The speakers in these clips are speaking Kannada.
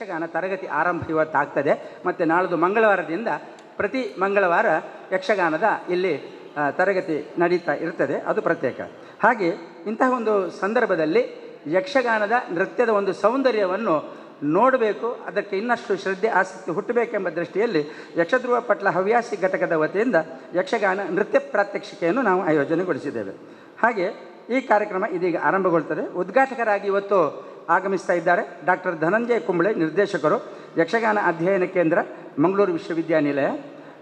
ಯಕ್ಷಗಾನ ತರಗತಿ ಆರಂಭ ಇವತ್ತಾಗ್ತದೆ ಮತ್ತು ನಾಳ್ದು ಮಂಗಳವಾರದಿಂದ ಪ್ರತಿ ಮಂಗಳವಾರ ಯಕ್ಷಗಾನದ ಇಲ್ಲಿ ತರಗತಿ ನಡೀತಾ ಇರ್ತದೆ, ಅದು ಪ್ರತ್ಯೇಕ. ಹಾಗೆ ಇಂತಹ ಒಂದು ಸಂದರ್ಭದಲ್ಲಿ ಯಕ್ಷಗಾನದ ನೃತ್ಯದ ಒಂದು ಸೌಂದರ್ಯವನ್ನು ನೋಡಬೇಕು, ಅದಕ್ಕೆ ಇನ್ನಷ್ಟು ಶ್ರದ್ಧೆ ಆಸಕ್ತಿ ಹುಟ್ಟಬೇಕೆಂಬ ದೃಷ್ಟಿಯಲ್ಲಿ ಯಕ್ಷಧ್ರುವ ಪಟ್ಲ ಹವ್ಯಾಸಿ ಘಟಕದ ವತಿಯಿಂದ ಯಕ್ಷಗಾನ ನೃತ್ಯ ಪ್ರಾತ್ಯಕ್ಷಿಕೆಯನ್ನು ನಾವು ಆಯೋಜನೆಗೊಳಿಸಿದ್ದೇವೆ. ಹಾಗೆ ಈ ಕಾರ್ಯಕ್ರಮ ಇದೀಗ ಆರಂಭಗೊಳ್ತದೆ. ಉದ್ಘಾಟಕರಾಗಿ ಇವತ್ತು ಆಗಮಿಸ್ತಾ ಇದ್ದಾರೆ ಡಾಕ್ಟರ್ ಧನಂಜಯ ಕುಂಬಳೆ, ನಿರ್ದೇಶಕರು, ಯಕ್ಷಗಾನ ಅಧ್ಯಯನ ಕೇಂದ್ರ, ಮಂಗಳೂರು ವಿಶ್ವವಿದ್ಯಾನಿಲಯ.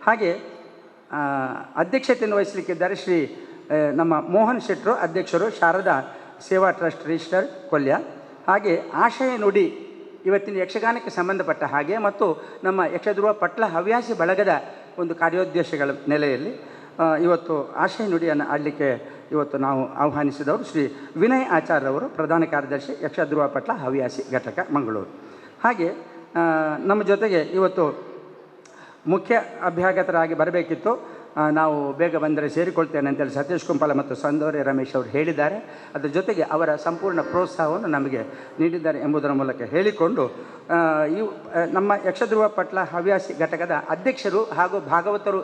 ಹಾಗೆ ಅಧ್ಯಕ್ಷತೆಯನ್ನು ವಹಿಸಲಿಕ್ಕಿದ್ದಾರೆ ಶ್ರೀ ನಮ್ಮ ಮೋಹನ್ ಶೆಟ್ಟರು, ಅಧ್ಯಕ್ಷರು, ಶಾರದಾ ಸೇವಾ ಟ್ರಸ್ಟ್ ರಿಜಿಸ್ಟರ್, ಕೊಲ್ಯ. ಹಾಗೆ ಆಶಯ ನುಡಿ ಇವತ್ತಿನ ಯಕ್ಷಗಾನಕ್ಕೆ ಸಂಬಂಧಪಟ್ಟ ಹಾಗೆ ಮತ್ತು ನಮ್ಮ ಯಕ್ಷಧ್ರುವ ಪಟ್ಲ ಹವ್ಯಾಸಿ ಬಳಗದ ಒಂದು ಕಾರ್ಯೋದ್ದೇಶಗಳ ನೆಲೆಯಲ್ಲಿ ಇವತ್ತು ಆಶಯ ನುಡಿಯನ್ನು ಆಡಲಿಕ್ಕೆ ಇವತ್ತು ನಾವು ಆಹ್ವಾನಿಸಿದವರು ಶ್ರೀ ವಿನಯ್ ಆಚಾರ್ಯವರು, ಪ್ರಧಾನ ಕಾರ್ಯದರ್ಶಿ, ಯಕ್ಷಧ್ರುವ ಪಟ್ಲ ಹವ್ಯಾಸಿ ಘಟಕ, ಮಂಗಳೂರು. ಹಾಗೆ ನಮ್ಮ ಜೊತೆಗೆ ಇವತ್ತು ಮುಖ್ಯ ಅಭ್ಯಾಗತರಾಗಿ ಬರಬೇಕಿತ್ತು, ನಾವು ಬೇಗ ಬಂದರೆ ಸೇರಿಕೊಳ್ತೇನೆ ಅಂತೇಳಿ ಸತೀಶ್ ಕುಂಪಲ ಮತ್ತು ಸಂದೋರೆ ರಮೇಶ್ ಅವರು ಹೇಳಿದ್ದಾರೆ. ಅದರ ಜೊತೆಗೆ ಅವರ ಸಂಪೂರ್ಣ ಪ್ರೋತ್ಸಾಹವನ್ನು ನಮಗೆ ನೀಡಿದ್ದಾರೆ ಎಂಬುದರ ಮೂಲಕ ಹೇಳಿಕೊಂಡು ನಮ್ಮ ಯಕ್ಷಧ್ರುವ ಪಟ್ಲ ಹವ್ಯಾಸಿ ಘಟಕದ ಅಧ್ಯಕ್ಷರು ಹಾಗೂ ಭಾಗವತರು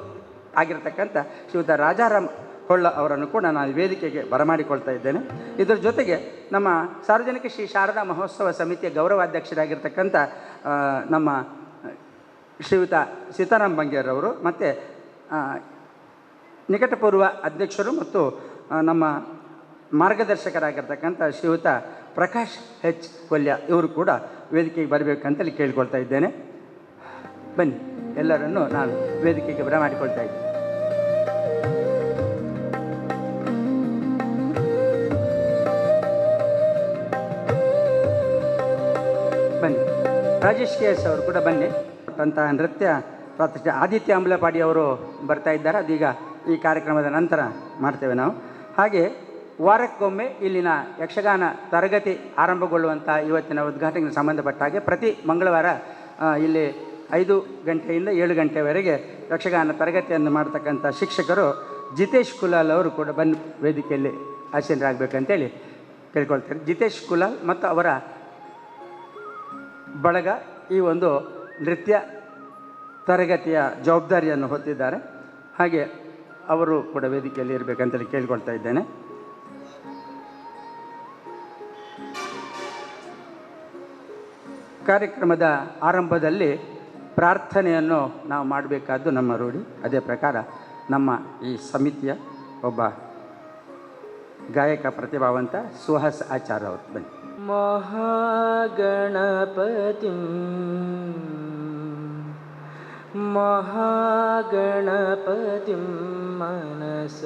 ಆಗಿರತಕ್ಕಂಥ ಶ್ರೀಯುತ ರಾಜಾರಾಮ್ ಹೊಳ್ಳ ಅವರನ್ನು ಕೂಡ ನಾನು ವೇದಿಕೆಗೆ ಬರಮಾಡಿಕೊಳ್ತಾ ಇದ್ದೇನೆ. ಇದರ ಜೊತೆಗೆ ನಮ್ಮ ಸಾರ್ವಜನಿಕ ಶ್ರೀ ಶಾರದಾ ಮಹೋತ್ಸವ ಸಮಿತಿಯ ಗೌರವಾಧ್ಯಕ್ಷರಾಗಿರ್ತಕ್ಕಂಥ ನಮ್ಮ ಶ್ರೀಯುತ ಸೀತಾರಾಮ್ ಬಂಗೇರವರು ಮತ್ತು ನಿಕಟಪೂರ್ವ ಅಧ್ಯಕ್ಷರು ಮತ್ತು ನಮ್ಮ ಮಾರ್ಗದರ್ಶಕರಾಗಿರ್ತಕ್ಕಂಥ ಶ್ರೀಯುತ ಪ್ರಕಾಶ್ ಎಚ್ ಕೊಲ್ಯ ಇವರು ಕೂಡ ವೇದಿಕೆಗೆ ಬರಬೇಕಂತೇಳಿ ಕೇಳ್ಕೊಳ್ತಾ ಇದ್ದೇನೆ. ಬನ್ನಿ, ಎಲ್ಲರನ್ನು ನಾನು ವೇದಿಕೆಗೆ ಬರಮಾಡಿಕೊಳ್ತಾ ಇದ್ದೇನೆ. ಬನ್ನಿ, ರಾಜೇಶ್ ಕೆ ಎಸ್ ಅವರು ಕೂಡ ಬನ್ನಿ. ಅಂತಹ ನೃತ್ಯ ಪ್ರಾತ್ಯಕ್ಷಿಕೆ ಆದಿತ್ಯ ಅಂಬ್ಲಪಾಡಿ ಅವರು ಬರ್ತಾ ಇದ್ದಾರೆ, ಅದೀಗ ಈ ಕಾರ್ಯಕ್ರಮದ ನಂತರ ಮಾಡ್ತೇವೆ ನಾವು. ಹಾಗೆ ವಾರಕ್ಕೊಮ್ಮೆ ಇಲ್ಲಿನ ಯಕ್ಷಗಾನ ತರಗತಿ ಆರಂಭಗೊಳ್ಳುವಂಥ ಇವತ್ತಿನ ಉದ್ಘಾಟನೆಗೆ ಸಂಬಂಧಪಟ್ಟ ಹಾಗೆ ಪ್ರತಿ ಮಂಗಳವಾರ ಇಲ್ಲಿ 5 ಗಂಟೆಯಿಂದ 7 ಗಂಟೆವರೆಗೆ ಯಕ್ಷಗಾನ ತರಗತಿಯನ್ನು ಮಾಡ್ತಕ್ಕಂಥ ಶಿಕ್ಷಕರು ಜಿತೇಶ್ ಕುಲಾಲ್ ಅವರು ಕೂಡ ಬಂದು ವೇದಿಕೆಯಲ್ಲಿ ಆಸೀನರಾಗಬೇಕಂತೇಳಿ ಕೇಳ್ಕೊಳ್ತಾರೆ. ಜಿತೇಶ್ ಕುಲಾಲ್ ಮತ್ತು ಅವರ ಬಳಗ ಈ ಒಂದು ನೃತ್ಯ ತರಗತಿಯ ಜವಾಬ್ದಾರಿಯನ್ನು ಹೊತ್ತಿದ್ದಾರೆ. ಹಾಗೆ ಅವರು ಕೂಡ ವೇದಿಕೆಯಲ್ಲಿ ಇರಬೇಕಂತೇಳಿ ಕೇಳ್ಕೊಳ್ತಾ ಇದ್ದೇನೆ. ಕಾರ್ಯಕ್ರಮದ ಆರಂಭದಲ್ಲಿ ಪ್ರಾರ್ಥನೆಯನ್ನು ನಾವು ಮಾಡಬೇಕಾದ್ದು ನಮ್ಮ ರೂಢಿ. ಅದೇ ಪ್ರಕಾರ ನಮ್ಮ ಈ ಸಮಿತಿಯ ಒಬ್ಬ ಗಾಯಕ ಪ್ರತಿಭಾವಂತ ಸುಹಾಸ್ ಆಚಾರ್ಯ ಅವರು ಬನ್ನಿ. ಮಹಾಗಣಪತಿಂ ಮಹಾಗಣಪತಿಂ ಮನಸ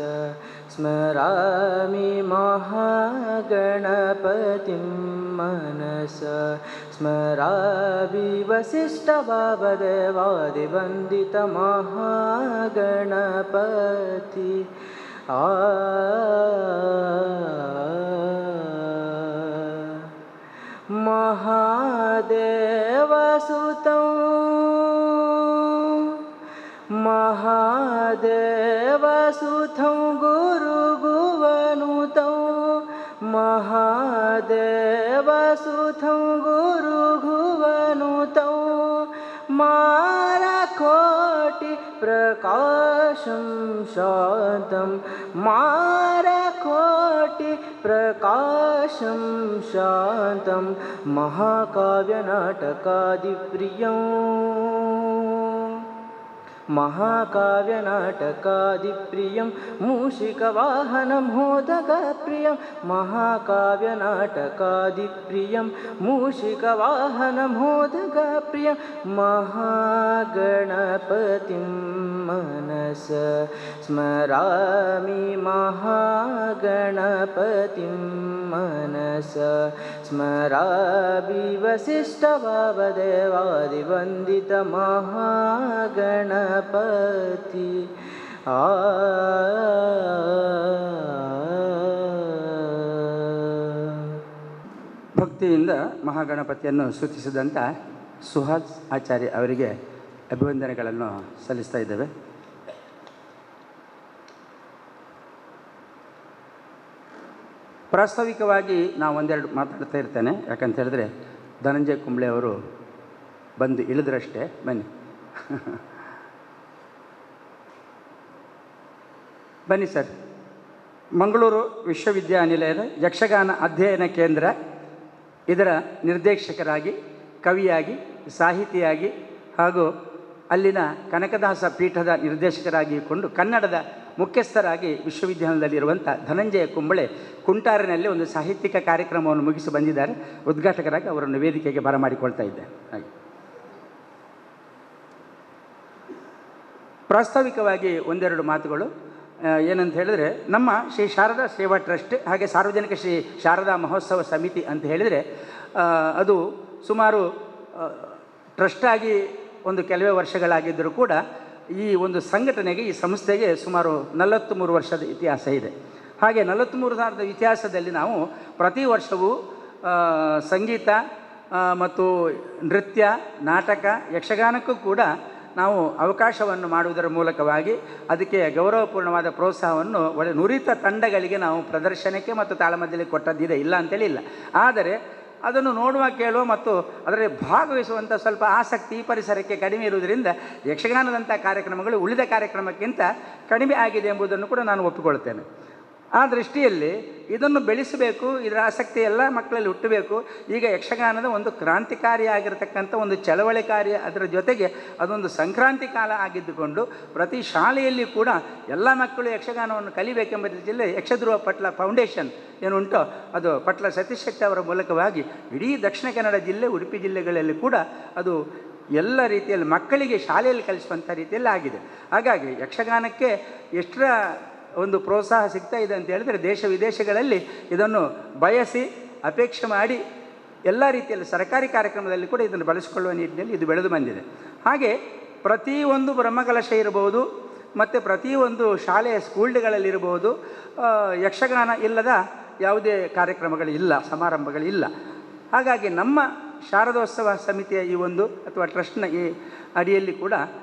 ಸ್ಮರಾಮಿ ಮಹಾಗಣಪತಿಂ ಮನಸ ಸ್ಮರಾಮಿ ವಸಿಷ್ಠಭಾವದೇವಾದಿವಂದಿತ ಮಹಾಗಣಪತಿ ಮಹಾದೇವಸುತಂ ಮಹಾದೇವಸುತಂ ಗುರುಭುವನುತಂ ಮಹಾದೇವಸುತಂ ಗುರುಭುವನುತಂ ಮಾರಕೋಟಿ ಪ್ರಕಾಶಂ ಶಾಂತಂ ಮಾರಕೋಟಿ ಪ್ರಕಾಶಂ ಶಾಂತಂ ಮಹಾಕಾವ್ಯನಾಟಕಾದಿಪ್ರಿಯಂ ಮಹಾಕಾವ್ಯನಾಟಕಾದಿಪ್ರಿಯಂ ಮೂಷಿಕವಾಹನಂ ಮೋದಕಪ್ರಿಯಂ ಮಹಾಕಾವ್ಯನಾಟಕಾದಿಪ್ರಿಯಂ ಮೂಷಿಕವಾಹನಂ ಮೋದಕಪ್ರಿಯಂ ಮಹಾಗಣಪತಿಂ ಮನಸ ಸ್ಮರಾಮಿ ಮಹಾಗಣಪತಿಂ ಮನಸ ಸ್ಮರಾಮಿ ವಸಿಷ್ಠಭಾವದೇವಾದಿವಂದಿತ ಮಹಾಗಣಪತಿ ಭಕ್ತಿಯಿಂದ ಮಹಾಗಣಪತಿಯನ್ನು ಸ್ತುತಿಸಿದಂಥ ಸುಹಾಸ್ ಆಚಾರ್ಯ ಅವರಿಗೆ ಅಭಿವಂದನೆಗಳನ್ನು ಸಲ್ಲಿಸ್ತಾ ಇದ್ದೇವೆ. ಪ್ರಾಸ್ತಾವಿಕವಾಗಿ ನಾವು ಒಂದೆರಡು ಮಾತಾಡ್ತಾ ಇರ್ತೇನೆ. ಯಾಕಂತ ಹೇಳಿದ್ರೆ ಧನಂಜಯ ಕುಂಬಳೆ ಅವರು ಬಂದು ಇಳಿದ್ರಷ್ಟೇ. ಬನ್ನಿ ಬನ್ನಿ ಸರ್. ಮಂಗಳೂರು ವಿಶ್ವವಿದ್ಯಾನಿಲಯದ ಯಕ್ಷಗಾನ ಅಧ್ಯಯನ ಕೇಂದ್ರ ಇದರ ನಿರ್ದೇಶಕರಾಗಿ, ಕವಿಯಾಗಿ, ಸಾಹಿತಿಯಾಗಿ ಹಾಗೂ ಅಲ್ಲಿನ ಕನಕದಾಸ ಪೀಠದ ನಿರ್ದೇಶಕರಾಗಿಕೊಂಡು ಕನ್ನಡದ ಮುಖ್ಯಸ್ಥರಾಗಿ ವಿಶ್ವವಿದ್ಯಾಲಯದಲ್ಲಿರುವಂಥ ಧನಂಜಯ ಕುಂಬಳೆ ಕುಂಟಾರಿನಲ್ಲಿ ಒಂದು ಸಾಹಿತ್ಯಿಕ ಕಾರ್ಯಕ್ರಮವನ್ನು ಮುಗಿಸಿ ಬಂದಿದ್ದಾರೆ. ಉದ್ಘಾಟಕರಾಗಿ ಅವರನ್ನು ವೇದಿಕೆಗೆ ಬರಮಾಡಿಕೊಳ್ತಾ ಇದ್ದೆ. ಹಾಗೆ ಪ್ರಾಸ್ತಾವಿಕವಾಗಿ ಒಂದೆರಡು ಮಾತುಗಳು. ಏನಂತ ಹೇಳಿದ್ರೆ, ನಮ್ಮ ಶ್ರೀ ಶಾರದಾ ಸೇವಾ ಟ್ರಸ್ಟ್ ಹಾಗೆ ಸಾರ್ವಜನಿಕ ಶ್ರೀ ಶಾರದಾ ಮಹೋತ್ಸವ ಸಮಿತಿ ಅಂತ ಹೇಳಿದರೆ ಅದು ಸುಮಾರು ಟ್ರಸ್ಟಾಗಿ ಒಂದು ಕೆಲವೇ ವರ್ಷಗಳಾಗಿದ್ದರೂ ಕೂಡ ಈ ಒಂದು ಸಂಘಟನೆಗೆ, ಈ ಸಂಸ್ಥೆಗೆ ಸುಮಾರು 43 ವರ್ಷದ ಇತಿಹಾಸ ಇದೆ. ಹಾಗೆ 43 ವರ್ಷದ ಇತಿಹಾಸದಲ್ಲಿ ನಾವು ಪ್ರತಿ ವರ್ಷವೂ ಸಂಗೀತ ಮತ್ತು ನೃತ್ಯ, ನಾಟಕ, ಯಕ್ಷಗಾನಕ್ಕೂ ಕೂಡ ನಾವು ಅವಕಾಶವನ್ನು ಮಾಡುವುದರ ಮೂಲಕವಾಗಿ ಅದಕ್ಕೆ ಗೌರವಪೂರ್ಣವಾದ ಪ್ರೋತ್ಸಾಹವನ್ನು ಒಳ್ಳೆ ನುರಿತ ತಂಡಗಳಿಗೆ ನಾವು ಪ್ರದರ್ಶನಕ್ಕೆ ಮತ್ತು ತಾಳಮದ್ದಲೆ ಕೊಟ್ಟದ್ದಿದೆ, ಇಲ್ಲ ಅಂತೇಳಿ ಇಲ್ಲ. ಆದರೆ ಅದನ್ನು ನೋಡುವ, ಕೇಳುವ ಮತ್ತು ಅದರಲ್ಲಿ ಭಾಗವಹಿಸುವಂಥ ಸ್ವಲ್ಪ ಆಸಕ್ತಿ ಈ ಪರಿಸರಕ್ಕೆ ಕಡಿಮೆ ಇರುವುದರಿಂದ ಯಕ್ಷಗಾನದಂಥ ಕಾರ್ಯಕ್ರಮಗಳು ಉಳಿದ ಕಾರ್ಯಕ್ರಮಕ್ಕಿಂತ ಕಡಿಮೆ ಆಗಿದೆ ಎಂಬುದನ್ನು ಕೂಡ ನಾನು ಒಪ್ಪಿಕೊಳ್ತೇನೆ. ಆ ದೃಷ್ಟಿಯಲ್ಲಿ ಇದನ್ನು ಬೆಳೆಸಬೇಕು, ಇದರ ಆಸಕ್ತಿ ಎಲ್ಲ ಮಕ್ಕಳಲ್ಲಿ ಹುಟ್ಟಬೇಕು. ಈಗ ಯಕ್ಷಗಾನದ ಒಂದು ಕ್ರಾಂತಿಕಾರಿಯಾಗಿರ್ತಕ್ಕಂಥ ಒಂದು ಚಳವಳಿಕಾರಿ, ಅದರ ಜೊತೆಗೆ ಅದೊಂದು ಸಂಕ್ರಾಂತಿ ಕಾಲ ಆಗಿದ್ದುಕೊಂಡು ಪ್ರತಿ ಶಾಲೆಯಲ್ಲಿ ಕೂಡ ಎಲ್ಲ ಮಕ್ಕಳು ಯಕ್ಷಗಾನವನ್ನು ಕಲಿಬೇಕೆಂಬ ರೀತಿಯಲ್ಲಿ ಯಕ್ಷಧ್ರುವ ಪಟ್ಲ ಫೌಂಡೇಶನ್ ಏನುಂಟೋ ಅದು ಪಟ್ಲ ಸತೀಶ್ ಶೆಟ್ಟಿ ಅವರ ಮೂಲಕವಾಗಿ ಇಡೀ ದಕ್ಷಿಣ ಕನ್ನಡ ಜಿಲ್ಲೆ, ಉಡುಪಿ ಜಿಲ್ಲೆಗಳಲ್ಲಿ ಕೂಡ ಅದು ಎಲ್ಲ ರೀತಿಯಲ್ಲಿ ಮಕ್ಕಳಿಗೆ ಶಾಲೆಯಲ್ಲಿ ಕಲಿಸುವಂಥ ರೀತಿಯಲ್ಲಿ ಆಗಿದೆ. ಹಾಗಾಗಿ ಯಕ್ಷಗಾನಕ್ಕೆ ಎಷ್ಟರ ಒಂದು ಪ್ರೋತ್ಸಾಹ ಸಿಗ್ತಾ ಇದೆ ಅಂತ ಹೇಳಿದರೆ, ದೇಶ ವಿದೇಶಗಳಲ್ಲಿ ಇದನ್ನು ಬಯಸಿ ಅಪೇಕ್ಷೆ ಮಾಡಿ ಎಲ್ಲ ರೀತಿಯಲ್ಲಿ ಸರ್ಕಾರಿ ಕಾರ್ಯಕ್ರಮದಲ್ಲಿ ಕೂಡ ಇದನ್ನು ಬಳಸಿಕೊಳ್ಳುವ ನಿಟ್ಟಿನಲ್ಲಿ ಇದು ಬೆಳೆದು ಬಂದಿದೆ. ಹಾಗೆ ಪ್ರತಿಯೊಂದು ಬ್ರಹ್ಮಕಲಶ ಇರ್ಬೋದು ಮತ್ತು ಪ್ರತಿಯೊಂದು ಶಾಲೆಯ ಸ್ಕೂಲ್ಗಳಲ್ಲಿರ್ಬೋದು ಯಕ್ಷಗಾನ ಇಲ್ಲದ ಯಾವುದೇ ಕಾರ್ಯಕ್ರಮಗಳಿಲ್ಲ, ಸಮಾರಂಭಗಳಿಲ್ಲ. ಹಾಗಾಗಿ ನಮ್ಮ ಶಾರದೋತ್ಸವ ಸಮಿತಿಯ ಈ ಒಂದು ಅಥವಾ ಟ್ರಸ್ಟ್ನ ಈ ಅಡಿಯಲ್ಲಿ ಕೂಡ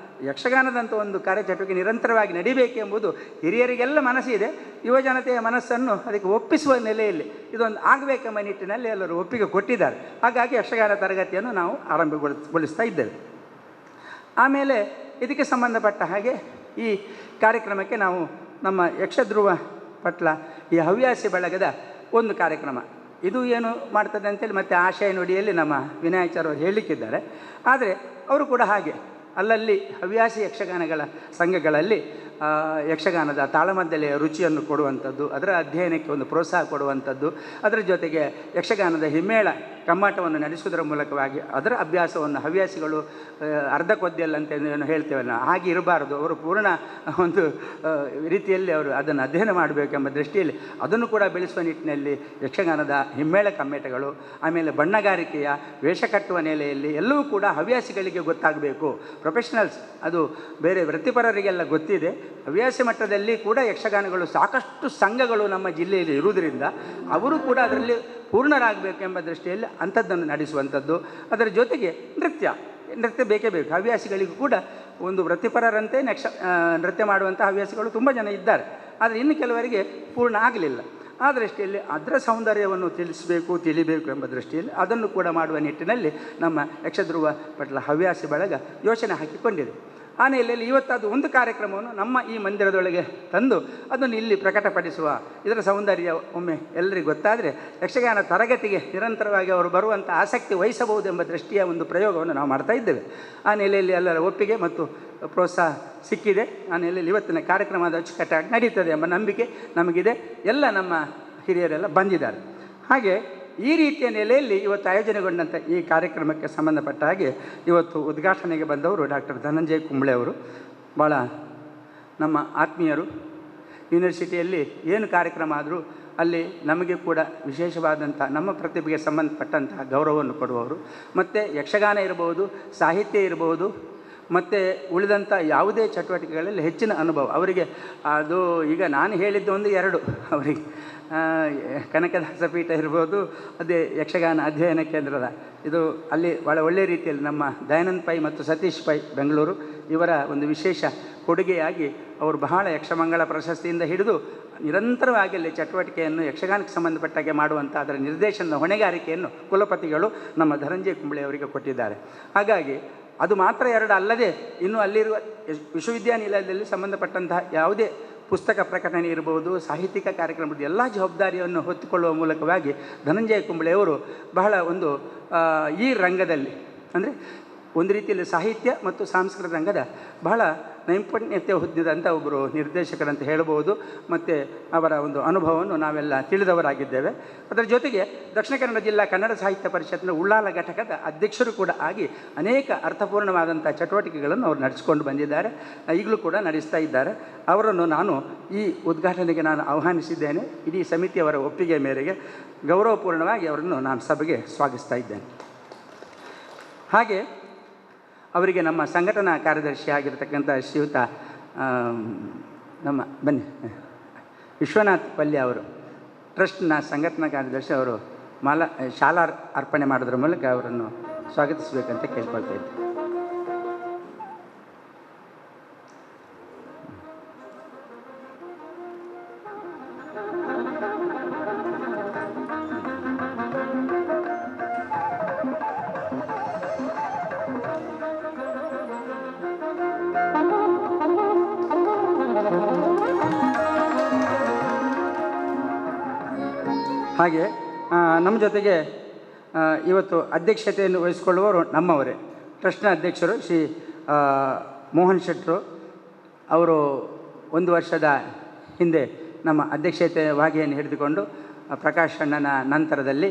ಯಕ್ಷಗಾನದಂಥ ಒಂದು ಕಾರ್ಯಚಟುವಟಿಕೆ ನಿರಂತರವಾಗಿ ನಡಿಬೇಕೆಂಬುದು ಹಿರಿಯರಿಗೆಲ್ಲ ಮನಸ್ಸಿದೆ. ಯುವಜನತೆಯ ಮನಸ್ಸನ್ನು ಅದಕ್ಕೆ ಒಪ್ಪಿಸುವ ನೆಲೆಯಲ್ಲಿ ಇದೊಂದು ಆಗಬೇಕೆಂಬ ನಿಟ್ಟಿನಲ್ಲಿ ಎಲ್ಲರೂ ಒಪ್ಪಿಗೆ ಕೊಟ್ಟಿದ್ದಾರೆ. ಹಾಗಾಗಿ ಯಕ್ಷಗಾನ ತರಗತಿಯನ್ನು ನಾವು ಆರಂಭಗೊಳಿಸ್ತಾ ಇದ್ದೇವೆ. ಆಮೇಲೆ ಇದಕ್ಕೆ ಸಂಬಂಧಪಟ್ಟ ಹಾಗೆ ಈ ಕಾರ್ಯಕ್ರಮಕ್ಕೆ ನಾವು ನಮ್ಮ ಯಕ್ಷಧ್ರುವ ಪಟ್ಲ ಈ ಹವ್ಯಾಸಿ ಬಳಗದ ಒಂದು ಕಾರ್ಯಕ್ರಮ ಇದು ಏನು ಮಾಡ್ತದೆ ಅಂತೇಳಿ ಮತ್ತೆ ಆಶಯ ನುಡಿಯಲ್ಲಿ ನಮ್ಮ ವಿನಾಯಚಾರ್ಯವರು ಹೇಳಲಿಕ್ಕಿದ್ದಾರೆ. ಆದರೆ ಅವರು ಕೂಡ ಹಾಗೆ ಅಲ್ಲಲ್ಲಿ ಹವ್ಯಾಸಿ ಯಕ್ಷಗಾನಗಳ ಸಂಘಗಳಲ್ಲಿ ಯಕ್ಷಗಾನದ ತಾಳಮದ್ದಲೆಯ ರುಚಿಯನ್ನು ಕೊಡುವಂಥದ್ದು, ಅದರ ಅಧ್ಯಯನಕ್ಕೆ ಒಂದು ಪ್ರೋತ್ಸಾಹ ಕೊಡುವಂಥದ್ದು, ಅದರ ಜೊತೆಗೆ ಯಕ್ಷಗಾನದ ಹಿಮ್ಮೇಳ ಕಮ್ಮಾಟವನ್ನು ನಡೆಸುವುದರ ಮೂಲಕವಾಗಿ ಅದರ ಅಭ್ಯಾಸವನ್ನು ಹವ್ಯಾಸಿಗಳು ಅರ್ಧ ಕೊದ್ದೆಲ್ಲ ಅಂತ ಏನು ಹೇಳ್ತೇವಲ್ಲ, ಹಾಗೆ ಇರಬಾರ್ದು. ಅವರು ಪೂರ್ಣ ಒಂದು ರೀತಿಯಲ್ಲಿ ಅವರು ಅದನ್ನು ಅಧ್ಯಯನ ಮಾಡಬೇಕೆಂಬ ದೃಷ್ಟಿಯಲ್ಲಿ ಅದನ್ನು ಕೂಡ ಬೆಳೆಸುವ ನಿಟ್ಟಿನಲ್ಲಿ ಯಕ್ಷಗಾನದ ಹಿಮ್ಮೇಳ ಕಮ್ಮೇಟಗಳು, ಆಮೇಲೆ ಬಣ್ಣಗಾರಿಕೆಯ ವೇಷ ಕಟ್ಟುವ ನೆಲೆಯಲ್ಲಿ ಎಲ್ಲವೂ ಕೂಡ ಹವ್ಯಾಸಿಗಳಿಗೆ ಗೊತ್ತಾಗಬೇಕು. ಪ್ರೊಫೆಷನಲ್ಸ್ ಅದು ಬೇರೆ ವೃತ್ತಿಪರರಿಗೆಲ್ಲ ಗೊತ್ತಿದೆ. ಹವ್ಯಾಸಿ ಮಟ್ಟದಲ್ಲಿ ಕೂಡ ಯಕ್ಷಗಾನಗಳು ಸಾಕಷ್ಟು ಸಂಘಗಳು ನಮ್ಮ ಜಿಲ್ಲೆಯಲ್ಲಿ ಇರುವುದರಿಂದ ಅವರು ಕೂಡ ಅದರಲ್ಲಿ ಪೂರ್ಣರಾಗಬೇಕೆಂಬ ದೃಷ್ಟಿಯಲ್ಲಿ ಅಂಥದ್ದನ್ನು ನಡೆಸುವಂಥದ್ದು. ಅದರ ಜೊತೆಗೆ ನೃತ್ಯ ಬೇಕೇ ಬೇಕು. ಹವ್ಯಾಸಿಗಳಿಗೂ ಕೂಡ ಒಂದು ವೃತ್ತಿಪರರಂತೆ ನೃತ್ಯ ಮಾಡುವಂಥ ಹವ್ಯಾಸಿಗಳು ತುಂಬ ಜನ ಇದ್ದಾರೆ. ಆದರೆ ಇನ್ನು ಕೆಲವರಿಗೆ ಪೂರ್ಣ ಆಗಲಿಲ್ಲ. ಆ ದೃಷ್ಟಿಯಲ್ಲಿ ಅದರ ಸೌಂದರ್ಯವನ್ನು ತಿಳಿಬೇಕು ಎಂಬ ದೃಷ್ಟಿಯಲ್ಲಿ ಅದನ್ನು ಕೂಡ ಮಾಡುವ ನಿಟ್ಟಿನಲ್ಲಿ ನಮ್ಮ ಯಕ್ಷಧ್ರುವ ಪಟ್ಲ ಹವ್ಯಾಸಿ ಬಳಗ ಯೋಚನೆ ಹಾಕಿಕೊಂಡಿದೆ. ಆ ನೆಲೆಯಲ್ಲಿ ಇವತ್ತು ಅದು ಒಂದು ಕಾರ್ಯಕ್ರಮವನ್ನು ನಮ್ಮ ಈ ಮಂದಿರದೊಳಗೆ ತಂದು ಅದನ್ನು ಇಲ್ಲಿ ಪ್ರಕಟಪಡಿಸುವ, ಇದರ ಸೌಂದರ್ಯ ಒಮ್ಮೆ ಎಲ್ಲರಿಗೂ ಗೊತ್ತಾದರೆ ಯಕ್ಷಗಾನ ತರಗತಿಗೆ ನಿರಂತರವಾಗಿ ಅವರು ಬರುವಂಥ ಆಸಕ್ತಿ ವಹಿಸಬಹುದೆಂಬ ದೃಷ್ಟಿಯ ಒಂದು ಪ್ರಯೋಗವನ್ನು ನಾವು ಮಾಡ್ತಾ ಇದ್ದೇವೆ. ಆ ನೆಲೆಯಲ್ಲಿ ಎಲ್ಲರ ಒಪ್ಪಿಗೆ ಮತ್ತು ಪ್ರೋತ್ಸಾಹ ಸಿಕ್ಕಿದೆ. ಆ ನೆಲೆಯಲ್ಲಿ ಇವತ್ತಿನ ಕಾರ್ಯಕ್ರಮದ ಅಚ್ಚುಕಟ್ಟಾಗಿ ನಡೀತದೆ ಎಂಬ ನಂಬಿಕೆ ನಮಗಿದೆ. ಎಲ್ಲ ನಮ್ಮ ಹಿರಿಯರೆಲ್ಲ ಬಂದಿದ್ದಾರೆ. ಹಾಗೆ ಈ ರೀತಿಯ ನೆಲೆಯಲ್ಲಿ ಇವತ್ತು ಆಯೋಜನೆಗೊಂಡಂಥ ಈ ಕಾರ್ಯಕ್ರಮಕ್ಕೆ ಸಂಬಂಧಪಟ್ಟ ಹಾಗೆ ಇವತ್ತು ಉದ್ಘಾಟನೆಗೆ ಬಂದವರು ಡಾಕ್ಟರ್ ಧನಂಜಯ ಕುಂಬಳೆ ಅವರು. ಭಾಳ ನಮ್ಮ ಆತ್ಮೀಯರು. ಯೂನಿವರ್ಸಿಟಿಯಲ್ಲಿ ಏನು ಕಾರ್ಯಕ್ರಮ ಆದರೂ ಅಲ್ಲಿ ನಮಗೆ ಕೂಡ ವಿಶೇಷವಾದಂಥ ನಮ್ಮ ಪ್ರತಿಭೆಗೆ ಸಂಬಂಧಪಟ್ಟಂತಹ ಗೌರವವನ್ನು ಕೊಡುವವರು. ಮತ್ತು ಯಕ್ಷಗಾನ ಇರಬಹುದು, ಸಾಹಿತ್ಯ ಇರಬಹುದು, ಮತ್ತು ಉಳಿದಂಥ ಯಾವುದೇ ಚಟುವಟಿಕೆಗಳಲ್ಲಿ ಹೆಚ್ಚಿನ ಅನುಭವ ಅವರಿಗೆ. ಅದು ಈಗ ನಾನು ಹೇಳಿದ್ದು ಒಂದು ಎರಡು ಅವರಿಗೆ ಕನಕದಾಸ ಪೀಠ ಇರ್ಬೋದು, ಅದೇ ಯಕ್ಷಗಾನ ಅಧ್ಯಯನ ಕೇಂದ್ರದ ಇದು ಅಲ್ಲಿ ಭಾಳ ಒಳ್ಳೆಯ ರೀತಿಯಲ್ಲಿ ನಮ್ಮ ದಯಾನಂದ್ ಪೈ ಮತ್ತು ಸತೀಶ್ ಪೈ ಬೆಂಗಳೂರು ಇವರ ಒಂದು ವಿಶೇಷ ಕೊಡುಗೆಯಾಗಿ ಅವರು ಬಹಳ ಯಕ್ಷಮಂಗಳ ಪ್ರಶಸ್ತಿಯಿಂದ ಹಿಡಿದು ನಿರಂತರವಾಗಿ ಅಲ್ಲಿ ಚಟುವಟಿಕೆಯನ್ನು ಯಕ್ಷಗಾನಕ್ಕೆ ಸಂಬಂಧಪಟ್ಟಾಗೆ ಮಾಡುವಂಥ ಅದರ ನಿರ್ದೇಶನದ ಹೊಣೆಗಾರಿಕೆಯನ್ನು ಕುಲಪತಿಗಳು ನಮ್ಮ ಧನಂಜಯ ಕುಂಬಳೆ ಅವರಿಗೆ ಕೊಟ್ಟಿದ್ದಾರೆ. ಹಾಗಾಗಿ ಅದು ಮಾತ್ರ ಎರಡು ಅಲ್ಲದೆ ಇನ್ನು ಅಲ್ಲಿರುವ ವಿಶ್ವವಿದ್ಯಾನಿಲಯದಲ್ಲಿ ಸಂಬಂಧಪಟ್ಟಂತಹ ಯಾವುದೇ ಪುಸ್ತಕ ಪ್ರಕಟಣೆ ಇರ್ಬೋದು, ಸಾಹಿತ್ಯಿಕ ಕಾರ್ಯಕ್ರಮದ ಎಲ್ಲ ಜವಾಬ್ದಾರಿಯನ್ನು ಹೊತ್ತುಕೊಳ್ಳುವ ಮೂಲಕವಾಗಿ ಧನಂಜಯ ಕುಂಬಳೆಯವರು ಬಹಳ ಒಂದು ಈ ರಂಗದಲ್ಲಿ ಅಂದರೆ ಒಂದು ರೀತಿಯಲ್ಲಿ ಸಾಹಿತ್ಯ ಮತ್ತು ಸಾಂಸ್ಕೃತಿಕ ರಂಗದ ಬಹಳ ನೈಪುಣ್ಯತೆ ಹೊಂದಿದಂಥ ಒಬ್ಬರು ನಿರ್ದೇಶಕರಂತ ಹೇಳ್ಬೋದು. ಮತ್ತು ಅವರ ಒಂದು ಅನುಭವವನ್ನು ನಾವೆಲ್ಲ ತಿಳಿದವರಾಗಿದ್ದೇವೆ. ಅದರ ಜೊತೆಗೆ ದಕ್ಷಿಣ ಕನ್ನಡ ಜಿಲ್ಲಾ ಕನ್ನಡ ಸಾಹಿತ್ಯ ಪರಿಷತ್ನ ಉಳ್ಳಾಲ ಘಟಕದ ಅಧ್ಯಕ್ಷರು ಕೂಡ ಆಗಿ ಅನೇಕ ಅರ್ಥಪೂರ್ಣವಾದಂಥ ಚಟುವಟಿಕೆಗಳನ್ನು ಅವರು ನಡೆಸಿಕೊಂಡು ಬಂದಿದ್ದಾರೆ, ಈಗಲೂ ಕೂಡ ನಡೆಸ್ತಾ ಇದ್ದಾರೆ. ಅವರನ್ನು ನಾನು ಈ ಉದ್ಘಾಟನೆಗೆ ನಾನು ಆಹ್ವಾನಿಸಿದ್ದೇನೆ. ಇಡೀ ಸಮಿತಿಯವರ ಒಪ್ಪಿಗೆ ಮೇರೆಗೆ ಗೌರವಪೂರ್ಣವಾಗಿ ಅವರನ್ನು ನಾನು ಸಭೆಗೆ ಸ್ವಾಗತಿಸ್ತಾ ಇದ್ದೇನೆ. ಹಾಗೆ ಅವರಿಗೆ ನಮ್ಮ ಸಂಘಟನಾ ಕಾರ್ಯದರ್ಶಿ ಆಗಿರತಕ್ಕಂಥ ಶ್ರೀಯುತ ನಮ್ಮ ಬನ್ನಿ ವಿಶ್ವನಾಥ್ ಪಲ್ಯ ಅವರು ಟ್ರಸ್ಟ್ನ ಸಂಘಟನಾ ಕಾರ್ಯದರ್ಶಿ ಅವರು ಶಾಲಾ ಅರ್ಪಣೆ ಮಾಡೋದ್ರ ಮೂಲಕ ಅವರನ್ನು ಸ್ವಾಗತಿಸಬೇಕಂತ ಕೇಳ್ಕೊಳ್ತಾ ಇದ್ದೆ. ಹಾಗೆ ನಮ್ಮ ಜೊತೆಗೆ ಇವತ್ತು ಅಧ್ಯಕ್ಷತೆಯನ್ನು ವಹಿಸಿಕೊಳ್ಳುವವರು ನಮ್ಮವರೇ, ಟ್ರಸ್ಟ್ನ ಅಧ್ಯಕ್ಷರು ಶ್ರೀ ಮೋಹನ್ ಶೆಟ್ಟರು ಅವರು 1 ವರ್ಷದ ಹಿಂದೆ ನಮ್ಮ ಅಧ್ಯಕ್ಷತೆ ವಾಗೆಯನ್ನು ಹಿಡಿದುಕೊಂಡು ಪ್ರಕಾಶ್ ಅಣ್ಣನ ನಂತರದಲ್ಲಿ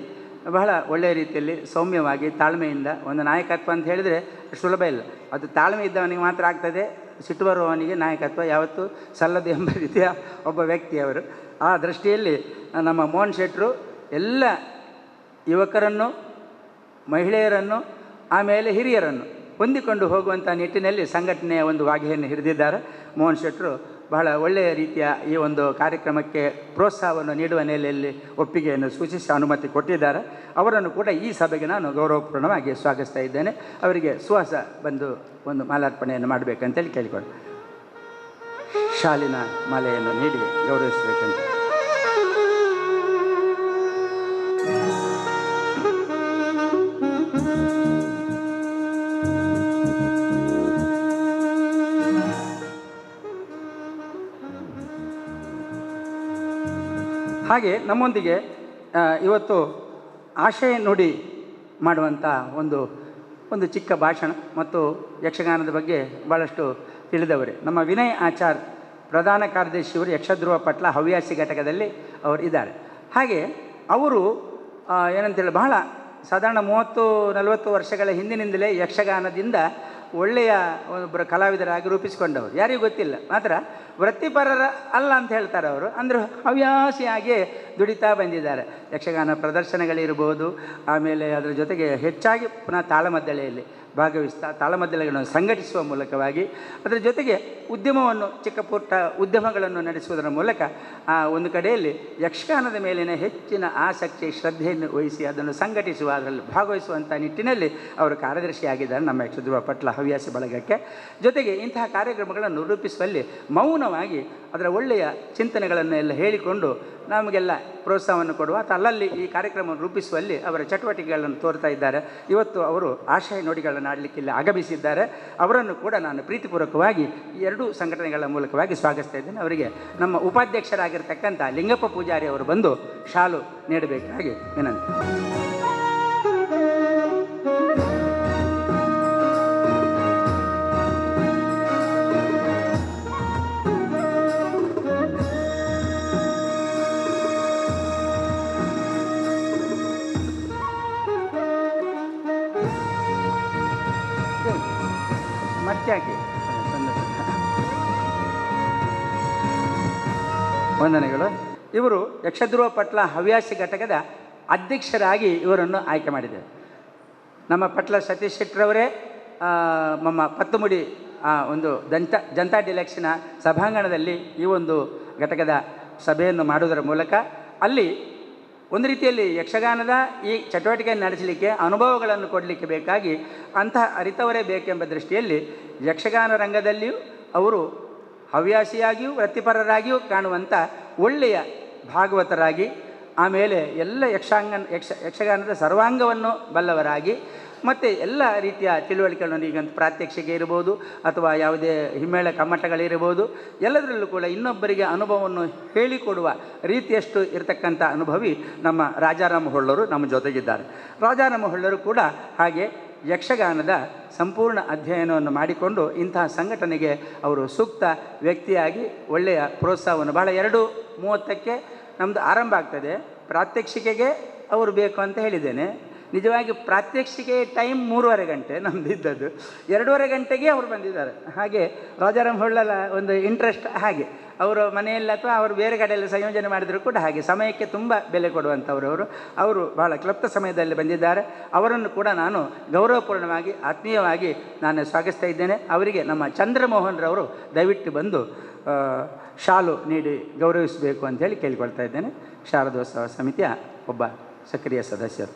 ಬಹಳ ಒಳ್ಳೆಯ ರೀತಿಯಲ್ಲಿ ಸೌಮ್ಯವಾಗಿ ತಾಳ್ಮೆಯಿಂದ ಒಂದು ನಾಯಕತ್ವ ಅಂತ ಹೇಳಿದರೆ ಸುಲಭ ಇಲ್ಲ, ಅದು ತಾಳ್ಮೆ ಇದ್ದವನಿಗೆ ಮಾತ್ರ ಆಗ್ತದೆ, ಸಿಟ್ಟು ಬರುವವನಿಗೆ ನಾಯಕತ್ವ ಯಾವತ್ತೂ ಸಲ್ಲದು ಎಂಬ ರೀತಿಯ ಒಬ್ಬ ವ್ಯಕ್ತಿ ಅವರು. ಆ ದೃಷ್ಟಿಯಲ್ಲಿ ನಮ್ಮ ಮೋಹನ್ ಶೆಟ್ಟರು ಎಲ್ಲ ಯುವಕರನ್ನು, ಮಹಿಳೆಯರನ್ನು, ಆಮೇಲೆ ಹಿರಿಯರನ್ನು ಹೊಂದಿಕೊಂಡು ಹೋಗುವಂಥ ನಿಟ್ಟಿನಲ್ಲಿ ಸಂಘಟನೆಯ ಒಂದು ವಾಗೆಯನ್ನು ಹಿಡಿದಿದ್ದಾರೆ. ಮೋಹನ್ ಶೆಟ್ಟರು ಬಹಳ ಒಳ್ಳೆಯ ರೀತಿಯ ಈ ಒಂದು ಕಾರ್ಯಕ್ರಮಕ್ಕೆ ಪ್ರೋತ್ಸಾಹವನ್ನು ನೀಡುವ ನೆಲೆಯಲ್ಲಿ ಒಪ್ಪಿಗೆಯನ್ನು ಸೂಚಿಸಿ ಅನುಮತಿ ಕೊಟ್ಟಿದ್ದಾರೆ. ಅವರನ್ನು ಕೂಡ ಈ ಸಭೆಗೆ ನಾನು ಗೌರವಪೂರ್ಣವಾಗಿ ಸ್ವಾಗತಿಸ್ತಾ ಇದ್ದೇನೆ. ಅವರಿಗೆ ಸುವಾಸ ಬಂದು ಒಂದು ಮಾಲಾರ್ಪಣೆಯನ್ನು ಮಾಡಬೇಕಂತೇಳಿ ಕೇಳಿಕೊಂಡು ಶಾಲಿನ ಮಾಲೆಯನ್ನು ನೀಡಿ ಗೌರವಿಸಬೇಕಂತ. ಹಾಗೆ ನಮ್ಮೊಂದಿಗೆ ಇವತ್ತು ಆಶಯ ನುಡಿ ಮಾಡುವಂಥ ಒಂದು ಚಿಕ್ಕ ಭಾಷಣ ಮತ್ತು ಯಕ್ಷಗಾನದ ಬಗ್ಗೆ ಭಾಳಷ್ಟು ತಿಳಿದವರೇ ನಮ್ಮ ವಿನಯ್ ಆಚಾರ್ ಪ್ರಧಾನ ಕಾರ್ಯದರ್ಶಿಯವರು ಯಕ್ಷಧ್ರುವ ಪಟ್ಲ ಹವ್ಯಾಸಿ ಘಟಕದಲ್ಲಿ ಅವರು ಇದ್ದಾರೆ. ಹಾಗೆ ಅವರು ಏನಂತೇಳಿ ಬಹಳ ಸಾಧಾರಣ 30-40 ವರ್ಷಗಳ ಹಿಂದಿನಿಂದಲೇ ಯಕ್ಷಗಾನದಿಂದ ಒಳ್ಳೆಯ ಒಬ್ಬರು ಕಲಾವಿದರಾಗಿ ರೂಪಿಸಿಕೊಂಡವರು, ಯಾರಿಗೂ ಗೊತ್ತಿಲ್ಲ, ಮಾತ್ರ ವೃತ್ತಿಪರರ ಅಲ್ಲ ಅಂತ ಹೇಳ್ತಾರೆ ಅವರು, ಅಂದರೆ ಹವ್ಯಾಸಿಯಾಗಿ ದುಡಿತಾ ಬಂದಿದ್ದಾರೆ. ಯಕ್ಷಗಾನ ಪ್ರದರ್ಶನಗಳಿರ್ಬೋದು, ಆಮೇಲೆ ಅದರ ಜೊತೆಗೆ ಹೆಚ್ಚಾಗಿ ಪುನಃ ತಾಳಮದ್ದಳೆಯಲ್ಲಿ ಭಾಗವಹಿಸ್ತಾ ತಾಳಮದ್ದಳೆಗಳನ್ನು ಸಂಘಟಿಸುವ ಮೂಲಕವಾಗಿ ಅದರ ಜೊತೆಗೆ ಉದ್ಯಮವನ್ನು ಚಿಕ್ಕ ಪುಟ್ಟ ಉದ್ಯಮಗಳನ್ನು ನಡೆಸುವುದರ ಮೂಲಕ ಒಂದು ಕಡೆಯಲ್ಲಿ ಯಕ್ಷಗಾನದ ಮೇಲಿನ ಹೆಚ್ಚಿನ ಆಸಕ್ತಿ ಶ್ರದ್ಧೆಯನ್ನು ವಹಿಸಿ ಅದನ್ನು ಸಂಘಟಿಸುವ ಅದರಲ್ಲಿ ಭಾಗವಹಿಸುವಂಥ ನಿಟ್ಟಿನಲ್ಲಿ ಅವರು ಕಾರ್ಯದರ್ಶಿಯಾಗಿದ್ದಾರೆ ನಮ್ಮ ಯಕ್ಷಧ್ರುವ ಪಟ್ಲ ಹವ್ಯಾಸಿ ಬಳಗಕ್ಕೆ. ಜೊತೆಗೆ ಇಂತಹ ಕಾರ್ಯಕ್ರಮಗಳನ್ನು ರೂಪಿಸುವಲ್ಲಿ ಮೌನವಾಗಿ ಅದರ ಒಳ್ಳೆಯ ಚಿಂತನೆಗಳನ್ನು ಎಲ್ಲ ಹೇಳಿಕೊಂಡು ನಮಗೆಲ್ಲ ಪ್ರೋತ್ಸಾಹವನ್ನು ಕೊಡುವ ಅಲ್ಲಲ್ಲಿ ಈ ಕಾರ್ಯಕ್ರಮವನ್ನು ರೂಪಿಸುವಲ್ಲಿ ಅವರ ಚಟುವಟಿಕೆಗಳನ್ನು ತೋರ್ತಾ ಇದ್ದಾರೆ. ಇವತ್ತು ಅವರು ಆಶಯ ನುಡಿಗಳನ್ನು ಆಡಲಿಕ್ಕೆ ಇಲ್ಲಿ ಆಗಮಿಸಿದ್ದಾರೆ. ಅವರನ್ನು ಕೂಡ ನಾನು ಪ್ರೀತಿಪೂರ್ವಕವಾಗಿ ಈ ಎರಡೂ ಸಂಘಟನೆಗಳ ಮೂಲಕವಾಗಿ ಸ್ವಾಗತಿಸ್ತಾ ಇದ್ದೇನೆ. ಅವರಿಗೆ ನಮ್ಮ ಉಪಾಧ್ಯಕ್ಷರಾಗಿರ್ತಕ್ಕಂಥ ಲಿಂಗಪ್ಪ ಪೂಜಾರಿ ಅವರು ಬಂದು ಶಾಲು ನೀಡಬೇಕಾಗಿ ವಿನಂತಿ. ಮತ್ತ್ಯಾಕೆ ವಂದನೆಗಳು. ಇವರು ಯಕ್ಷಧ್ರುವ ಪಟ್ಲ ಹವ್ಯಾಸಿ ಘಟಕದ ಅಧ್ಯಕ್ಷರಾಗಿ ಇವರನ್ನು ಆಯ್ಕೆ ಮಾಡಿದ್ದೇವೆ. ನಮ್ಮ ಪಟ್ಲ ಸತೀಶ್ ಶೆಟ್ಟರವರೇ ನಮ್ಮ ಪತ್ತುಮುಡಿ ಒಂದು ಜನತಾ ಡಿಲೆಕ್ಷನ ಸಭಾಂಗಣದಲ್ಲಿ ಈ ಒಂದು ಘಟಕದ ಸಭೆಯನ್ನು ಮಾಡುವುದರ ಮೂಲಕ ಅಲ್ಲಿ ಒಂದು ರೀತಿಯಲ್ಲಿ ಯಕ್ಷಗಾನದ ಈ ಚಟುವಟಿಕೆಯನ್ನು ನಡೆಸಲಿಕ್ಕೆ ಅನುಭವಗಳನ್ನು ಕೊಡಲಿಕ್ಕೆ ಬೇಕಾಗಿ ಅಂತಹ ಅರಿತವರೇ ಬೇಕೆಂಬ ದೃಷ್ಟಿಯಲ್ಲಿ ಯಕ್ಷಗಾನ ರಂಗದಲ್ಲಿಯೂ ಅವರು ಹವ್ಯಾಸಿಯಾಗಿಯೂ ವೃತ್ತಿಪರರಾಗಿಯೂ ಕಾಣುವಂಥ ಒಳ್ಳೆಯ ಭಾಗವತರಾಗಿ, ಆಮೇಲೆ ಎಲ್ಲ ಯಕ್ಷಗಾನದ ಸರ್ವಾಂಗವನ್ನು ಬಲ್ಲವರಾಗಿ, ಮತ್ತು ಎಲ್ಲ ರೀತಿಯ ತಿಳುವಳಿಕೆಗಳನ್ನು, ಈಗಂತ ಪ್ರಾತ್ಯಕ್ಷಿಕೆ ಇರ್ಬೋದು ಅಥವಾ ಯಾವುದೇ ಹಿಮ್ಮೇಳ ಕಮ್ಮಟಗಳಿರ್ಬೋದು, ಎಲ್ಲದರಲ್ಲೂ ಕೂಡ ಇನ್ನೊಬ್ಬರಿಗೆ ಅನುಭವವನ್ನು ಹೇಳಿಕೊಡುವ ರೀತಿಯಷ್ಟು ಇರತಕ್ಕಂಥ ಅನುಭವಿ ನಮ್ಮ ರಾಜಾರಾಮ ಹೊಳ್ಳರು ನಮ್ಮ ಜೊತೆಗಿದ್ದಾರೆ. ರಾಜಾರಾಮ ಹೊಳ್ಳರು ಕೂಡ ಹಾಗೆ ಯಕ್ಷಗಾನದ ಸಂಪೂರ್ಣ ಅಧ್ಯಯನವನ್ನು ಮಾಡಿಕೊಂಡು ಇಂತಹ ಸಂಘಟನೆಗೆ ಅವರು ಸೂಕ್ತ ವ್ಯಕ್ತಿಯಾಗಿ ಒಳ್ಳೆಯ ಪ್ರೋತ್ಸಾಹವನ್ನು, ಬಹಳ 2:30ಕ್ಕೆ ನಮ್ಮದು ಆರಂಭ ಆಗ್ತದೆ. ಪ್ರಾತ್ಯಕ್ಷಿಕೆಗೆ ಅವರು ಬೇಕು ಅಂತ ಹೇಳಿದ್ದೇನೆ. ನಿಜವಾಗಿ ಪ್ರಾತ್ಯಕ್ಷಿಕೆ ಟೈಮ್ 3:30 ಗಂಟೆ ನಮ್ಮದು ಇದ್ದದ್ದು, 2:30 ಗಂಟೆಗೆ ಅವರು ಬಂದಿದ್ದಾರೆ. ಹಾಗೆ ರಾಜಾರಾಮ್ ಹೊಳ್ಳಲ ಒಂದು ಇಂಟ್ರೆಸ್ಟ್ ಹಾಗೆ, ಅವರು ಮನೆಯಲ್ಲಿ ಅಥವಾ ಅವರು ಬೇರೆ ಕಡೆಯಲ್ಲಿ ಸಂಯೋಜನೆ ಮಾಡಿದರೂ ಕೂಡ ಹಾಗೆ ಸಮಯಕ್ಕೆ ತುಂಬ ಬೆಲೆ ಕೊಡುವಂಥವರು. ಅವರು ಬಹಳ ಕ್ಲಪ್ತ ಸಮಯದಲ್ಲಿ ಬಂದಿದ್ದಾರೆ. ಅವರನ್ನು ಕೂಡ ನಾನು ಗೌರವಪೂರ್ಣವಾಗಿ ಆತ್ಮೀಯವಾಗಿ ನಾನು ಸ್ವಾಗತಿಸ್ತಾ ಇದ್ದೇನೆ. ಅವರಿಗೆ ನಮ್ಮ ಚಂದ್ರಮೋಹನ್ರವರು ದಯವಿಟ್ಟು ಬಂದು ಶಾಲು ನೀಡಿ ಗೌರವಿಸಬೇಕು ಅಂತೇಳಿ ಕೇಳಿಕೊಳ್ತಾ ಇದ್ದೇನೆ. ಶಾರದೋತ್ಸವ ಸಮಿತಿಯ ಒಬ್ಬ ಸಕ್ರಿಯ ಸದಸ್ಯರು.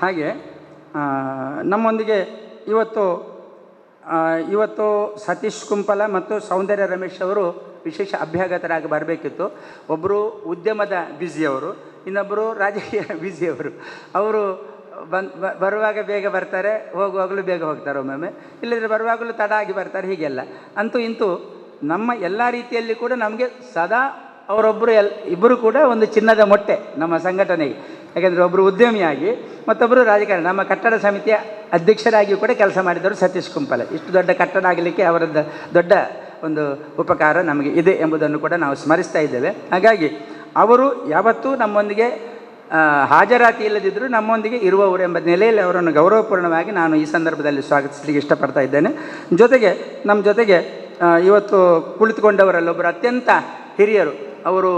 ಹಾಗೆ ನಮ್ಮೊಂದಿಗೆ ಇವತ್ತು ಸತೀಶ್ ಕುಂಪಲ ಮತ್ತು ಸೌಂದರ್ಯ ರಮೇಶ್ ಅವರು ವಿಶೇಷ ಅಭ್ಯಾಗತರಾಗಿ ಬರಬೇಕಿತ್ತು. ಒಬ್ಬರು ಉದ್ಯಮದ ಬ್ಯುಸಿಯವರು, ಇನ್ನೊಬ್ಬರು ರಾಜಕೀಯ ಬ್ಯುಸಿಯವರು. ಅವರು ಬರುವಾಗ ಬೇಗ ಬರ್ತಾರೆ, ಹೋಗುವಾಗಲೂ ಬೇಗ ಹೋಗ್ತಾರೆ, ಒಮ್ಮೊಮ್ಮೆ ಇಲ್ಲದ್ರೆ ಬರುವಾಗಲೂ ತಡ ಆಗಿ ಬರ್ತಾರೆ. ಹೀಗೆಲ್ಲ ಅಂತೂ ಇಂತೂ ನಮ್ಮ ಎಲ್ಲ ರೀತಿಯಲ್ಲಿ ಕೂಡ ನಮಗೆ ಸದಾ ಅವರೊಬ್ಬರು ಇಬ್ಬರು ಕೂಡ ಒಂದು ಚಿನ್ನದ ಮೊಟ್ಟೆ ನಮ್ಮ ಸಂಘಟನೆಗೆ. ಯಾಕೆಂದರೆ ಒಬ್ಬರು ಉದ್ಯಮಿಯಾಗಿ ಮತ್ತೊಬ್ಬರು ರಾಜಕಾರಣಿ. ನಮ್ಮ ಕಟ್ಟಡ ಸಮಿತಿಯ ಅಧ್ಯಕ್ಷರಾಗಿಯೂ ಕೂಡ ಕೆಲಸ ಮಾಡಿದವರು ಸತೀಶ್ ಕುಂಪಲ. ಇಷ್ಟು ದೊಡ್ಡ ಕಟ್ಟಡ ಆಗಲಿಕ್ಕೆ ಅವರದ್ದು ದೊಡ್ಡ ಒಂದು ಉಪಕಾರ ನಮಗೆ ಇದೆ ಎಂಬುದನ್ನು ಕೂಡ ನಾವು ಸ್ಮರಿಸ್ತಾ ಇದ್ದೇವೆ. ಹಾಗಾಗಿ ಅವರು ಯಾವತ್ತೂ ನಮ್ಮೊಂದಿಗೆ ಹಾಜರಾತಿ ಇಲ್ಲದಿದ್ದರೂ ನಮ್ಮೊಂದಿಗೆ ಇರುವವರು ಎಂಬ ನೆಲೆಯಲ್ಲಿ ಅವರನ್ನು ಗೌರವಪೂರ್ಣವಾಗಿ ನಾನು ಈ ಸಂದರ್ಭದಲ್ಲಿ ಸ್ವಾಗತಿಸಲಿಕ್ಕೆ ಇಷ್ಟಪಡ್ತಾ ಇದ್ದೇನೆ. ಜೊತೆಗೆ ನಮ್ಮ ಜೊತೆಗೆ ಇವತ್ತು ಕುಳಿತುಕೊಂಡವರಲ್ಲಿ ಒಬ್ಬರು ಅತ್ಯಂತ ಹಿರಿಯರು. ಅವರು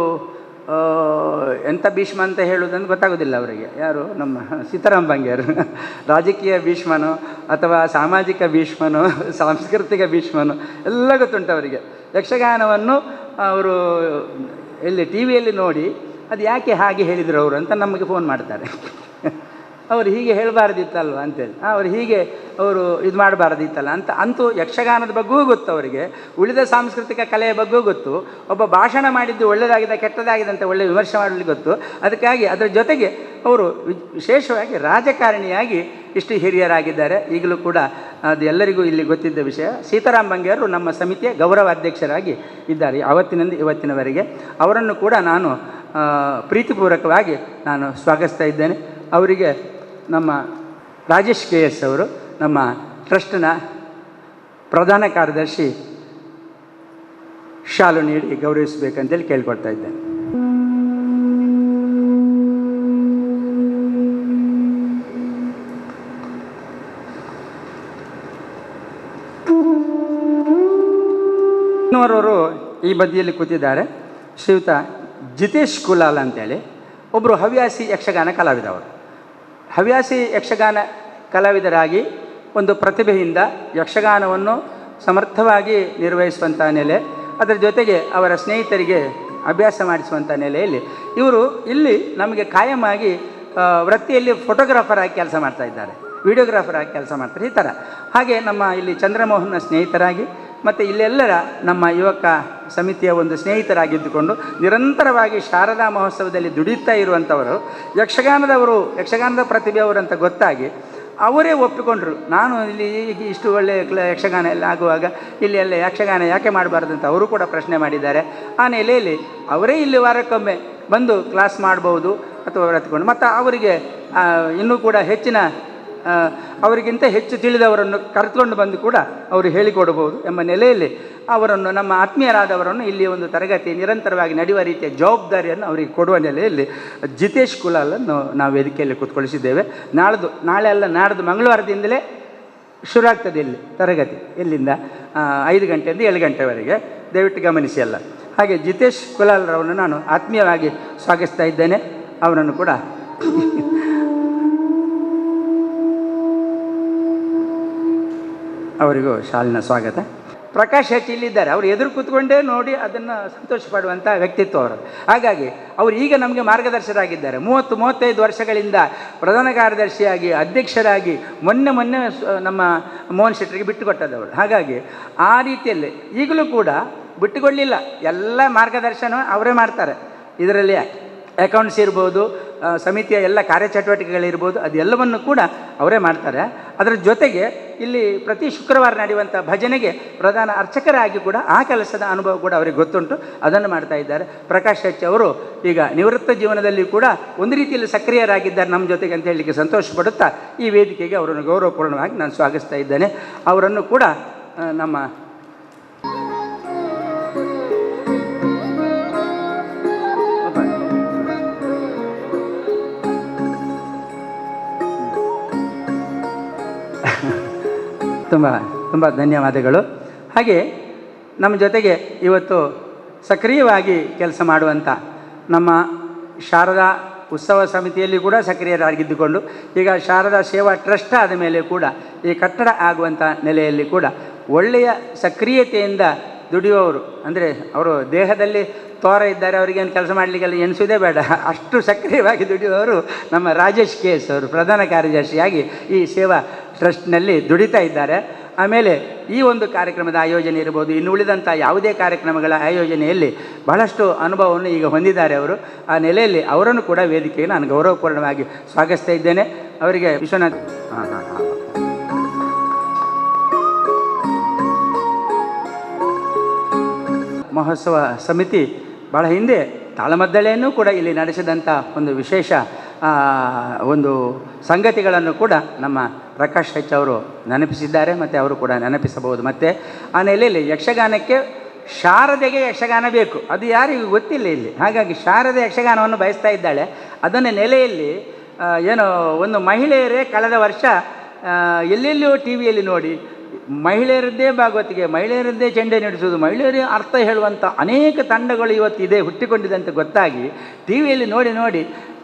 ಎಂಥ ಭೀಷ್ಮ ಅಂತ ಹೇಳುವುದನ್ನು ಗೊತ್ತಾಗೋದಿಲ್ಲ ಅವರಿಗೆ. ಯಾರು? ನಮ್ಮ ಸೀತಾರಾಮ್ ಬಂಗೇರು. ರಾಜಕೀಯ ಭೀಷ್ಮನೋ ಅಥವಾ ಸಾಮಾಜಿಕ ಭೀಷ್ಮನೋ ಸಾಂಸ್ಕೃತಿಕ ಭೀಷ್ಮನೋ ಎಲ್ಲ ಗೊತ್ತುಂಟು ಅವರಿಗೆ. ಯಕ್ಷಗಾನವನ್ನು ಅವರು ಎಲ್ಲಿ ಟಿ ವಿಯಲ್ಲಿ ನೋಡಿ ಅದು ಯಾಕೆ ಹಾಗೆ ಹೇಳಿದರು ಅವರು ಅಂತ ನಮಗೆ ಫೋನ್ ಮಾಡ್ತಾರೆ. ಅವರು ಹೀಗೆ ಹೇಳಬಾರ್ದಿತ್ತಲ್ವ ಅಂತೇಳಿ, ಅವರು ಹೀಗೆ ಅವರು ಇದು ಮಾಡಬಾರ್ದಿತ್ತಲ್ಲ ಅಂತ. ಅಂತೂ ಯಕ್ಷಗಾನದ ಬಗ್ಗೆಯೂ ಗೊತ್ತು ಅವರಿಗೆ, ಉಳಿದ ಸಾಂಸ್ಕೃತಿಕ ಕಲೆಯ ಬಗ್ಗೆಯೂ ಗೊತ್ತು. ಒಬ್ಬ ಭಾಷಣ ಮಾಡಿದ್ದು ಒಳ್ಳೆಯದಾಗಿದೆ ಕೆಟ್ಟದಾಗಿದೆ ಅಂತ ಒಳ್ಳೆಯ ವಿಮರ್ಶೆ ಮಾಡಲಿಕ್ಕೆ ಗೊತ್ತು. ಅದಕ್ಕಾಗಿ ಅದರ ಜೊತೆಗೆ ಅವರು ವಿಶೇಷವಾಗಿ ರಾಜಕಾರಣಿಯಾಗಿ ಇಷ್ಟು ಹಿರಿಯರಾಗಿದ್ದಾರೆ. ಈಗಲೂ ಕೂಡ ಅದು ಎಲ್ಲರಿಗೂ ಇಲ್ಲಿ ಗೊತ್ತಿದ್ದ ವಿಷಯ. ಸೀತಾರಾಮ್ ಬಂಗೇರು ನಮ್ಮ ಸಮಿತಿಯ ಗೌರವ ಅಧ್ಯಕ್ಷರಾಗಿ ಇದ್ದಾರೆ ಅವತ್ತಿನಿಂದ ಇವತ್ತಿನವರೆಗೆ. ಅವರನ್ನು ಕೂಡ ನಾನು ಪ್ರೀತಿಪೂರ್ವಕವಾಗಿ ನಾನು ಸ್ವಾಗತಿಸ್ತಾ ಇದ್ದೇನೆ. ಅವರಿಗೆ ನಮ್ಮ ರಾಜೇಶ್ KS ಅವರು, ನಮ್ಮ ಟ್ರಸ್ಟ್ನ ಪ್ರಧಾನ ಕಾರ್ಯದರ್ಶಿ, ಶಾಲು ನೀಡಿ ಗೌರವಿಸಬೇಕಂತೇಳಿ ಕೇಳ್ಕೊಳ್ತಾ ಇದ್ದೇನೆ. ಇನ್ನೋರವರು ಈ ಬದಿಯಲ್ಲಿ ಕೂತಿದ್ದಾರೆ. ಶ್ರೀಯುತ ಜಿತೇಶ್ ಕುಲಾಲ್ ಅಂತೇಳಿ ಒಬ್ಬರು ಹವ್ಯಾಸಿ ಯಕ್ಷಗಾನ ಕಲಾವಿದವರು. ಹವ್ಯಾಸಿ ಯಕ್ಷಗಾನ ಕಲಾವಿದರಾಗಿ ಒಂದು ಪ್ರತಿಭೆಯಿಂದ ಯಕ್ಷಗಾನವನ್ನು ಸಮರ್ಥವಾಗಿ ನಿರ್ವಹಿಸುವಂಥ ನೆಲೆ, ಅದರ ಜೊತೆಗೆ ಅವರ ಸ್ನೇಹಿತರಿಗೆ ಅಭ್ಯಾಸ ಮಾಡಿಸುವಂಥ ನೆಲೆಯಲ್ಲಿ ಇವರು ಇಲ್ಲಿ ನಮಗೆ ಕಾಯಮಾಗಿ ವೃತ್ತಿಯಲ್ಲಿ ಫೋಟೋಗ್ರಾಫರ್ ಆಗಿ ಕೆಲಸ ಮಾಡ್ತಾ ಇದ್ದಾರೆ, ವಿಡಿಯೋಗ್ರಾಫರ್ ಆಗಿ ಕೆಲಸ ಮಾಡ್ತಾರೆ, ಈ ಥರ. ಹಾಗೆ ನಮ್ಮ ಇಲ್ಲಿ ಚಂದ್ರಮೋಹನ್ನ ಸ್ನೇಹಿತರಾಗಿ ಮತ್ತು ಇಲ್ಲೆಲ್ಲರ ನಮ್ಮ ಯುವಕ ಸಮಿತಿಯ ಒಂದು ಸ್ನೇಹಿತರಾಗಿದ್ದುಕೊಂಡು ನಿರಂತರವಾಗಿ ಶಾರದಾ ಮಹೋತ್ಸವದಲ್ಲಿ ದುಡಿತಾ ಇರುವಂಥವರು, ಯಕ್ಷಗಾನದ ಪ್ರತಿಭೆಯವರು ಅಂತ ಗೊತ್ತಾಗಿ ಅವರೇ ಒಪ್ಪಿಕೊಂಡ್ರು. ನಾನು ಇಲ್ಲಿ ಇಷ್ಟು ಒಳ್ಳೆಯ ಯಕ್ಷಗಾನ ಎಲ್ಲ ಆಗುವಾಗ ಇಲ್ಲಿ ಎಲ್ಲ ಯಕ್ಷಗಾನ ಯಾಕೆ ಮಾಡಬಾರ್ದು ಅಂತ ಅವರು ಕೂಡ ಪ್ರಶ್ನೆ ಮಾಡಿದ್ದಾರೆ. ಆ ನೆಲೆಯಲ್ಲಿ ಅವರೇ ಇಲ್ಲಿ ವಾರಕ್ಕೊಮ್ಮೆ ಬಂದು ಕ್ಲಾಸ್ ಮಾಡ್ಬೋದು ಅಥವಾ ಹೊರತ್ಕೊಂಡು, ಮತ್ತು ಅವರಿಗೆ ಇನ್ನೂ ಕೂಡ ಅವರಿಗಿಂತ ಹೆಚ್ಚು ತಿಳಿದವರನ್ನು ಕರೆದುಕೊಂಡು ಬಂದು ಕೂಡ ಅವರು ಹೇಳಿಕೊಡಬಹುದು ಎಂಬ ನೆಲೆಯಲ್ಲಿ ಅವರನ್ನು, ನಮ್ಮ ಆತ್ಮೀಯರಾದವರನ್ನು ಇಲ್ಲಿ ಒಂದು ತರಗತಿ ನಿರಂತರವಾಗಿ ನಡೆಯುವ ರೀತಿಯ ಜವಾಬ್ದಾರಿಯನ್ನು ಅವರಿಗೆ ಕೊಡುವ ನೆಲೆಯಲ್ಲಿ ಜಿತೇಶ್ ಕುಲಾಲನ್ನು ನಾವು ವೇದಿಕೆಯಲ್ಲಿ ಕೂತ್ಕೊಳಿಸಿದ್ದೇವೆ. ನಾಡ್ದು ಮಂಗಳವಾರದಿಂದಲೇ ಶುರು ಆಗ್ತದೆ ಇಲ್ಲಿ ತರಗತಿ. ಎಲ್ಲಿಂದ 5 ಗಂಟೆಯಿಂದ 7 ಗಂಟೆವರೆಗೆ, ದಯವಿಟ್ಟು ಗಮನಿಸಿ ಎಲ್ಲ. ಹಾಗೆ ಜಿತೇಶ್ ಕುಲಾಲ್ರವರನ್ನು ನಾನು ಆತ್ಮೀಯವಾಗಿ ಸ್ವಾಗತಿಸ್ತಾ ಇದ್ದೇನೆ. ಅವರನ್ನು ಕೂಡ ಅವರಿಗೂ ಶಾಲಿನ ಸ್ವಾಗತ. ಪ್ರಕಾಶ್ ಹೆಚ್ ಇಲ್ಲಿದ್ದಾರೆ, ಅವರು ಎದುರು ಕೂತ್ಕೊಂಡೇ ನೋಡಿ ಅದನ್ನು ಸಂತೋಷ ಪಡುವಂಥ ವ್ಯಕ್ತಿತ್ವ ಅವರು. ಹಾಗಾಗಿ ಅವರು ಈಗ ನಮಗೆ ಮಾರ್ಗದರ್ಶಕರಾಗಿದ್ದಾರೆ. 30-35 ವರ್ಷಗಳಿಂದ ಪ್ರಧಾನ ಕಾರ್ಯದರ್ಶಿಯಾಗಿ, ಅಧ್ಯಕ್ಷರಾಗಿ ಮೊನ್ನೆ ನಮ್ಮ ಮೋಹನ್ ಶೆಟ್ಟರಿಗೆ ಬಿಟ್ಟುಕೊಟ್ಟದವರು. ಹಾಗಾಗಿ ಆ ರೀತಿಯಲ್ಲಿ ಈಗಲೂ ಕೂಡ ಬಿಟ್ಟುಕೊಳ್ಳಿಲ್ಲ, ಎಲ್ಲ ಮಾರ್ಗದರ್ಶನ ಅವರೇ ಮಾಡ್ತಾರೆ. ಇದರಲ್ಲಿ ಅಕೌಂಟ್ಸ್ ಇರ್ಬೋದು, ಸಮಿತಿಯ ಎಲ್ಲ ಕಾರ್ಯಚಟುವಟಿಕೆಗಳಿರ್ಬೋದು, ಅದೆಲ್ಲವನ್ನು ಕೂಡ ಅವರೇ ಮಾಡ್ತಾರೆ. ಅದರ ಜೊತೆಗೆ ಇಲ್ಲಿ ಪ್ರತಿ ಶುಕ್ರವಾರ ನಡೆಯುವಂಥ ಭಜನೆಗೆ ಪ್ರಧಾನ ಅರ್ಚಕರಾಗಿ ಕೂಡ ಆ ಕೆಲಸದ ಅನುಭವ ಕೂಡ ಅವರಿಗೆ ಗೊತ್ತುಂಟು, ಅದನ್ನು ಮಾಡ್ತಾ ಇದ್ದಾರೆ. ಪ್ರಕಾಶ್ ಹೆಚ್ ಅವರು ಈಗ ನಿವೃತ್ತ ಜೀವನದಲ್ಲಿ ಕೂಡ ಒಂದು ರೀತಿಯಲ್ಲಿ ಸಕ್ರಿಯರಾಗಿದ್ದಾರೆ ನಮ್ಮ ಜೊತೆಗೆ ಅಂತ ಹೇಳಲಿಕ್ಕೆ ಸಂತೋಷ ಪಡುತ್ತಾ ಈ ವೇದಿಕೆಗೆ ಅವರನ್ನು ಗೌರವಪೂರ್ಣವಾಗಿ ನಾನು ಸ್ವಾಗತಿಸ್ತಾ ಇದ್ದೇನೆ. ಅವರನ್ನು ಕೂಡ ನಮ್ಮ ತುಂಬ ಧನ್ಯವಾದಗಳು. ಹಾಗೆ ನಮ್ಮ ಜೊತೆಗೆ ಇವತ್ತು ಸಕ್ರಿಯವಾಗಿ ಕೆಲಸ ಮಾಡುವಂಥ ನಮ್ಮ ಶಾರದಾ ಉತ್ಸವ ಸಮಿತಿಯಲ್ಲಿ ಕೂಡ ಸಕ್ರಿಯರಾಗಿದ್ದುಕೊಂಡು ಈಗ ಶಾರದಾ ಸೇವಾ ಟ್ರಸ್ಟ್ ಆದ ಮೇಲೆ ಕೂಡ ಈ ಕಟ್ಟಡ ಆಗುವಂಥ ನೆಲೆಯಲ್ಲಿ ಕೂಡ ಒಳ್ಳೆಯ ಸಕ್ರಿಯತೆಯಿಂದ ದುಡಿಯುವವರು, ಅಂದರೆ ಅವರು ದೇಹದಲ್ಲಿ ತೋರ ಇದ್ದಾರೆ, ಅವರಿಗೇನು ಕೆಲಸ ಮಾಡಲಿಕ್ಕೆಲ್ಲ ಎನಿಸೋದೇ ಬೇಡ, ಅಷ್ಟು ಸಕ್ರಿಯವಾಗಿ ದುಡಿಯುವವರು ನಮ್ಮ ರಾಜೇಶ್ KS ಅವರು ಪ್ರಧಾನ ಕಾರ್ಯದರ್ಶಿಯಾಗಿ ಈ ಸೇವಾ ಟ್ರಸ್ಟ್ನಲ್ಲಿ ದುಡಿತಾ ಇದ್ದಾರೆ. ಆಮೇಲೆ ಈ ಒಂದು ಕಾರ್ಯಕ್ರಮದ ಆಯೋಜನೆ ಇರ್ಬೋದು, ಇನ್ನು ಉಳಿದಂಥ ಯಾವುದೇ ಕಾರ್ಯಕ್ರಮಗಳ ಆಯೋಜನೆಯಲ್ಲಿ ಬಹಳಷ್ಟು ಅನುಭವವನ್ನು ಈಗ ಹೊಂದಿದ್ದಾರೆ ಅವರು. ಆ ನೆಲೆಯಲ್ಲಿ ಅವರನ್ನು ಕೂಡ ವೇದಿಕೆಗೆ ನಾನು ಗೌರವಪೂರ್ಣವಾಗಿ ಸ್ವಾಗತಿಸ್ತಾ ಇದ್ದೇನೆ. ಅವರಿಗೆ ವಿಶ್ವನಾಥ್ ಮಹೋತ್ಸವ ಸಮಿತಿ ಭಾಳ ಹಿಂದೆ ತಾಳಮದ್ದಳೆಯನ್ನು ಕೂಡ ಇಲ್ಲಿ ನಡೆಸಿದಂಥ ಒಂದು ವಿಶೇಷ ಒಂದು ಸಂಗತಿಗಳನ್ನು ಕೂಡ ನಮ್ಮ ಪ್ರಕಾಶ್ ಹೆಚ್ ಅವರು ನೆನಪಿಸಿದ್ದಾರೆ, ಮತ್ತು ಅವರು ಕೂಡ ನೆನಪಿಸಬಹುದು. ಮತ್ತು ಆ ನೆಲೆಯಲ್ಲಿ ಯಕ್ಷಗಾನಕ್ಕೆ ಶಾರದೆಗೆ ಯಕ್ಷಗಾನ ಬೇಕು, ಅದು ಯಾರಿಗೂ ಗೊತ್ತಿಲ್ಲ ಇಲ್ಲಿ. ಹಾಗಾಗಿ ಶಾರದೆ ಯಕ್ಷಗಾನವನ್ನು ಬಯಸ್ತಾ ಇದ್ದಾಳೆ. ಅದನ್ನು ನೆಲೆಯಲ್ಲಿ ಏನೋ ಒಂದು ಮಹಿಳೆಯರೇ ಕಳೆದ ವರ್ಷ ಎಲ್ಲೆಲ್ಲಿಯೋ ಟಿ ವಿಯಲ್ಲಿ ನೋಡಿ ಮಹಿಳೆಯರದ್ದೇ ಭಾಗವತಿಗೆ, ಮಹಿಳೆಯರದ್ದೇ ಚೆಂಡೆ ನಡೆಸೋದು, ಮಹಿಳೆಯರೇ ಅರ್ಥ ಹೇಳುವಂಥ ಅನೇಕ ತಂಡಗಳು ಇವತ್ತು ಇದೆ ಹುಟ್ಟಿಕೊಂಡಿದೆ ಅಂತ ಗೊತ್ತಾಗಿ ಟಿ ವಿಯಲ್ಲಿ ನೋಡಿ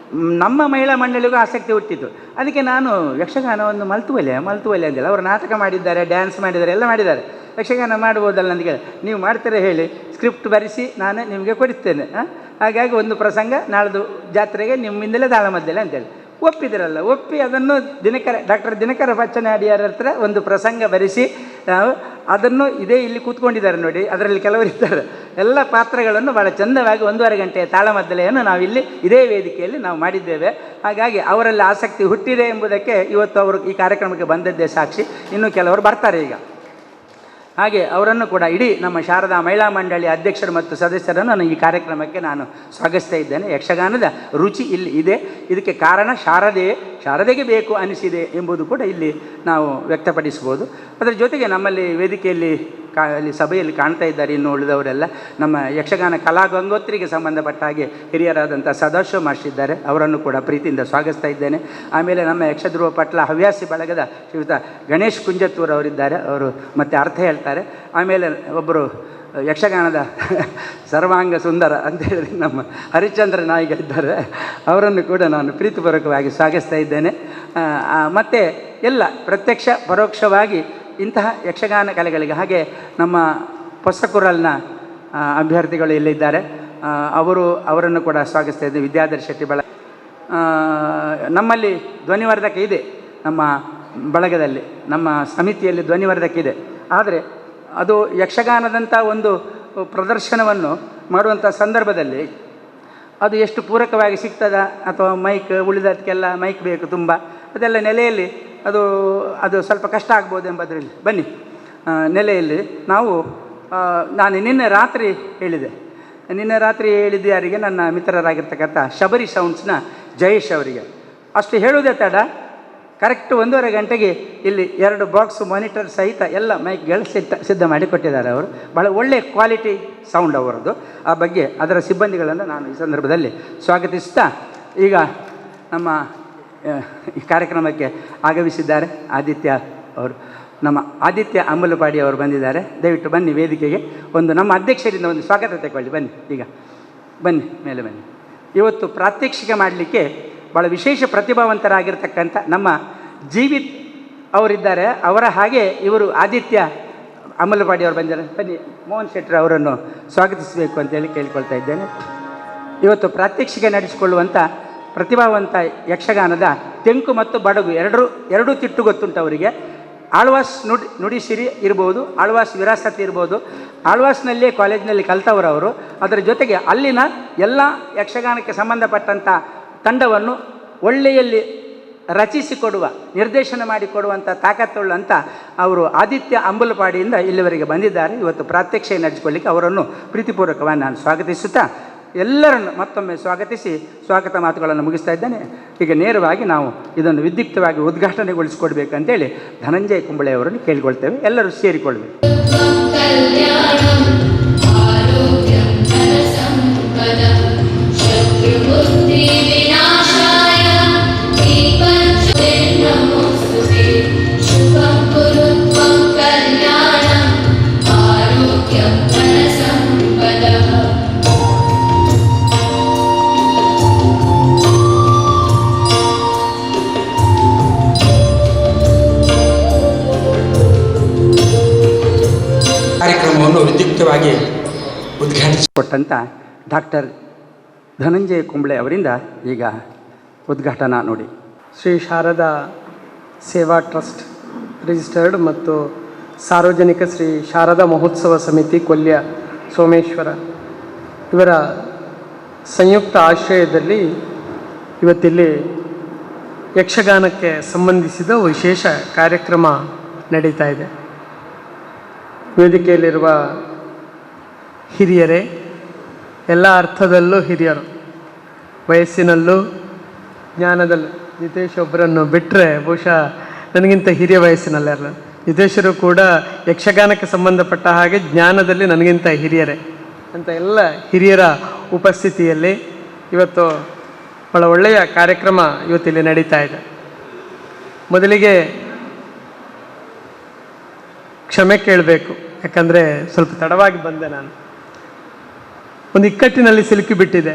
ನಮ್ಮ ಮಹಿಳಾ ಮಂಡಳಿಗೂ ಆಸಕ್ತಿ ಹುಟ್ಟಿತು. ಅದಕ್ಕೆ ನಾನು ಯಕ್ಷಗಾನವನ್ನು ಮಲ್ತುವಲೆ ಅಂದಿಲ್ಲ, ಅವರು ನಾಟಕ ಮಾಡಿದ್ದಾರೆ, ಡ್ಯಾನ್ಸ್ ಮಾಡಿದ್ದಾರೆ, ಎಲ್ಲ ಮಾಡಿದ್ದಾರೆ, ಯಕ್ಷಗಾನ ಮಾಡ್ಬೋದಲ್ಲ ಅಂತ ಕೇಳಿ. ನೀವು ಮಾಡ್ತೀರಾ ಹೇಳಿ, ಸ್ಕ್ರಿಪ್ಟ್ ಬರೆಸಿ ನಾನು ನಿಮಗೆ ಕೊಡಿಸ್ತೇನೆ. ಹಾಗಾಗಿ ಒಂದು ಪ್ರಸಂಗ ನಾಳ್ದು ಜಾತ್ರೆಗೆ ನಿಮ್ಮಿಂದಲೇ ತಾಳಮದ್ದಲೆ ಅಂತೇಳಿ ಒಪ್ಪಿದಿರಲ್ಲ. ಒಪ್ಪಿ ಅದನ್ನು ಡಾಕ್ಟರ್ ದಿನಕರ ಪಚ್ಚನಾಡಿಯರ ಹತ್ರ ಒಂದು ಪ್ರಸಂಗ ಬರೆಸಿ ಅದನ್ನು ಇದೇ ಇಲ್ಲಿ ಕೂತ್ಕೊಂಡಿದ್ದಾರೆ ನೋಡಿ, ಅದರಲ್ಲಿ ಕೆಲವರು ಇದ್ದಾರೆ, ಎಲ್ಲ ಪಾತ್ರಗಳನ್ನು ಭಾಳ ಚಂದವಾಗಿ 1.5 ಗಂಟೆಯ ತಾಳಮದ್ದಲೆಯನ್ನು ನಾವಿಲ್ಲಿ ಇದೇ ವೇದಿಕೆಯಲ್ಲಿ ನಾವು ಮಾಡಿದ್ದೇವೆ. ಹಾಗಾಗಿ ಅವರಲ್ಲಿ ಆಸಕ್ತಿ ಹುಟ್ಟಿದೆ ಎಂಬುದಕ್ಕೆ ಇವತ್ತು ಅವರು ಈ ಕಾರ್ಯಕ್ರಮಕ್ಕೆ ಬಂದದ್ದೇ ಸಾಕ್ಷಿ. ಇನ್ನೂ ಕೆಲವರು ಬರ್ತಾರೆ ಈಗ. ಹಾಗೆ ಅವರನ್ನು ಕೂಡ ಇಡೀ ನಮ್ಮ ಶಾರದಾ ಮಹಿಳಾ ಮಂಡಳಿ ಅಧ್ಯಕ್ಷರು ಮತ್ತು ಸದಸ್ಯರನ್ನು ನಾನು ಈ ಕಾರ್ಯಕ್ರಮಕ್ಕೆ ನಾನು ಸ್ವಾಗತಿಸ್ತಾ ಇದ್ದೇನೆ. ಯಕ್ಷಗಾನದ ರುಚಿ ಇಲ್ಲಿ ಇದೆ, ಇದಕ್ಕೆ ಕಾರಣ ಶಾರದೆಗೆ ಬೇಕು ಅನಿಸಿದೆ ಎಂಬುದು ಕೂಡ ಇಲ್ಲಿ ನಾವು ವ್ಯಕ್ತಪಡಿಸ್ಬೋದು. ಅದರ ಜೊತೆಗೆ ನಮ್ಮಲ್ಲಿ ವೇದಿಕೆಯಲ್ಲಿ ಅಲ್ಲಿ ಸಭೆಯಲ್ಲಿ ಕಾಣ್ತಾ ಇದ್ದಾರೆ ಇನ್ನು ಉಳಿದವರೆಲ್ಲ ನಮ್ಮ ಯಕ್ಷಗಾನ ಕಲಾ ಗಂಗೋತ್ರಿಗೆ ಸಂಬಂಧಪಟ್ಟ ಹಾಗೆ ಹಿರಿಯರಾದಂಥ ಸದಾಶಿವ ಮಾಸ್ಟರ್, ಅವರನ್ನು ಕೂಡ ಪ್ರೀತಿಯಿಂದ ಸ್ವಾಗತಿಸ್ತಾ ಇದ್ದೇನೆ. ಆಮೇಲೆ ನಮ್ಮ ಯಕ್ಷಧ್ರುವ ಪಟ್ಲ ಹವ್ಯಾಸಿ ಬಳಗದ ಶ್ರೀಯುತ ಗಣೇಶ್ ಕುಂಜತ್ತೂರ್ ಅವರಿದ್ದಾರೆ, ಅವರು ಮತ್ತೆ ಅರ್ಥ ಹೇಳ್ತಾರೆ. ಆಮೇಲೆ ಒಬ್ಬರು ಯಕ್ಷಗಾನದ ಸರ್ವಾಂಗ ಸುಂದರ ಅಂತ ಹೇಳಿ ನಮ್ಮ ಹರಿಶ್ಚಂದ್ರ ನಾಯಿಗ ಇದ್ದಾರೆ, ಅವರನ್ನು ಕೂಡ ನಾನು ಪ್ರೀತಿಪೂರ್ವಕವಾಗಿ ಸ್ವಾಗತಿಸ್ತಾ ಇದ್ದೇನೆ. ಮತ್ತು ಎಲ್ಲ ಪ್ರತ್ಯಕ್ಷ ಪರೋಕ್ಷವಾಗಿ ಇಂತಹ ಯಕ್ಷಗಾನ ಕಲೆಗಳಿಗೆ, ಹಾಗೆ ನಮ್ಮ ಹೊಸಕುರಲ್ನ ಅಭ್ಯರ್ಥಿಗಳು ಇಲ್ಲಿದ್ದಾರೆ, ಅವರನ್ನು ಕೂಡ ಸ್ವಾಗತಿಸ್ತಾ ಇದ್ದೇನೆ. ವಿದ್ಯಾಧರ್ ಶೆಟ್ಟಿ ನಮ್ಮಲ್ಲಿ ಧ್ವನಿವರ್ಧಕ ಇದೆ, ನಮ್ಮ ಬಳಗದಲ್ಲಿ ನಮ್ಮ ಸಮಿತಿಯಲ್ಲಿ ಧ್ವನಿವರ್ಧಕ ಇದೆ. ಆದರೆ ಅದು ಯಕ್ಷಗಾನದಂಥ ಒಂದು ಪ್ರದರ್ಶನವನ್ನು ಮಾಡುವಂಥ ಸಂದರ್ಭದಲ್ಲಿ ಅದು ಎಷ್ಟು ಪೂರಕವಾಗಿ ಸಿಗ್ತದ, ಅಥವಾ ಮೈಕ್ ಉಳಿದದಕ್ಕೆಲ್ಲ ಮೈಕ್ ಬೇಕು ತುಂಬ, ಅದೆಲ್ಲ ನೆಲೆಯಲ್ಲಿ ಅದು ಸ್ವಲ್ಪ ಕಷ್ಟ ಆಗ್ಬೋದು ಎಂಬುದರಲ್ಲಿ ಬನ್ನಿ ನೆಲೆಯಲ್ಲಿ ನಾನು ನಿನ್ನೆ ರಾತ್ರಿ ಹೇಳಿದ್ದೆ ಯಾರಿಗೆ, ನನ್ನ ಮಿತ್ರರಾಗಿರ್ತಕ್ಕಂಥ ಶಬರಿ ಸೌಂಡ್ಸ್ನ ಜಯೇಶ್ ಅವರಿಗೆ. ಅಷ್ಟು ಹೇಳುವುದೇ ತಡ, ಕರೆಕ್ಟ್ 1.5 ಗಂಟೆಗೆ ಇಲ್ಲಿ 2 ಬಾಕ್ಸ್ ಮಾನಿಟರ್ ಸಹಿತ ಎಲ್ಲ ಮೈಕ್ಗಳು ಸಿದ್ಧ ಮಾಡಿ ಕೊಟ್ಟಿದ್ದಾರೆ. ಅವರು ಭಾಳ ಒಳ್ಳೆಯ ಕ್ವಾಲಿಟಿ ಸೌಂಡ್ ಅವರದ್ದು. ಆ ಬಗ್ಗೆ ಅದರ ಸಿಬ್ಬಂದಿಗಳನ್ನು ನಾನು ಈ ಸಂದರ್ಭದಲ್ಲಿ ಸ್ವಾಗತಿಸ್ತಾ, ಈಗ ನಮ್ಮ ಈ ಕಾರ್ಯಕ್ರಮಕ್ಕೆ ಆಗಮಿಸಿದ್ದಾರೆ ನಮ್ಮ ಆದಿತ್ಯ ಅಂಬಲಪಾಡಿ ಅವರು ಬಂದಿದ್ದಾರೆ. ದಯವಿಟ್ಟು ಬನ್ನಿ ವೇದಿಕೆಗೆ, ನಮ್ಮ ಅಧ್ಯಕ್ಷರಿಂದ ಒಂದು ಸ್ವಾಗತ ತಗೊಳ್ಳಿ. ಬನ್ನಿ, ಈಗ ಬನ್ನಿ, ಮೇಲೆ ಬನ್ನಿ. ಇವತ್ತು ಪ್ರಾತ್ಯಕ್ಷಿಕೆ ಮಾಡಲಿಕ್ಕೆ ಭಾಳ ವಿಶೇಷ ಪ್ರತಿಭಾವಂತರಾಗಿರ್ತಕ್ಕಂಥ ನಮ್ಮ ಜೀವಿತ್ ಅವರಿದ್ದಾರೆ. ಅವರ ಹಾಗೆ ಇವರು ಆದಿತ್ಯ ಅಮಲಪಾಡಿ ಅವರು ಬಂದಿದ್ದಾರೆ, ಬನ್ನಿ ಮೋಹನ್ ಶೆಟ್ಟರ್ ಅವರನ್ನು ಸ್ವಾಗತಿಸಬೇಕು ಅಂತೇಳಿ ಕೇಳಿಕೊಳ್ತಾ ಇದ್ದೇನೆ. ಇವತ್ತು ಪ್ರಾತ್ಯಕ್ಷಿಕೆ ನಡೆಸಿಕೊಳ್ಳುವಂಥ ಪ್ರತಿಭಾವಂತ ಯಕ್ಷಗಾನದ ತೆಂಕು ಮತ್ತು ಬಡಗು ಎರಡೂ ತಿಟ್ಟು ಗೊತ್ತುಂಟು ಅವರಿಗೆ. ಆಳ್ವಾಸ್ ನುಡಿಸಿರಿ ಇರ್ಬೋದು, ಆಳ್ವಾಸ್ ವಿರಾಸತ್ ಇರ್ಬೋದು. ಆಳ್ವಾಸ್ನಲ್ಲೇ ಕಾಲೇಜಿನಲ್ಲಿ ಕಲ್ತವರು ಅವರು. ಅದರ ಜೊತೆಗೆ ಅಲ್ಲಿನ ಎಲ್ಲ ಯಕ್ಷಗಾನಕ್ಕೆ ಸಂಬಂಧಪಟ್ಟಂಥ ತಂಡವನ್ನು ಒಳ್ಳೆಯಲ್ಲಿ ರಚಿಸಿಕೊಡುವ, ನಿರ್ದೇಶನ ಮಾಡಿಕೊಡುವಂಥ ತಾಕತ್ತುಳ್ಳಂಥ ಅವರು ಆದಿತ್ಯ ಅಂಬಲಪಾಡಿಯಿಂದ ಇಲ್ಲಿವರೆಗೆ ಬಂದಿದ್ದಾರೆ. ಇವತ್ತು ಪ್ರಾತ್ಯಕ್ಷಿಕೆ ನಡೆಸಿಕೊಳ್ಳಿಕ್ಕೆ ಅವರನ್ನು ಪ್ರೀತಿಪೂರ್ವಕವಾಗಿ ನಾನು ಸ್ವಾಗತಿಸುತ್ತಾ ಎಲ್ಲರನ್ನು ಮತ್ತೊಮ್ಮೆ ಸ್ವಾಗತಿಸಿ ಸ್ವಾಗತ ಮಾತುಗಳನ್ನು ಮುಗಿಸ್ತಾ ಇದ್ದೇನೆ. ಈಗ ನೇರವಾಗಿ ನಾವು ಇದನ್ನು ವಿದ್ಯುಕ್ತವಾಗಿ ಉದ್ಘಾಟನೆಗೊಳಿಸಿಕೊಡ್ಬೇಕಂತೇಳಿ ಧನಂಜಯ ಕುಂಬಳೆ ಅವರನ್ನು ಕೇಳಿಕೊಳ್ತೇವೆ. ಎಲ್ಲರೂ ಸೇರಿಕೊಳ್ಬೇಕು. ಕಾರ್ಯಕ್ರಮವನ್ನು ವಿದ್ಯುಕ್ತವಾಗಿ ಉದ್ಘಾಟಿಸಿಕೊಟ್ಟಂಥ ಡಾಕ್ಟರ್ ಧನಂಜಯ ಕುಂಬಳೆ ಅವರಿಂದ ಈಗ ಉದ್ಘಾಟನಾ ನೋಡಿ. ಶ್ರೀ ಶಾರದಾ ಸೇವಾ ಟ್ರಸ್ಟ್ ರಿಜಿಸ್ಟರ್ಡ್ ಮತ್ತು ಸಾರ್ವಜನಿಕ ಶ್ರೀ ಶಾರದಾ ಮಹೋತ್ಸವ ಸಮಿತಿ ಕೊಲ್ಯ ಸೋಮೇಶ್ವರ ಇವರ ಸಂಯುಕ್ತ ಆಶ್ರಯದಲ್ಲಿ ಇವತ್ತಿಲ್ಲಿ ಯಕ್ಷಗಾನಕ್ಕೆ ಸಂಬಂಧಿಸಿದ ವಿಶೇಷ ಕಾರ್ಯಕ್ರಮ ನಡೀತಾ ಇದೆ. ವೇದಿಕೆಯಲ್ಲಿರುವ ಹಿರಿಯರೇ, ಎಲ್ಲ ಅರ್ಥದಲ್ಲೂ ಹಿರಿಯರು, ವಯಸ್ಸಿನಲ್ಲೂ ಜ್ಞಾನದಲ್ಲೂ. ನಿತೇಶ್ ಒಬ್ಬರನ್ನು ಬಿಟ್ಟರೆ ಬಹುಶಃ ನನಗಿಂತ ಹಿರಿಯ ವಯಸ್ಸಿನಲ್ಲ. ನಿತೇಶರು ಕೂಡ ಯಕ್ಷಗಾನಕ್ಕೆ ಸಂಬಂಧಪಟ್ಟ ಹಾಗೆ ಜ್ಞಾನದಲ್ಲಿ ನನಗಿಂತ ಹಿರಿಯರೇ ಅಂತ ಎಲ್ಲ ಹಿರಿಯರ ಉಪಸ್ಥಿತಿಯಲ್ಲಿ ಇವತ್ತು ಭಾಳ ಒಳ್ಳೆಯ ಕಾರ್ಯಕ್ರಮ ಇವತ್ತಿಲ್ಲಿ ನಡೀತಾ ಇದೆ. ಮೊದಲಿಗೆ ಕ್ಷಮೆ ಕೇಳಬೇಕು, ಯಾಕಂದರೆ ಸ್ವಲ್ಪ ತಡವಾಗಿ ಬಂದೆ. ನಾನು ಒಂದು ಇಕ್ಕಟ್ಟಿನಲ್ಲಿ ಸಿಲುಕಿಬಿಟ್ಟಿದೆ.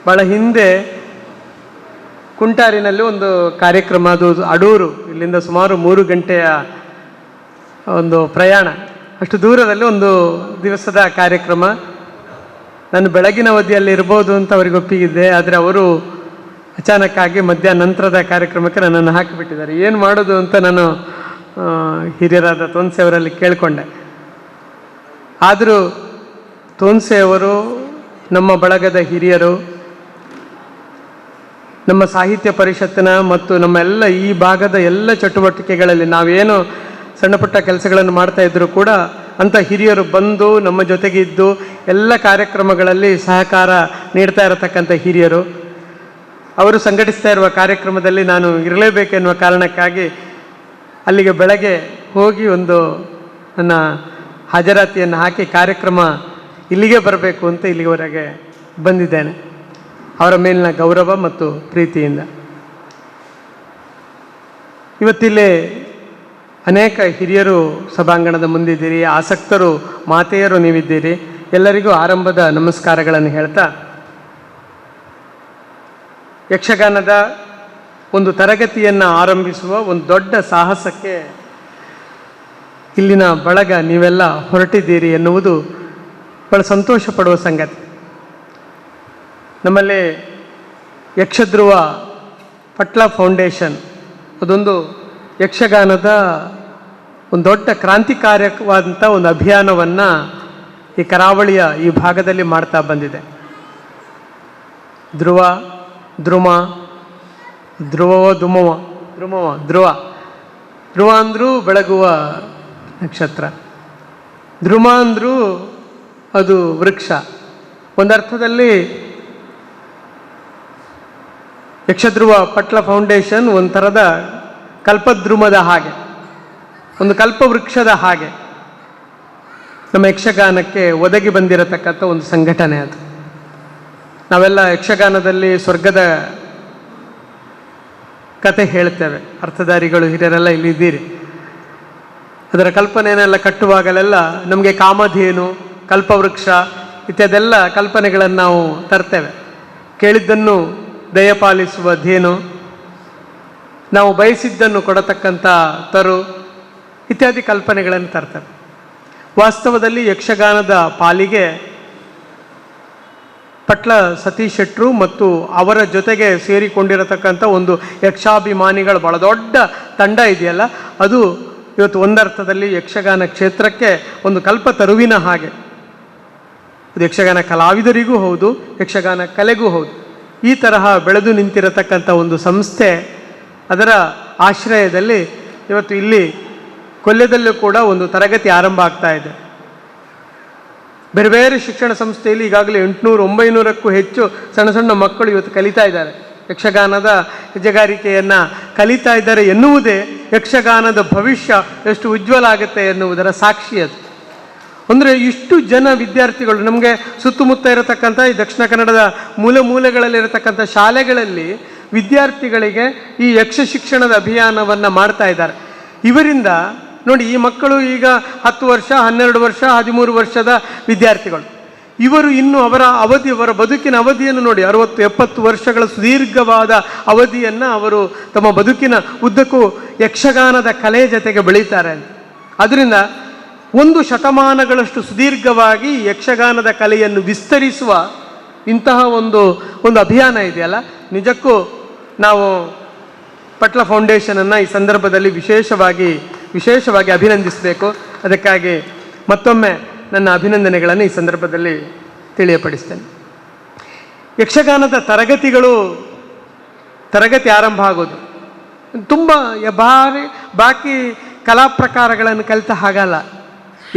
ಭಾಳ ಹಿಂದೆ ಕುಂಟಾರಿನಲ್ಲಿ ಒಂದು ಕಾರ್ಯಕ್ರಮ, ಅದು ಅಡೂರು, ಇಲ್ಲಿಂದ ಸುಮಾರು 3 ಗಂಟೆಯ ಒಂದು ಪ್ರಯಾಣ, ಅಷ್ಟು ದೂರದಲ್ಲಿ ಒಂದು ದಿವಸದ ಕಾರ್ಯಕ್ರಮ. ನಾನು ಬೆಳಗಿನ ಅವಧಿಯಲ್ಲಿ ಇರ್ಬೋದು ಅಂತ ಅವ್ರಿಗೆ ಒಪ್ಪಿಗಿದ್ದೆ. ಆದರೆ ಅವರು ಅಚಾನಕ್ಕಾಗಿ ಮಧ್ಯಾಹ್ನ ನಂತರದ ಕಾರ್ಯಕ್ರಮಕ್ಕೆ ನನ್ನನ್ನು ಹಾಕಿಬಿಟ್ಟಿದ್ದಾರೆ. ಏನು ಮಾಡೋದು ಅಂತ ನಾನು ಹಿರಿಯರಾದ ತೋನ್ಸೆ ಅವರಲ್ಲಿ ಕೇಳಿಕೊಂಡೆ. ಆದರೂ ತೋನ್ಸೆ ಅವರು ನಮ್ಮ ಬಳಗದ ಹಿರಿಯರು, ನಮ್ಮ ಸಾಹಿತ್ಯ ಪರಿಷತ್ತಿನ ಮತ್ತು ನಮ್ಮ ಎಲ್ಲ ಈ ಭಾಗದ ಎಲ್ಲ ಚಟುವಟಿಕೆಗಳಲ್ಲಿ ನಾವೇನು ಸಣ್ಣ ಪುಟ್ಟ ಕೆಲಸಗಳನ್ನು ಮಾಡ್ತಾ ಇದ್ದರೂ ಕೂಡ ಅಂಥ ಹಿರಿಯರು ಬಂದು ನಮ್ಮ ಜೊತೆಗಿದ್ದು ಎಲ್ಲ ಕಾರ್ಯಕ್ರಮಗಳಲ್ಲಿ ಸಹಕಾರ ನೀಡ್ತಾ ಇರತಕ್ಕಂಥ ಹಿರಿಯರು. ಅವರು ಸಂಘಟಿಸ್ತಾ ಇರುವ ಕಾರ್ಯಕ್ರಮದಲ್ಲಿ ನಾನು ಇರಲೇಬೇಕೆನ್ನುವ ಕಾರಣಕ್ಕಾಗಿ ಅಲ್ಲಿಗೆ ಬೆಳಗ್ಗೆ ಹೋಗಿ ಒಂದು ನನ್ನ ಹಾಜರಾತಿಯನ್ನು ಹಾಕಿ ಕಾರ್ಯಕ್ರಮ ಇಲ್ಲಿಗೆ ಬರಬೇಕು ಅಂತ ಇಲ್ಲಿವರೆಗೆ ಬಂದಿದ್ದೇನೆ, ಅವರ ಮೇಲಿನ ಗೌರವ ಮತ್ತು ಪ್ರೀತಿಯಿಂದ. ಇವತ್ತಿಲ್ಲಿ ಅನೇಕ ಹಿರಿಯರು ಸಭಾಂಗಣದ ಮುಂದಿದ್ದೀರಿ, ಆಸಕ್ತರು ಮಾತೆಯರು ನೀವಿದ್ದೀರಿ. ಎಲ್ಲರಿಗೂ ಆರಂಭದ ನಮಸ್ಕಾರಗಳನ್ನು ಹೇಳ್ತಾ, ಯಕ್ಷಗಾನದ ಒಂದು ತರಗತಿಯನ್ನು ಆರಂಭಿಸುವ ಒಂದು ದೊಡ್ಡ ಸಾಹಸಕ್ಕೆ ಇಲ್ಲಿನ ಬಳಗ ನೀವೆಲ್ಲ ಹೊರಟಿದ್ದೀರಿ ಎನ್ನುವುದು ಬಹಳ ಸಂತೋಷ ಪಡುವ ಸಂಗತಿ. ನಮ್ಮಲ್ಲಿ ಯಕ್ಷಧ್ರುವ ಪಟ್ಲ ಫೌಂಡೇಶನ್ ಅದೊಂದು ಯಕ್ಷಗಾನದ ಒಂದು ದೊಡ್ಡ ಕ್ರಾಂತಿಕಾರಕವಾದಂಥ ಒಂದು ಅಭಿಯಾನವನ್ನು ಈ ಕರಾವಳಿಯ ಈ ಭಾಗದಲ್ಲಿ ಮಾಡ್ತಾ ಬಂದಿದೆ. ಧ್ರುವ, ಧ್ರುವ ಅಂದರೂ ಬೆಳಗುವ ನಕ್ಷತ್ರ, ಧ್ರುವ ಅಂದರೂ ಅದು ವೃಕ್ಷ. ಒಂದರ್ಥದಲ್ಲಿ ಯಕ್ಷಧ್ರುವ ಪಟ್ಲ ಫೌಂಡೇಶನ್ ಒಂಥರದ ಕಲ್ಪದ್ರುಮದ ಹಾಗೆ, ಒಂದು ಕಲ್ಪವೃಕ್ಷದ ಹಾಗೆ ನಮ್ಮ ಯಕ್ಷಗಾನಕ್ಕೆ ಒದಗಿ ಬಂದಿರತಕ್ಕಂಥ ಒಂದು ಸಂಘಟನೆ ಅದು. ನಾವೆಲ್ಲ ಯಕ್ಷಗಾನದಲ್ಲಿ ಸ್ವರ್ಗದ ಕತೆ ಹೇಳ್ತೇವೆ, ಅರ್ಥಧಾರಿಗಳು ಹಿರಿಯರೆಲ್ಲ ಇಲ್ಲಿದ್ದೀರಿ. ಅದರ ಕಲ್ಪನೆಯನ್ನೆಲ್ಲ ಕಟ್ಟುವಾಗಲೆಲ್ಲ ನಮಗೆ ಕಾಮಧೇನು, ಕಲ್ಪವೃಕ್ಷ ಇತ್ಯಾದೆಲ್ಲ ಕಲ್ಪನೆಗಳನ್ನು ನಾವು ತರ್ತೇವೆ. ಕೇಳಿದ್ದನ್ನು ದಯಪಾಲಿಸುವ ಧೇನು, ನಾವು ಬಯಸಿದ್ದನ್ನು ಕೊಡತಕ್ಕಂಥ ತರು ಇತ್ಯಾದಿ ಕಲ್ಪನೆಗಳನ್ನು ತರ್ತೇವೆ. ವಾಸ್ತವದಲ್ಲಿ ಯಕ್ಷಗಾನದ ಪಾಲಿಗೆ ಪಟ್ಲ ಸತೀಶ್ ಶೆಟ್ಟರು ಮತ್ತು ಅವರ ಜೊತೆಗೆ ಸೇರಿಕೊಂಡಿರತಕ್ಕಂಥ ಒಂದು ಯಕ್ಷಾಭಿಮಾನಿಗಳ ಬಹಳ ದೊಡ್ಡ ತಂಡ ಇದೆಯಲ್ಲ, ಅದು ಇವತ್ತು ಒಂದರ್ಥದಲ್ಲಿ ಯಕ್ಷಗಾನ ಕ್ಷೇತ್ರಕ್ಕೆ ಒಂದು ಕಲ್ಪತರುವಿನ ಹಾಗೆ. ಅದು ಯಕ್ಷಗಾನ ಕಲಾವಿದರಿಗೂ ಹೌದು, ಯಕ್ಷಗಾನ ಕಲೆಗೂ ಹೌದು. ಈ ತರಹ ಬೆಳೆದು ನಿಂತಿರತಕ್ಕಂಥ ಒಂದು ಸಂಸ್ಥೆ, ಅದರ ಆಶ್ರಯದಲ್ಲಿ ಇವತ್ತು ಇಲ್ಲಿ ಕೊಲ್ಯದಲ್ಲೂ ಕೂಡ ಒಂದು ತರಗತಿ ಆರಂಭ ಆಗ್ತಾ ಇದೆ. ಬೇರೆ ಬೇರೆ ಶಿಕ್ಷಣ ಸಂಸ್ಥೆಯಲ್ಲಿ ಈಗಾಗಲೇ 800-900ಕ್ಕೂ ಹೆಚ್ಚು ಸಣ್ಣ ಸಣ್ಣ ಮಕ್ಕಳು ಇವತ್ತು ಕಲಿತಾ ಇದ್ದಾರೆ, ಯಕ್ಷಗಾನದ ಹೆಜ್ಜೆಗಾರಿಕೆಯನ್ನು ಕಲಿತಾ ಇದ್ದಾರೆ ಎನ್ನುವುದೇ ಯಕ್ಷಗಾನದ ಭವಿಷ್ಯ ಎಷ್ಟು ಉಜ್ವಲ ಆಗುತ್ತೆ ಎನ್ನುವುದರ ಸಾಕ್ಷಿ ಅದು. ಅಂದರೆ ಇಷ್ಟು ಜನ ವಿದ್ಯಾರ್ಥಿಗಳು ನಮಗೆ ಸುತ್ತಮುತ್ತ ಇರತಕ್ಕಂಥ ಈ ದಕ್ಷಿಣ ಕನ್ನಡದ ಮೂಲೆಗಳಲ್ಲಿರತಕ್ಕಂಥ ಶಾಲೆಗಳಲ್ಲಿ ವಿದ್ಯಾರ್ಥಿಗಳಿಗೆ ಈ ಯಕ್ಷ ಶಿಕ್ಷಣದ ಅಭಿಯಾನವನ್ನು ಮಾಡ್ತಾ ಇದ್ದಾರೆ. ಇವರಿಂದ ನೋಡಿ, ಈ ಮಕ್ಕಳು ಈಗ 10 ವರ್ಷ, 12 ವರ್ಷ, 13 ವರ್ಷದ ವಿದ್ಯಾರ್ಥಿಗಳು. ಇವರು ಇನ್ನು ಅವರ ಬದುಕಿನ ಅವಧಿಯನ್ನು ನೋಡಿ, 60-70 ವರ್ಷಗಳ ಸುದೀರ್ಘವಾದ ಅವಧಿಯನ್ನು ಅವರು ತಮ್ಮ ಬದುಕಿನ ಉದ್ದಕ್ಕೂ ಯಕ್ಷಗಾನದ ಕಲೆ ಜೊತೆಗೆ ಬೆಳೀತಾರೆ ಅಂತ. ಅದರಿಂದ 1 ಶತಮಾನಗಳಷ್ಟು ಸುದೀರ್ಘವಾಗಿ ಯಕ್ಷಗಾನದ ಕಲೆಯನ್ನು ವಿಸ್ತರಿಸುವ ಇಂತಹ ಒಂದು ಅಭಿಯಾನ ಇದೆಯಲ್ಲ, ನಿಜಕ್ಕೂ ನಾವು ಪಟ್ಲ ಫೌಂಡೇಶನನ್ನು ಈ ಸಂದರ್ಭದಲ್ಲಿ ವಿಶೇಷವಾಗಿ ಅಭಿನಂದಿಸಬೇಕು. ಅದಕ್ಕಾಗಿ ಮತ್ತೊಮ್ಮೆ ನನ್ನ ಅಭಿನಂದನೆಗಳನ್ನು ಈ ಸಂದರ್ಭದಲ್ಲಿ ತಿಳಿಯಪಡಿಸ್ತೇನೆ. ಯಕ್ಷಗಾನದ ತರಗತಿ ಆರಂಭ ಆಗೋದು ತುಂಬ ಬಾಕಿ ಕಲಾ ಪ್ರಕಾರಗಳನ್ನು ಕಲಿತ ಹಾಗಲ್ಲ.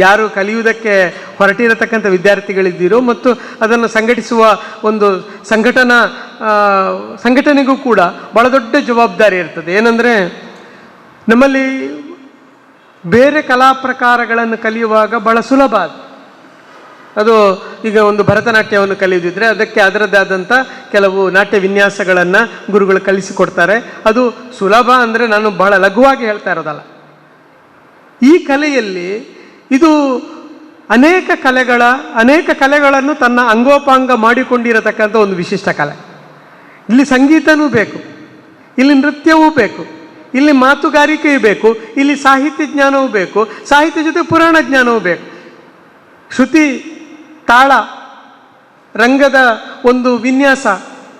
ಯಾರು ಕಲಿಯುವುದಕ್ಕೆ ಹೊರಟಿರತಕ್ಕಂಥ ವಿದ್ಯಾರ್ಥಿಗಳಿದ್ದೀರೋ ಮತ್ತು ಅದನ್ನು ಸಂಘಟಿಸುವ ಒಂದು ಸಂಘಟನೆಗೂ ಕೂಡ ಭಾಳ ದೊಡ್ಡ ಜವಾಬ್ದಾರಿ ಇರ್ತದೆ. ಏನಂದರೆ, ನಮ್ಮಲ್ಲಿ ಬೇರೆ ಕಲಾ ಪ್ರಕಾರಗಳನ್ನು ಕಲಿಯುವಾಗ ಭಾಳ ಸುಲಭ ಅದು. ಈಗ ಒಂದು ಭರತನಾಟ್ಯವನ್ನು ಕಲಿಯೋದಿದ್ರೆ ಅದಕ್ಕೆ ಅದರದ್ದೇ ಆದಂಥ ಕೆಲವು ನಾಟ್ಯ ವಿನ್ಯಾಸಗಳನ್ನು ಗುರುಗಳು ಕಲಿಸಿಕೊಡ್ತಾರೆ. ಅದು ಸುಲಭ ಅಂದರೆ ನಾನು ಬಹಳ ಲಘುವಾಗಿ ಹೇಳ್ತಾ ಇರೋದಲ್ಲ. ಈ ಕಲೆಯಲ್ಲಿ ಇದು ಅನೇಕ ಕಲೆಗಳನ್ನು ತನ್ನ ಅಂಗೋಪಾಂಗ ಮಾಡಿಕೊಂಡಿರತಕ್ಕಂಥ ಒಂದು ವಿಶಿಷ್ಟ ಕಲೆ. ಇಲ್ಲಿ ಸಂಗೀತನೂ ಬೇಕು, ಇಲ್ಲಿ ನೃತ್ಯವೂ ಬೇಕು, ಇಲ್ಲಿ ಮಾತುಗಾರಿಕೆಯೂ ಬೇಕು, ಇಲ್ಲಿ ಸಾಹಿತ್ಯ ಜ್ಞಾನವೂ ಬೇಕು, ಸಾಹಿತ್ಯ ಜೊತೆ ಪುರಾಣ ಜ್ಞಾನವೂ ಬೇಕು. ಶ್ರುತಿ, ತಾಳ, ರಂಗದ ಒಂದು ವಿನ್ಯಾಸ,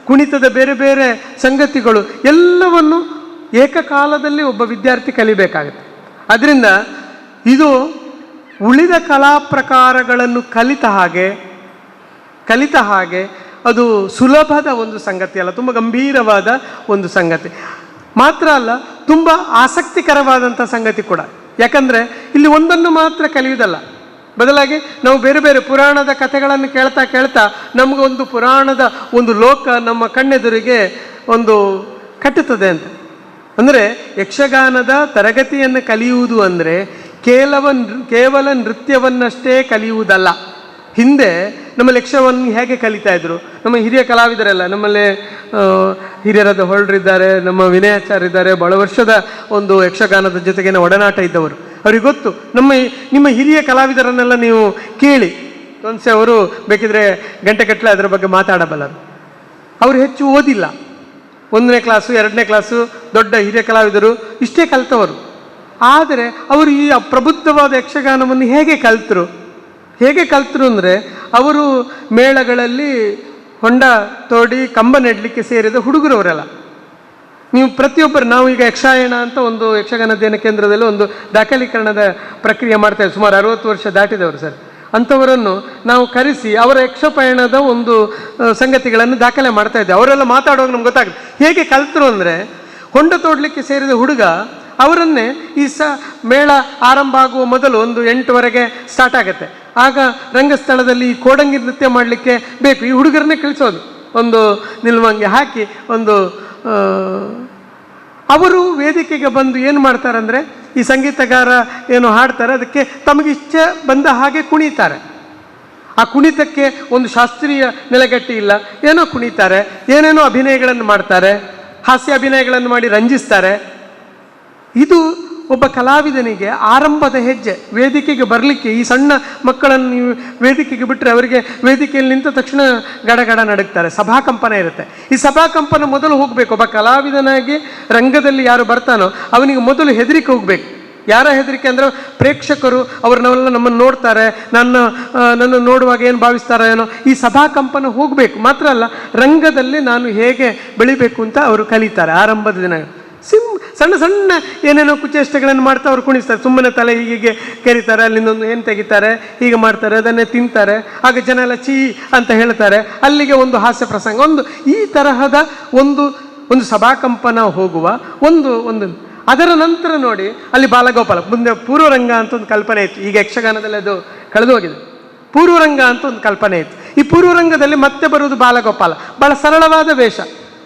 ಕುಣಿತದ ಬೇರೆ ಬೇರೆ ಸಂಗತಿಗಳು ಎಲ್ಲವನ್ನು ಏಕಕಾಲದಲ್ಲಿ ಒಬ್ಬ ವಿದ್ಯಾರ್ಥಿ ಕಲಿಬೇಕಾಗುತ್ತೆ. ಅದರಿಂದ ಇದು ಉಳಿದ ಕಲಾ ಪ್ರಕಾರಗಳನ್ನು ಕಲಿತ ಹಾಗೆ ಅದು ಸುಲಭದ ಒಂದು ಸಂಗತಿ ಅಲ್ಲ, ತುಂಬ ಗಂಭೀರವಾದ ಒಂದು ಸಂಗತಿ ಮಾತ್ರ ಅಲ್ಲ, ತುಂಬ ಆಸಕ್ತಿಕರವಾದಂಥ ಸಂಗತಿ ಕೂಡ. ಯಾಕಂದರೆ ಇಲ್ಲಿ ಒಂದನ್ನು ಮಾತ್ರ ಕಲಿಯುವುದಲ್ಲ, ಬದಲಾಗಿ ನಾವು ಬೇರೆ ಬೇರೆ ಪುರಾಣದ ಕಥೆಗಳನ್ನು ಕೇಳ್ತಾ ನಮಗೊಂದು ಪುರಾಣದ ಒಂದು ಲೋಕ ನಮ್ಮ ಕಣ್ಣೆದುರಿಗೆ ಒಂದು ಕಟ್ಟುತ್ತದೆ ಅಂತ. ಅಂದರೆ ಯಕ್ಷಗಾನದ ತರಗತಿಯನ್ನು ಕಲಿಯುವುದು ಅಂದರೆ ಕೇವಲ ನೃತ್ಯವನ್ನಷ್ಟೇ ಕಲಿಯುವುದಲ್ಲ. ಹಿಂದೆ ನಮ್ಮಲ್ಲಿ ಯಕ್ಷವನ್ನು ಹೇಗೆ ಕಲಿತಾ ಇದ್ರು, ನಮ್ಮ ಹಿರಿಯ ಕಲಾವಿದರೆಲ್ಲ, ನಮ್ಮಲ್ಲಿ ಹಿರಿಯರಾದ ಹೊರಡ್ರಿದ್ದಾರೆ, ನಮ್ಮ ವಿನಯಾಚಾರ್ಯ ಇದ್ದಾರೆ, ಬಹಳ ವರ್ಷದ ಒಂದು ಯಕ್ಷಗಾನದ ಜೊತೆಗಿನ ಒಡನಾಟ ಇದ್ದವರು. ಅವ್ರಿಗೆ ಗೊತ್ತು. ನಿಮ್ಮ ಹಿರಿಯ ಕಲಾವಿದರನ್ನೆಲ್ಲ ನೀವು ಕೇಳಿ, ತೊನ್ಸೆ ಅವರು ಬೇಕಿದ್ರೆ ಗಂಟೆಗಟ್ಟಲೆ ಅದರ ಬಗ್ಗೆ ಮಾತಾಡಬಲ್ಲರು. ಅವರು ಹೆಚ್ಚು ಓದಿಲ್ಲ, 1ನೇ ಕ್ಲಾಸು 2ನೇ ಕ್ಲಾಸು, ದೊಡ್ಡ ಹಿರಿಯ ಕಲಾವಿದರು ಇಷ್ಟೇ ಕಲಿತವರು. ಆದರೆ ಅವರು ಈ ಪ್ರಬುದ್ಧವಾದ ಯಕ್ಷಗಾನವನ್ನು ಹೇಗೆ ಕಲಿತರು ಅಂದರೆ, ಅವರು ಮೇಳಗಳಲ್ಲಿ ಹೊಂಡ ತೋಡಿ ಕಂಬ ನೆಡಲಿಕ್ಕೆ ಸೇರಿದ ಹುಡುಗರವರೆಲ್ಲ. ನೀವು ಪ್ರತಿಯೊಬ್ಬರು, ನಾವು ಈಗ ಯಕ್ಷಾಯಣ ಅಂತ ಒಂದು ಯಕ್ಷಗಾನ ಅಧ್ಯಯನ ಕೇಂದ್ರದಲ್ಲಿ ಒಂದು ದಾಖಲೀಕರಣದ ಪ್ರಕ್ರಿಯೆ ಮಾಡ್ತಾಯಿದ್ವಿ. ಸುಮಾರು 60 ವರ್ಷ ದಾಟಿದವರು ಸರ್. ಅಂಥವರನ್ನು ನಾವು ಕರೆಸಿ ಅವರ ಯಕ್ಷಪಯಣದ ಒಂದು ಸಂಗತಿಗಳನ್ನು ದಾಖಲೆ ಮಾಡ್ತಾ ಇದ್ದೇವೆ. ಅವರೆಲ್ಲ ಮಾತಾಡುವಾಗ ನಮ್ಗೆ ಗೊತ್ತಾಗುತ್ತೆ ಹೇಗೆ ಕಲಿತರು ಅಂದರೆ, ಹೊಂಡ ತೋಡಲಿಕ್ಕೆ ಸೇರಿದ ಹುಡುಗ ಅವರನ್ನೇ ಈ ಮೇಳ ಆರಂಭ ಆಗುವ ಮೊದಲು ಒಂದು 8ವರೆಗೆ ಸ್ಟಾರ್ಟ್ ಆಗುತ್ತೆ. ಆಗ ರಂಗಸ್ಥಳದಲ್ಲಿ ಈ ಕೋಡಂಗಿ ನೃತ್ಯ ಮಾಡಲಿಕ್ಕೆ ಬೇಕು, ಈ ಹುಡುಗರನ್ನೇ ಕಳಿಸೋದು. ಒಂದು ನಿಲ್ವಂಗಿ ಹಾಕಿ ಅವರು ವೇದಿಕೆಗೆ ಬಂದು ಏನು ಮಾಡ್ತಾರಂದರೆ, ಈ ಸಂಗೀತಗಾರ ಏನು ಹಾಡ್ತಾರೆ ಅದಕ್ಕೆ ತಮಗಿಚ್ಛೆ ಬಂದ ಹಾಗೆ ಕುಣಿತಾರೆ. ಆ ಕುಣಿತಕ್ಕೆ ಒಂದು ಶಾಸ್ತ್ರೀಯ ನೆಲೆಗಟ್ಟಿ ಇಲ್ಲ, ಏನೋ ಕುಣಿತಾರೆ, ಏನೇನೋ ಅಭಿನಯಗಳನ್ನು ಮಾಡ್ತಾರೆ, ಹಾಸ್ಯ ಅಭಿನಯಗಳನ್ನು ಮಾಡಿ ರಂಜಿಸ್ತಾರೆ. ಇದು ಒಬ್ಬ ಕಲಾವಿದನಿಗೆ ಆರಂಭದ ಹೆಜ್ಜೆ. ವೇದಿಕೆಗೆ ಬರಲಿಕ್ಕೆ ಈ ಸಣ್ಣ ಮಕ್ಕಳನ್ನು ನೀವು ವೇದಿಕೆಗೆ ಬಿಟ್ಟರೆ ಅವರಿಗೆ ವೇದಿಕೆಯಲ್ಲಿ ನಿಂತ ತಕ್ಷಣ ಗಡಗಡ ನಡುಗ್ತಾರೆ, ಸಭಾಕಂಪನ ಇರುತ್ತೆ. ಈ ಸಭಾಕಂಪನ ಮೊದಲು ಹೋಗಬೇಕು. ಒಬ್ಬ ಕಲಾವಿದನಾಗಿ ರಂಗದಲ್ಲಿ ಯಾರು ಬರ್ತಾನೋ ಅವನಿಗೆ ಮೊದಲು ಹೆದರಿಕೆ ಹೋಗಬೇಕು. ಯಾರ ಹೆದರಿಕೆ ಅಂದರೆ ಪ್ರೇಕ್ಷಕರು ಅವ್ರನ್ನೆಲ್ಲ ನಮ್ಮನ್ನು ನೋಡ್ತಾರೆ, ನನ್ನ ನೋಡುವಾಗ ಏನು ಭಾವಿಸ್ತಾರೋ ಏನೋ, ಈ ಸಭಾಕಂಪನ ಹೋಗಬೇಕು. ಮಾತ್ರ ಅಲ್ಲ, ರಂಗದಲ್ಲಿ ನಾನು ಹೇಗೆ ಬೆಳಿಬೇಕು ಅಂತ ಅವರು ಕಲಿತಾರೆ ಆರಂಭದ ದಿನ. ಸಣ್ಣ ಸಣ್ಣ ಏನೇನೋ ಕುಚೇಷ್ಟೆಗಳನ್ನು ಮಾಡ್ತಾ ಅವ್ರು ಕುಣಿಸ್ತಾರೆ. ಸುಮ್ಮನೆ ತಲೆ ಹೀಗೆ ಕೆರಿತಾರೆ, ಅಲ್ಲಿಂದೊಂದು ಏನು ತೆಗಿತಾರೆ, ಹೀಗೆ ಮಾಡ್ತಾರೆ, ಅದನ್ನೇ ತಿಂತಾರೆ, ಆಗ ಜನ ಎಲ್ಲ ಚೀ ಅಂತ ಹೇಳ್ತಾರೆ. ಅಲ್ಲಿಗೆ ಒಂದು ಹಾಸ್ಯ ಪ್ರಸಂಗ, ಒಂದು ಈ ತರಹದ ಒಂದು ಸಭಾಕಂಪನ ಹೋಗುವ ಒಂದು ಅದರ ನಂತರ ನೋಡಿ ಅಲ್ಲಿ ಬಾಲಗೋಪಾಲ ಮುಂದೆ ಪೂರ್ವರಂಗ ಅಂತ ಒಂದು ಕಲ್ಪನೆ ಇತ್ತು. ಈಗ ಯಕ್ಷಗಾನದಲ್ಲಿ ಅದು ಕಳೆದು ಹೋಗಿದೆ. ಪೂರ್ವರಂಗ ಅಂತ ಒಂದು ಕಲ್ಪನೆ ಇತ್ತು. ಈ ಪೂರ್ವರಂಗದಲ್ಲಿ ಮತ್ತೆ ಬರುವುದು ಬಾಲಗೋಪಾಲ. ಬಹಳ ಸರಳವಾದ ವೇಷ,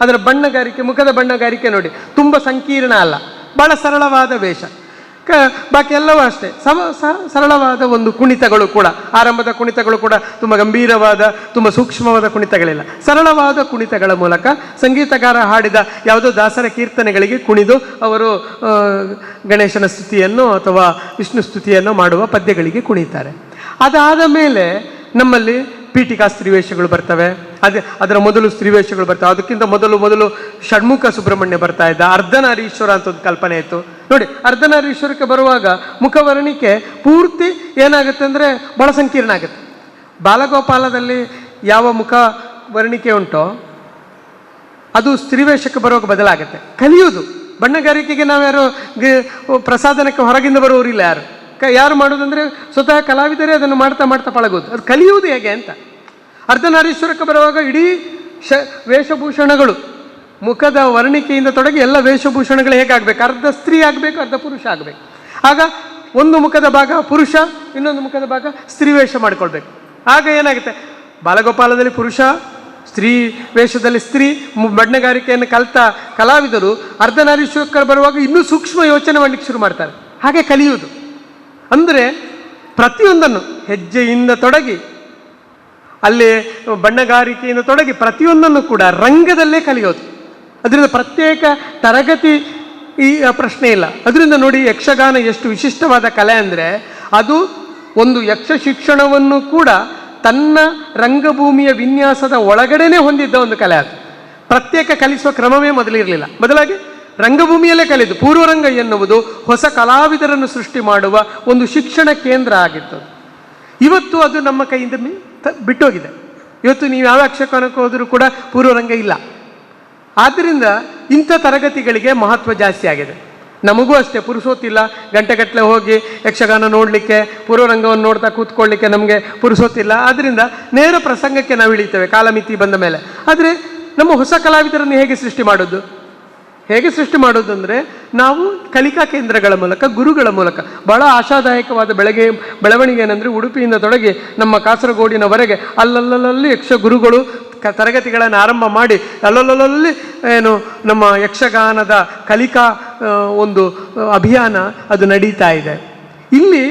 ಅದರ ಬಣ್ಣಗಾರಿಕೆ, ಮುಖದ ಬಣ್ಣಗಾರಿಕೆ ನೋಡಿ ತುಂಬ ಸಂಕೀರ್ಣ ಅಲ್ಲ, ಬಹಳ ಸರಳವಾದ ವೇಷ. ಬಾಕಿ ಎಲ್ಲವೂ ಅಷ್ಟೇ ಸರಳವಾದ ಒಂದು ಕುಣಿತಗಳು ಕೂಡ, ಆರಂಭದ ಕುಣಿತಗಳು ಕೂಡ ತುಂಬ ಗಂಭೀರವಾದ, ತುಂಬ ಸೂಕ್ಷ್ಮವಾದ ಕುಣಿತಗಳಿಲ್ಲ. ಸರಳವಾದ ಕುಣಿತಗಳ ಮೂಲಕ ಸಂಗೀತಗಾರ ಹಾಡಿದ ಯಾವುದೋ ದಾಸರ ಕೀರ್ತನೆಗಳಿಗೆ ಕುಣಿದು ಅವರು ಗಣೇಶನ ಸ್ತುತಿಯನ್ನು ಅಥವಾ ವಿಷ್ಣು ಸ್ತುತಿಯನ್ನು ಮಾಡುವ ಪದ್ಯಗಳಿಗೆ ಕುಣಿತಾರೆ. ಅದಾದ ಮೇಲೆ ನಮ್ಮಲ್ಲಿ ಪೀಠಿಕಾ ಸ್ತ್ರೀವೇಷಗಳು ಬರ್ತವೆ. ಅದರ ಮೊದಲು ಸ್ತ್ರೀವೇಷಗಳು ಬರ್ತವೆ. ಅದಕ್ಕಿಂತ ಮೊದಲು ಷಣ್ಮುಖ ಸುಬ್ರಹ್ಮಣ್ಯ ಬರ್ತಾ ಇದ್ದ. ಅರ್ಧನಾರೀಶ್ವರ ಅಂತ ಒಂದು ಕಲ್ಪನೆ ಇತ್ತು ನೋಡಿ. ಅರ್ಧನಾರೀಶ್ವರಕ್ಕೆ ಬರುವಾಗ ಮುಖವರ್ಣಿಕೆ ಪೂರ್ತಿ ಏನಾಗುತ್ತೆ ಅಂದರೆ ಬಹಳ ಸಂಕೀರ್ಣ ಆಗುತ್ತೆ. ಬಾಲಗೋಪಾಲದಲ್ಲಿ ಯಾವ ಮುಖ ವರ್ಣಿಕೆ ಉಂಟೋ ಅದು ಸ್ತ್ರೀವೇಷಕ್ಕೆ ಬರುವಾಗ ಬದಲಾಗುತ್ತೆ. ಕಲಿಯುವುದು ಬಣ್ಣಗಾರಿಕೆಗೆ ನಾವ್ಯಾರು ಪ್ರಸಾದನಕ್ಕೆ ಹೊರಗಿಂದ ಬರುವವರಿಲ್ಲ. ಯಾರು ಮಾಡೋದಂದರೆ ಸ್ವತಃ ಕಲಾವಿದರೇ ಅದನ್ನು ಮಾಡ್ತಾ ಮಾಡ್ತಾ ಪಳಗೋದು. ಅದು ಕಲಿಯುವುದು ಹೇಗೆ ಅಂತ. ಅರ್ಧನಾರೀಶ್ವರಕ್ಕೆ ಬರುವಾಗ ಇಡೀ ವೇಷಭೂಷಣಗಳು, ಮುಖದ ವರ್ಣಿಕೆಯಿಂದ ತೊಡಗಿ ಎಲ್ಲ ವೇಷಭೂಷಣಗಳು ಹೇಗಾಗಬೇಕು, ಅರ್ಧ ಸ್ತ್ರೀ ಆಗಬೇಕು, ಅರ್ಧ ಪುರುಷ ಆಗಬೇಕು. ಆಗ ಒಂದು ಮುಖದ ಭಾಗ ಪುರುಷ, ಇನ್ನೊಂದು ಮುಖದ ಭಾಗ ಸ್ತ್ರೀ ವೇಷ ಮಾಡಿಕೊಳ್ಬೇಕು. ಆಗ ಏನಾಗುತ್ತೆ, ಬಾಲಗೋಪಾಲದಲ್ಲಿ ಪುರುಷ, ಸ್ತ್ರೀ ವೇಷದಲ್ಲಿ ಸ್ತ್ರೀ, ಬಣ್ಣಗಾರಿಕೆಯನ್ನು ಕಲಿತ ಕಲಾವಿದರು ಅರ್ಧನಾರೀಶ್ವರಕ್ಕೆ ಬರುವಾಗ ಇನ್ನೂ ಸೂಕ್ಷ್ಮ ಯೋಚನೆ ಮಾಡಲಿಕ್ಕೆ ಶುರು ಮಾಡ್ತಾರೆ. ಹಾಗೆ ಕಲಿಯುವುದು ಅಂದರೆ ಪ್ರತಿಯೊಂದನ್ನು ಹೆಜ್ಜೆಯಿಂದ ತೊಡಗಿ, ಅಲ್ಲಿ ಬಣ್ಣಗಾರಿಕೆಯಿಂದ ತೊಡಗಿ ಪ್ರತಿಯೊಂದನ್ನು ಕೂಡ ರಂಗದಲ್ಲೇ ಕಲಿಯೋದು. ಅದರಿಂದ ಪ್ರತ್ಯೇಕ ತರಗತಿ ಈ ಪ್ರಶ್ನೆ ಇಲ್ಲ. ಅದರಿಂದ ನೋಡಿ ಯಕ್ಷಗಾನ ಎಷ್ಟು ವಿಶಿಷ್ಟವಾದ ಕಲೆ ಅಂದರೆ ಅದು ಒಂದು ಯಕ್ಷ ಶಿಕ್ಷಣವನ್ನು ಕೂಡ ತನ್ನ ರಂಗಭೂಮಿಯ ವಿನ್ಯಾಸದ ಒಳಗಡೆನೇ ಹೊಂದಿದ್ದ ಒಂದು ಕಲೆ. ಅದು ಪ್ರತ್ಯೇಕ ಕಲಿಸುವ ಕ್ರಮವೇ ಮೊದಲಿರಲಿಲ್ಲ. ಬದಲಾಗಿ ರಂಗಭೂಮಿಯಲ್ಲೇ ಕಲಿದು ಪೂರ್ವರಂಗ ಎನ್ನುವುದು ಹೊಸ ಕಲಾವಿದರನ್ನು ಸೃಷ್ಟಿ ಮಾಡುವ ಒಂದು ಶಿಕ್ಷಣ ಕೇಂದ್ರ ಆಗಿತ್ತು. ಇವತ್ತು ಅದು ನಮ್ಮ ಕೈಯಿಂದ ಬಿಟ್ಟೋಗಿದೆ. ಇವತ್ತು ನೀವು ಯಾವ ಯಕ್ಷಗಾನಕ್ಕೆ ಹೋದರೂ ಕೂಡ ಪೂರ್ವರಂಗ ಇಲ್ಲ. ಆದ್ದರಿಂದ ಇಂಥ ತರಗತಿಗಳಿಗೆ ಮಹತ್ವ ಜಾಸ್ತಿ ಆಗಿದೆ. ನಮಗೂ ಅಷ್ಟೇ ಪುರುಸೋತಿಲ್ಲ, ಗಂಟೆಗಟ್ಟಲೆ ಹೋಗಿ ಯಕ್ಷಗಾನ ನೋಡಲಿಕ್ಕೆ, ಪೂರ್ವರಂಗವನ್ನು ನೋಡ್ತಾ ಕೂತ್ಕೊಳ್ಳಿಕ್ಕೆ ನಮಗೆ ಪುರುಸೋತಿಲ್ಲ. ಆದ್ದರಿಂದ ನೇರ ಪ್ರಸಂಗಕ್ಕೆ ನಾವು ಇಳಿತೇವೆ ಕಾಲಮಿತಿ ಬಂದ ಮೇಲೆ. ಆದರೆ ನಮ್ಮ ಹೊಸ ಕಲಾವಿದರನ್ನು ಹೇಗೆ ಸೃಷ್ಟಿ ಮಾಡೋದು ಅಂದರೆ ನಾವು ಕಲಿಕಾ ಕೇಂದ್ರಗಳ ಮೂಲಕ, ಗುರುಗಳ ಮೂಲಕ. ಬಹಳ ಆಶಾದಾಯಕವಾದ ಬೆಳವಣಿಗೆ ಏನಂದರೆ ಉಡುಪಿಯಿಂದ ತೊಡಗಿ ನಮ್ಮ ಕಾಸರಗೋಡಿನವರೆಗೆ ಅಲ್ಲಲ್ಲಿ ಯಕ್ಷ ಗುರುಗಳು ತರಗತಿಗಳನ್ನು ಆರಂಭ ಮಾಡಿ ಅಲ್ಲಲ್ಲಿ ನಮ್ಮ ಯಕ್ಷಗಾನದ ಕಲಿಕಾ ಒಂದು ಅಭಿಯಾನ ಅದು ನಡೀತಾ ಇದೆ. ಇಲ್ಲಿ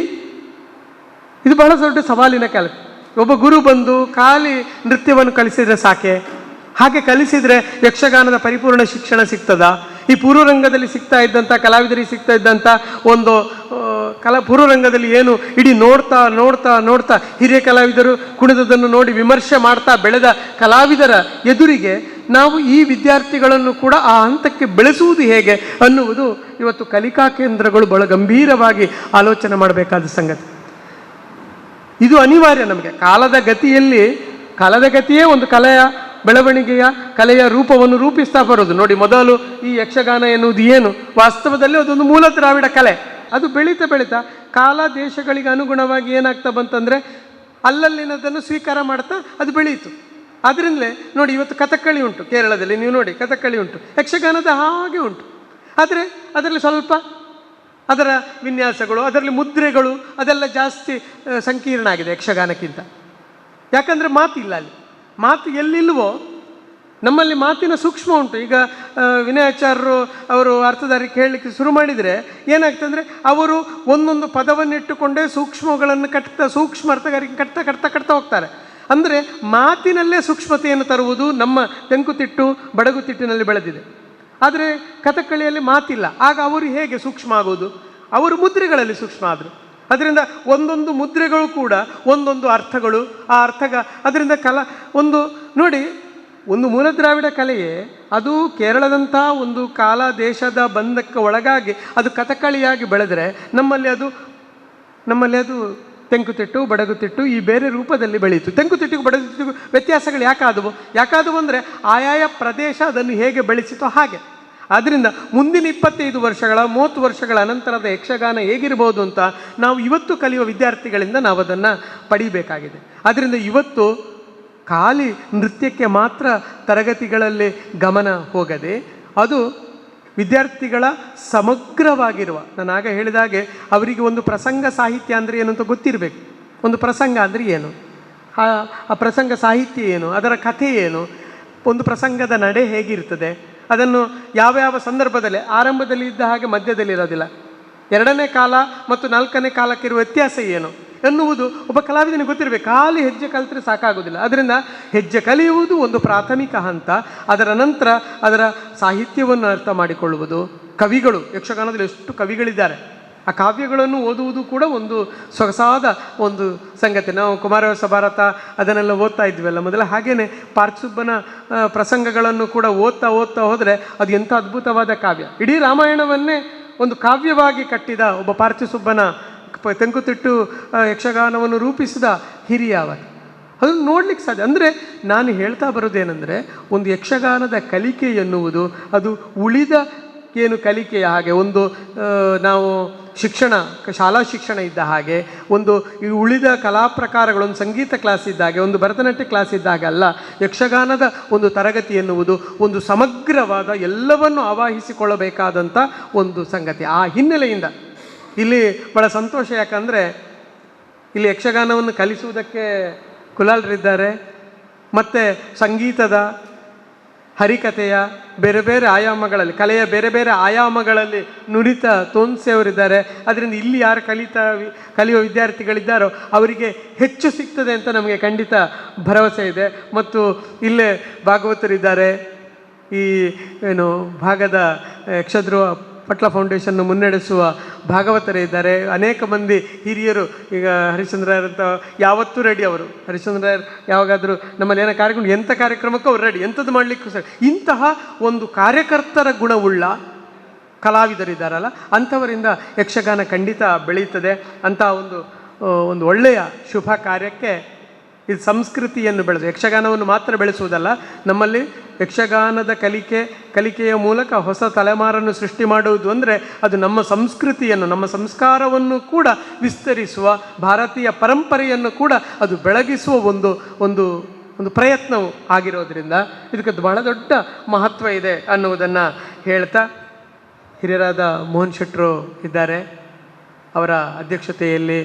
ಇದು ಬಹಳ ದೊಡ್ಡ ಸವಾಲಿನ ಕೆಲಸ. ಒಬ್ಬ ಗುರು ಬಂದು ಖಾಲಿ ನೃತ್ಯವನ್ನು ಕಲಿಸಿದರೆ ಸಾಕೆ? ಹಾಗೆ ಕಲಿಸಿದರೆ ಯಕ್ಷಗಾನದ ಪರಿಪೂರ್ಣ ಶಿಕ್ಷಣ ಸಿಗ್ತದಾ? ಈ ಪೂರ್ವರಂಗದಲ್ಲಿ ಸಿಗ್ತಾ ಇದ್ದಂಥ ಕಲಾವಿದರಿಗೆ ಸಿಗ್ತಾ ಇದ್ದಂಥ ಒಂದು ಪೂರ್ವರಂಗದಲ್ಲಿ ಏನು ಇಡೀ ನೋಡ್ತಾ ಹಿರಿಯ ಕಲಾವಿದರು ಕುಣಿದದನ್ನು ನೋಡಿ ವಿಮರ್ಶೆ ಮಾಡ್ತಾ ಬೆಳೆದ ಕಲಾವಿದರ ಎದುರಿಗೆ ನಾವು ಈ ವಿದ್ಯಾರ್ಥಿಗಳನ್ನು ಕೂಡ ಆ ಹಂತಕ್ಕೆ ಬೆಳೆಸುವುದು ಹೇಗೆ ಅನ್ನುವುದು ಇವತ್ತು ಕಲಿಕಾ ಕೇಂದ್ರಗಳು ಬಹಳ ಗಂಭೀರವಾಗಿ ಆಲೋಚನೆ ಮಾಡಬೇಕಾದ ಸಂಗತಿ. ಇದು ಅನಿವಾರ್ಯ ನಮಗೆ. ಕಾಲದ ಗತಿಯೇ ಒಂದು ಕಲೆಯ ರೂಪವನ್ನು ರೂಪಿಸ್ತಾ ಬರೋದು. ನೋಡಿ, ಮೊದಲು ಈ ಯಕ್ಷಗಾನ ಎನ್ನುವುದು ಏನು, ವಾಸ್ತವದಲ್ಲಿ ಅದೊಂದು ಮೂಲ ದ್ರಾವಿಡ ಕಲೆ. ಅದು ಬೆಳೀತಾ ಕಾಲ ದೇಶಗಳಿಗೆ ಅನುಗುಣವಾಗಿ ಏನಾಗ್ತಾ ಬಂತಂದರೆ ಅಲ್ಲಲ್ಲಿನದನ್ನು ಸ್ವೀಕಾರ ಮಾಡ್ತಾ ಅದು ಬೆಳೀತು. ಅದರಿಂದಲೇ ನೋಡಿ ಇವತ್ತು ಕಥಕ್ಕಳಿ ಉಂಟು ಕೇರಳದಲ್ಲಿ, ನೀವು ನೋಡಿ ಕಥಕ್ಕಳಿ ಉಂಟು, ಯಕ್ಷಗಾನದ ಹಾಗೆ ಉಂಟು. ಆದರೆ ಅದರಲ್ಲಿ ಸ್ವಲ್ಪ ಅದರ ವಿನ್ಯಾಸಗಳು, ಅದರಲ್ಲಿ ಮುದ್ರೆಗಳು ಅದೆಲ್ಲ ಜಾಸ್ತಿ ಸಂಕೀರ್ಣ ಆಗಿದೆ ಯಕ್ಷಗಾನಕ್ಕಿಂತ. ಯಾಕಂದರೆ ಮಾತಿಲ್ಲ ಅಲ್ಲಿ. ಮಾತು ಎಲ್ಲಿಲ್ವೋ ನಮ್ಮಲ್ಲಿ ಮಾತಿನ ಸೂಕ್ಷ್ಮ ಉಂಟು. ಈಗ ವಿನಯಾಚಾರ್ಯರು ಅವರು ಅರ್ಥಧಾರಿಕೆ ಹೇಳಲಿಕ್ಕೆ ಶುರು ಮಾಡಿದರೆ ಏನಾಗ್ತದೆ ಅಂದರೆ ಅವರು ಒಂದೊಂದು ಪದವನ್ನಿಟ್ಟುಕೊಂಡೇ ಸೂಕ್ಷ್ಮಗಳನ್ನು ಸೂಕ್ಷ್ಮ ಅರ್ಥಗಾರಿಕೆ ಕಟ್ತಾ ಹೋಗ್ತಾರೆ. ಅಂದರೆ ಮಾತಿನಲ್ಲೇ ಸೂಕ್ಷ್ಮತೆಯನ್ನು ತರುವುದು ನಮ್ಮ ತೆಂಕುತಿಟ್ಟು ಬಡಗುತಿಟ್ಟಿನಲ್ಲಿ ಬೆಳೆದಿದೆ. ಆದರೆ ಕಥಕ್ಕಳಿಯಲ್ಲಿ ಮಾತಿಲ್ಲ. ಆಗ ಅವರು ಹೇಗೆ ಸೂಕ್ಷ್ಮ ಆಗೋದು? ಅವರು ಮುದ್ರೆಗಳಲ್ಲಿ ಸೂಕ್ಷ್ಮ ಆದರು. ಅದರಿಂದ ಒಂದೊಂದು ಮುದ್ರೆಗಳು ಕೂಡ ಒಂದೊಂದು ಅರ್ಥಗಳು, ಆ ಅದರಿಂದ ನೋಡಿ ಒಂದು ಮೂಲ ದ್ರಾವಿಡ ಕಲೆಯೇ ಅದು ಕೇರಳದಂಥ ಒಂದು ಕಾಲ ದೇಶದ ಬಂಧಕ್ಕೆ ಒಳಗಾಗಿ ಅದು ಕಥಕಳಿಯಾಗಿ ಬೆಳೆದರೆ ನಮ್ಮಲ್ಲಿ ಅದು ತೆಂಕುತಿಟ್ಟು ಬಡಗುತಿಟ್ಟು ಈ ಬೇರೆ ರೂಪದಲ್ಲಿ ಬೆಳೀತು. ತೆಂಕುತಿಟ್ಟಿಗೂ ಬಡಗುತಿಟ್ಟಿಗೂ ವ್ಯತ್ಯಾಸಗಳು ಯಾಕಾದವು ಅಂದರೆ ಆಯಾಯ ಪ್ರದೇಶ ಅದನ್ನು ಹೇಗೆ ಬೆಳೆಸಿತೋ ಹಾಗೆ. ಆದ್ದರಿಂದ ಮುಂದಿನ 25 ವರ್ಷಗಳ 30 ವರ್ಷಗಳ ಅನಂತರದ ಯಕ್ಷಗಾನ ಹೇಗಿರ್ಬೋದು ಅಂತ ನಾವು ಇವತ್ತು ಕಲಿಯುವ ವಿದ್ಯಾರ್ಥಿಗಳಿಂದ ನಾವು ಅದನ್ನು ಪಡಿಬೇಕಾಗಿದೆ. ಆದ್ದರಿಂದ ಇವತ್ತು ಖಾಲಿ ನೃತ್ಯಕ್ಕೆ ಮಾತ್ರ ತರಗತಿಗಳಲ್ಲಿ ಗಮನ ಹೋಗದೆ ಅದು ವಿದ್ಯಾರ್ಥಿಗಳ ಸಮಗ್ರವಾಗಿರುವ, ನಾನು ಆಗ ಹೇಳಿದಾಗೆ ಅವರಿಗೆ ಒಂದು ಪ್ರಸಂಗ ಸಾಹಿತ್ಯ ಅಂದರೆ ಏನು ಅಂತ ಗೊತ್ತಿರಬೇಕು. ಒಂದು ಪ್ರಸಂಗ ಅಂದರೆ ಏನು, ಆ ಪ್ರಸಂಗ ಸಾಹಿತ್ಯ ಏನು, ಅದರ ಕಥೆ ಏನು, ಒಂದು ಪ್ರಸಂಗದ ನಡೆ ಹೇಗಿರ್ತದೆ, ಅದನ್ನು ಯಾವ ಸಂದರ್ಭದಲ್ಲಿ ಆರಂಭದಲ್ಲಿ ಇದ್ದ ಹಾಗೆ ಮಧ್ಯದಲ್ಲಿ ಇರೋದಿಲ್ಲ, 2ನೇ ಕಾಲ ಮತ್ತು 4ನೇ ಕಾಲಕ್ಕಿರುವ ವ್ಯತ್ಯಾಸ ಏನು ಎನ್ನುವುದು ಒಬ್ಬ ಕಲಾವಿದನಿಗೆ ಗೊತ್ತಿರಬೇಕು. ಖಾಲಿ ಹೆಜ್ಜೆ ಕಲಿತರೆ ಸಾಕಾಗೋದಿಲ್ಲ. ಅದರಿಂದ ಹೆಜ್ಜೆ ಕಲಿಯುವುದು ಒಂದು ಪ್ರಾಥಮಿಕ ಹಂತ. ಅದರ ನಂತರ ಅದರ ಸಾಹಿತ್ಯವನ್ನು ಅರ್ಥ ಮಾಡಿಕೊಳ್ಳುವುದು. ಕವಿಗಳು, ಯಕ್ಷಗಾನದಲ್ಲಿ ಎಷ್ಟು ಕವಿಗಳಿದ್ದಾರೆ, ಆ ಕಾವ್ಯಗಳನ್ನು ಓದುವುದು ಕೂಡ ಒಂದು ಸೊಗಸಾದ ಒಂದು ಸಂಗತಿ. ನಾವು ಕುಮಾರವ್ಯಾಸ ಭಾರತ ಅದನ್ನೆಲ್ಲ ಓದ್ತಾ ಇದ್ವಲ್ಲ ಮೊದಲ, ಹಾಗೇನೆ ಪಾರ್ಥಿಸುಬ್ಬನ ಪ್ರಸಂಗಗಳನ್ನು ಕೂಡ ಓದ್ತಾ ಹೋದರೆ ಅದು ಎಂಥ ಅದ್ಭುತವಾದ ಕಾವ್ಯ. ಇಡೀ ರಾಮಾಯಣವನ್ನೇ ಒಂದು ಕಾವ್ಯವಾಗಿ ಕಟ್ಟಿದ ಒಬ್ಬ ಪಾರ್ಥಿಸುಬ್ಬನ ತೆಂಕುತಿಟ್ಟು ಯಕ್ಷಗಾನವನ್ನು ರೂಪಿಸಿದ ಹಿರಿಯ ಅವರು, ಅದನ್ನು ನೋಡ್ಲಿಕ್ಕೆ ಸಾಧ್ಯ. ಅಂದರೆ ನಾನು ಹೇಳ್ತಾ ಬರೋದೇನೆಂದರೆ, ಒಂದು ಯಕ್ಷಗಾನದ ಕಲಿಕೆ ಎನ್ನುವುದು ಅದು ಉಳಿದ ಏನು ಕಲಿಕೆಯ ಹಾಗೆ, ಒಂದು ನಾವು ಶಿಕ್ಷಣ ಶಾಲಾ ಶಿಕ್ಷಣ ಇದ್ದ ಹಾಗೆ, ಒಂದು ಈ ಉಳಿದ ಕಲಾ ಪ್ರಕಾರಗಳೊಂದು ಸಂಗೀತ ಕ್ಲಾಸ್ ಇದ್ದ ಹಾಗೆ, ಒಂದು ಭರತನಾಟ್ಯ ಕ್ಲಾಸ್ ಇದ್ದ ಹಾಗೆ ಅಲ್ಲ. ಯಕ್ಷಗಾನದ ಒಂದು ತರಗತಿ ಎನ್ನುವುದು ಒಂದು ಸಮಗ್ರವಾದ ಎಲ್ಲವನ್ನು ಆವಾಹಿಸಿಕೊಳ್ಳಬೇಕಾದಂಥ ಒಂದು ಸಂಗತಿ. ಆ ಹಿನ್ನೆಲೆಯಿಂದ ಇಲ್ಲಿ ಭಾಳ ಸಂತೋಷ. ಯಾಕಂದರೆ ಇಲ್ಲಿ ಯಕ್ಷಗಾನವನ್ನು ಕಲಿಸುವುದಕ್ಕೆ ಕುಲಾಲರಿದ್ದಾರೆ, ಮತ್ತು ಸಂಗೀತದ ಹರಿಕಥೆಯ ಬೇರೆ ಬೇರೆ ಆಯಾಮಗಳಲ್ಲಿ, ಕಲೆಯ ಬೇರೆ ಬೇರೆ ಆಯಾಮಗಳಲ್ಲಿ ನುರಿತ ತೋನ್ಸೆಯವರಿದ್ದಾರೆ. ಅದರಿಂದ ಇಲ್ಲಿ ಯಾರು ಕಲಿಯುವ ವಿದ್ಯಾರ್ಥಿಗಳಿದ್ದಾರೋ ಅವರಿಗೆ ಹೆಚ್ಚು ಸಿಗ್ತದೆ ಅಂತ ನಮಗೆ ಖಂಡಿತ ಭರವಸೆ ಇದೆ. ಮತ್ತು ಇಲ್ಲೇ ಭಾಗವತರಿದ್ದಾರೆ, ಈ ಭಾಗದ ಯಕ್ಷಧ್ರುವ ಪಟ್ಲ ಫೌಂಡೇಶನ್ನು ಮುನ್ನಡೆಸುವ ಭಾಗವತರೇ ಇದ್ದಾರೆ. ಅನೇಕ ಮಂದಿ ಹಿರಿಯರು, ಈಗ ಹರಿಶ್ಚಂದ್ರಯ್ಯರಂತ ಯಾವತ್ತೂ ರೆಡಿ. ಅವರು ಹರಿಶ್ಚಂದ್ರಯ್ಯರ್ ಯಾವಾಗಾದರೂ ನಮ್ಮಲ್ಲಿ ಏನೋ ಕಾರ್ಯಕ್ರಮ, ಎಂಥ ಕಾರ್ಯಕ್ರಮಕ್ಕೂ ಅವ್ರು ರೆಡಿ, ಎಂಥದ್ದು ಮಾಡಲಿಕ್ಕೂ ಸರಿ. ಇಂತಹ ಒಂದು ಕಾರ್ಯಕರ್ತರ ಗುಣವುಳ್ಳ ಕಲಾವಿದರಿದ್ದಾರಲ್ಲ, ಅಂಥವರಿಂದ ಯಕ್ಷಗಾನ ಖಂಡಿತ ಬೆಳೆಯುತ್ತದೆ. ಅಂಥ ಒಂದು ಒಳ್ಳೆಯ ಶುಭ ಕಾರ್ಯಕ್ಕೆ ಇದು ಸಂಸ್ಕೃತಿಯನ್ನು ಬೆಳೆದು, ಯಕ್ಷಗಾನವನ್ನು ಮಾತ್ರ ಬೆಳೆಸುವುದಲ್ಲ, ನಮ್ಮಲ್ಲಿ ಯಕ್ಷಗಾನದ ಕಲಿಕೆಯ ಮೂಲಕ ಹೊಸ ತಲೆಮಾರನ್ನು ಸೃಷ್ಟಿ ಮಾಡುವುದು ಅಂದರೆ ಅದು ನಮ್ಮ ಸಂಸ್ಕೃತಿಯನ್ನು, ನಮ್ಮ ಸಂಸ್ಕಾರವನ್ನು ಕೂಡ ವಿಸ್ತರಿಸುವ, ಭಾರತೀಯ ಪರಂಪರೆಯನ್ನು ಕೂಡ ಅದು ಬೆಳಗಿಸುವ ಒಂದು ಪ್ರಯತ್ನವು ಆಗಿರೋದ್ರಿಂದ ಇದಕ್ಕೆ ಬಹಳ ದೊಡ್ಡ ಮಹತ್ವ ಇದೆ ಅನ್ನುವುದನ್ನು ಹೇಳ್ತಾ, ಹಿರಿಯರಾದ ಮೋಹನ್ ಶೆಟ್ಟರು ಇದ್ದಾರೆ, ಅವರ ಅಧ್ಯಕ್ಷತೆಯಲ್ಲಿ